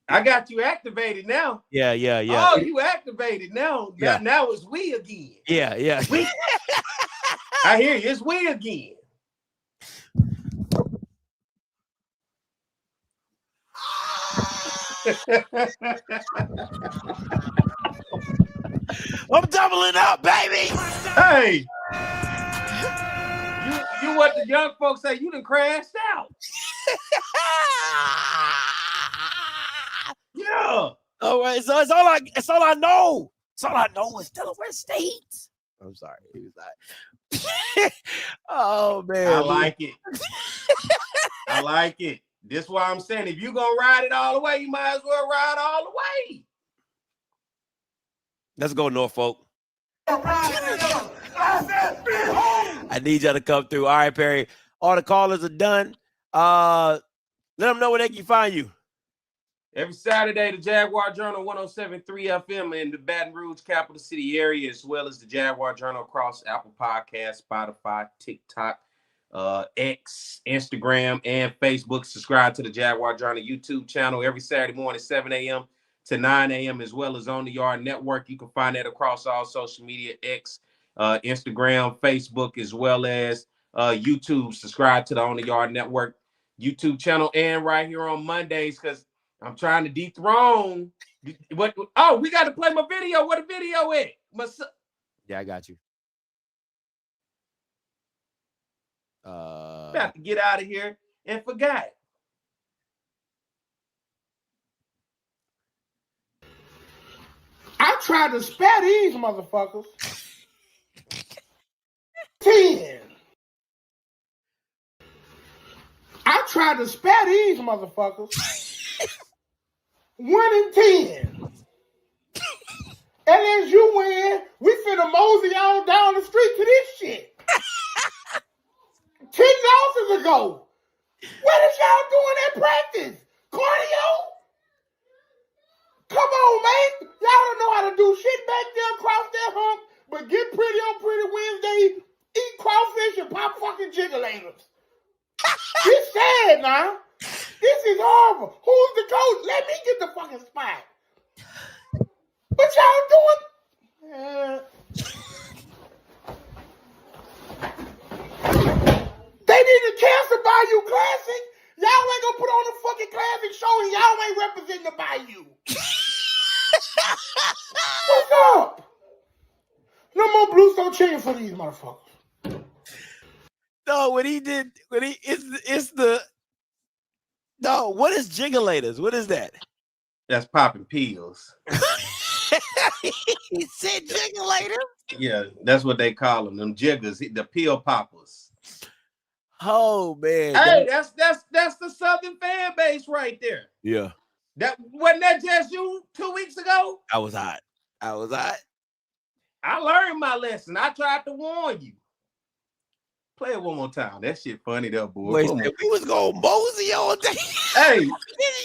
Speaker 2: I got you activated now.
Speaker 1: Yeah.
Speaker 2: Oh, you activated now.
Speaker 1: Yeah.
Speaker 2: Now it's we again.
Speaker 1: Yeah.
Speaker 2: I hear you. It's we again.
Speaker 1: I'm doubling up, baby.
Speaker 2: Hey, you what the young folks say? You done crashed out. Yeah.
Speaker 1: All right. So it's all I know. It's all I know is Delaware State. I'm sorry. He was like, oh man.
Speaker 2: I like it. I like it. This is why I'm saying if you're gonna ride it all the way, you might as well ride all the way.
Speaker 1: Let's go, Norfolk. I need y'all to come through. All right, Perry. All the callers are done. Let them know where they can find you.
Speaker 2: Every Saturday, the Jaguar Journal 107.3 FM in the Baton Rouge capital city area, as well as the Jaguar Journal across Apple Podcasts, Spotify, TikTok, X, Instagram, and Facebook. Subscribe to the Jaguar Journal YouTube channel every Saturday morning, 7 a.m. to 9 a.m., as well as on the Yard Network. You can find that across all social media, X, Instagram, Facebook, as well as YouTube. Subscribe to the On the Yard Network YouTube channel, and right here on Mondays, because I'm trying to dethrone what. Oh, we got to play my video. What a video is.
Speaker 1: Yeah, I got you.
Speaker 2: About to get out of here and forgot.
Speaker 3: I tried to spare these motherfuckers. 10. I tried to spare these motherfuckers. 1 and 10. LSU win. We finna mosey on down the street to this shit. 10 losses ago. What is y'all doing at practice? Cardio? Come on, man. Y'all don't know how to do shit back there across that hump, but get pretty on Pretty Wednesday, eat crawfish, and pop fucking jiggelators. It's sad now. This is horrible. Who's the coach? Let me get the fucking spot. What y'all doing? They need to cancel Bayou Classic. Y'all ain't gonna put on the fucking Classic show and y'all ain't representing the Bayou. What's up? No more Bluestone chicken for these motherfuckers.
Speaker 1: No, what is jiggelators? What is that?
Speaker 2: That's popping pills.
Speaker 1: He said jiggulator.
Speaker 2: Yeah, that's what they call them jiggers, the pill poppers.
Speaker 1: Oh man.
Speaker 2: Hey, that's the Southern fan base right there.
Speaker 1: Yeah.
Speaker 2: That wasn't that just you 2 weeks ago?
Speaker 1: I was hot.
Speaker 2: I learned my lesson. I tried to warn you. Play it one more time. That shit funny though, boy.
Speaker 1: Wait, we was going mosey all day.
Speaker 2: Hey,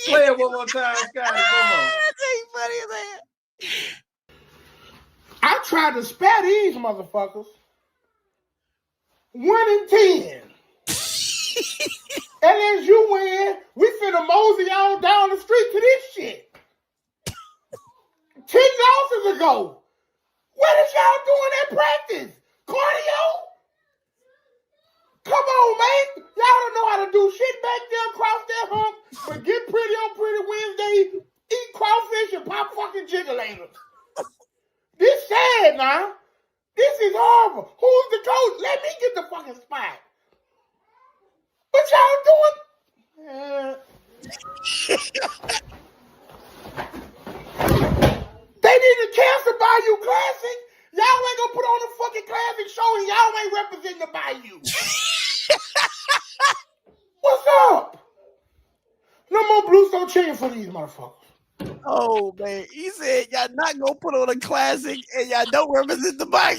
Speaker 2: play it one more time, Scotty. Come on.
Speaker 1: That's ain't funny as that.
Speaker 3: I tried to spare these motherfuckers. 1 and 10. LSU win. We finna mosey on down the street to this shit. 10 losses ago. What is y'all doing at practice? Cardio? Come on, man. Y'all don't know how to do shit back there across that hump, but get pretty on Pretty Wednesday, eat crawfish, and pop fucking jiggelators. This sad now. This is horrible. Who's the coach? Let me get the fucking spot. What y'all doing? They need to cancel Bayou Classic. Y'all ain't gonna put on the fucking Classic show and y'all ain't representing the Bayou. What's up? No more Bluestone chicken for these motherfuckers.
Speaker 1: Oh man, he said y'all not gonna put on a Classic and y'all don't represent the bike.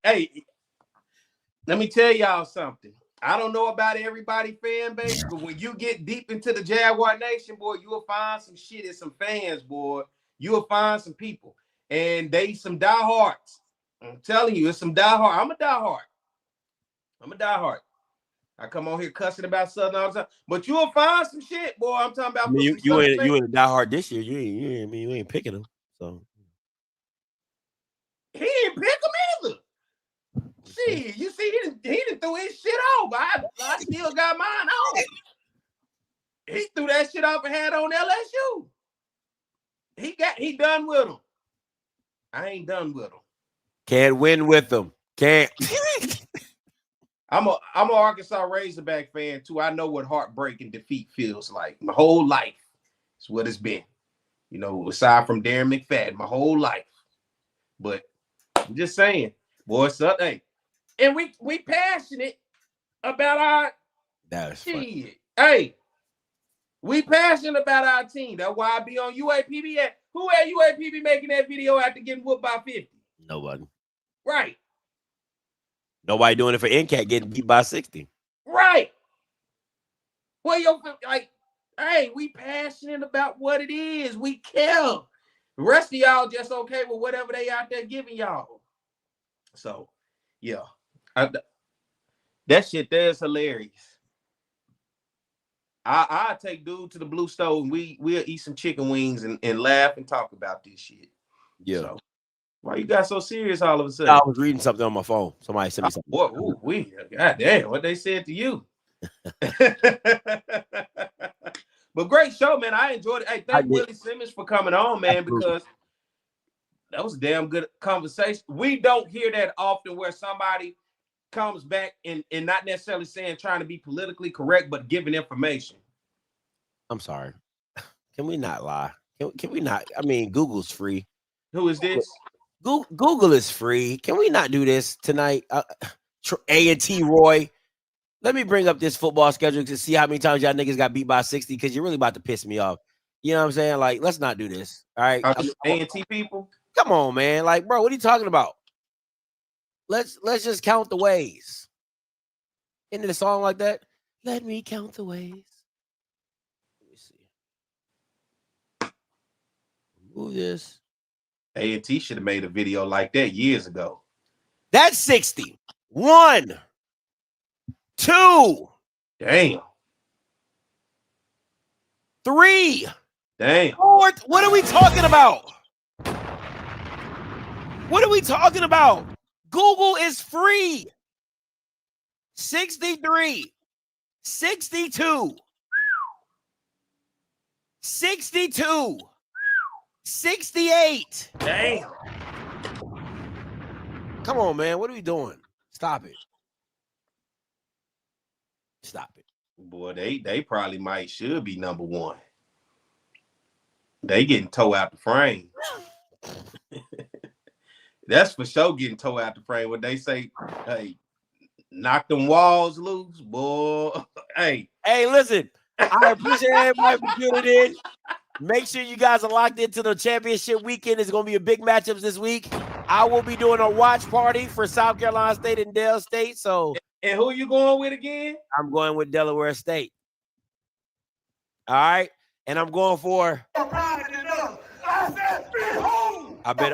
Speaker 2: Hey, let me tell y'all something. I don't know about everybody fan base, but when you get deep into the Jaguar Nation, boy, you will find some shit and some fans, boy. You will find some people, and they some diehards. I'm telling you, it's some diehard. I'm a diehard. I come on here cussing about Southern all the time, but you will find some shit, boy. I'm talking about.
Speaker 1: I mean, you in a diehard this year. You ain't picking them. So
Speaker 2: he ain't pick them either. Shit, you see, he didn't threw his shit off. I still got mine on. He threw that shit off and had on LSU. He done with them. I ain't done with them.
Speaker 1: Can't win with them. Can't.
Speaker 2: I'm a Arkansas Razorback fan too. I know what heartbreak and defeat feels like. My whole life is what it's been. You know, aside from Darren McFadden, my whole life. But I'm just saying, boy, hey. And we passionate about our shit. Hey, we passionate about our team. That's why I be on UAPB. Who at UAPB making that video after getting whooped by 50?
Speaker 1: Nobody.
Speaker 2: Right.
Speaker 1: Nobody doing it for NCAT getting beat by 60.
Speaker 2: Right. Well, hey, we passionate about what it is. We care. The rest of y'all just okay with whatever they out there giving y'all. So, yeah. That shit there is hilarious. I'll take dude to the Blue Stove and we'll eat some chicken wings and laugh and talk about this shit.
Speaker 1: Yeah.
Speaker 2: So, Why you got so serious all of a sudden?
Speaker 1: I was reading something on my phone. Somebody sent me something.
Speaker 2: What? God damn, what they said to you? But great show, man. I enjoyed it. Hey, thank Willie Simmons for coming on, man, because that was a damn good conversation. We don't hear that often where somebody comes back and not necessarily saying trying to be politically correct, but giving information.
Speaker 1: I'm sorry. Can we not lie? Can we not? I mean, Google's free.
Speaker 2: Who is this?
Speaker 1: Google is free. Can we not do this tonight? A&T Roy, let me bring up this football schedule to see how many times y'all niggas got beat by 60 because you're really about to piss me off. You know what I'm saying? Like, let's not do this. All right.
Speaker 2: A&T people?
Speaker 1: Come on, man. Like, bro, what are you talking about? Let's just count the ways. Isn't it a song like that? Let me count the ways. Let me see. Remove this.
Speaker 2: A&T should have made a video like that years ago.
Speaker 1: That's 60. 1, 2.
Speaker 2: Damn.
Speaker 1: 3.
Speaker 2: Damn.
Speaker 1: 4. What are we talking about? What are we talking about? Google is free. 63. 62. 62. 68.
Speaker 2: Damn.
Speaker 1: Come on, man. What are we doing? Stop it. Stop it.
Speaker 2: Boy, they probably should be number one. They getting towed out the frame. That's for sure getting towed out the frame. When they say, hey, knock them walls loose, boy. Hey,
Speaker 1: listen. I appreciate everybody for tuning in. Make sure you guys are locked into the championship weekend. It's going to be a big matchups this week. I will be doing a watch party for South Carolina State and Dale State. So,
Speaker 2: and who you going with again?
Speaker 1: I'm going with Delaware State. All right, and I'm going for. I bet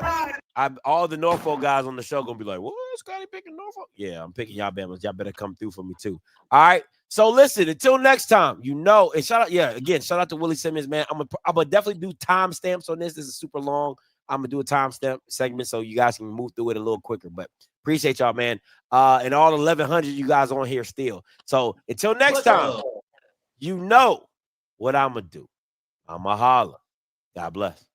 Speaker 1: all the Norfolk guys on the show gonna be like, "What? Scotty picking Norfolk?" Yeah, I'm picking y'all Bama's. Y'all better come through for me too. All right. So listen, until next time, and shout out, shout out to Willie Simmons, man. I'm gonna definitely do timestamps on this. This is super long. I'm gonna do a timestamp segment so you guys can move through it a little quicker. But appreciate y'all, man. And all 1,100 you guys on here still. So until next time, you know what I'm gonna do. I'ma holler. God bless.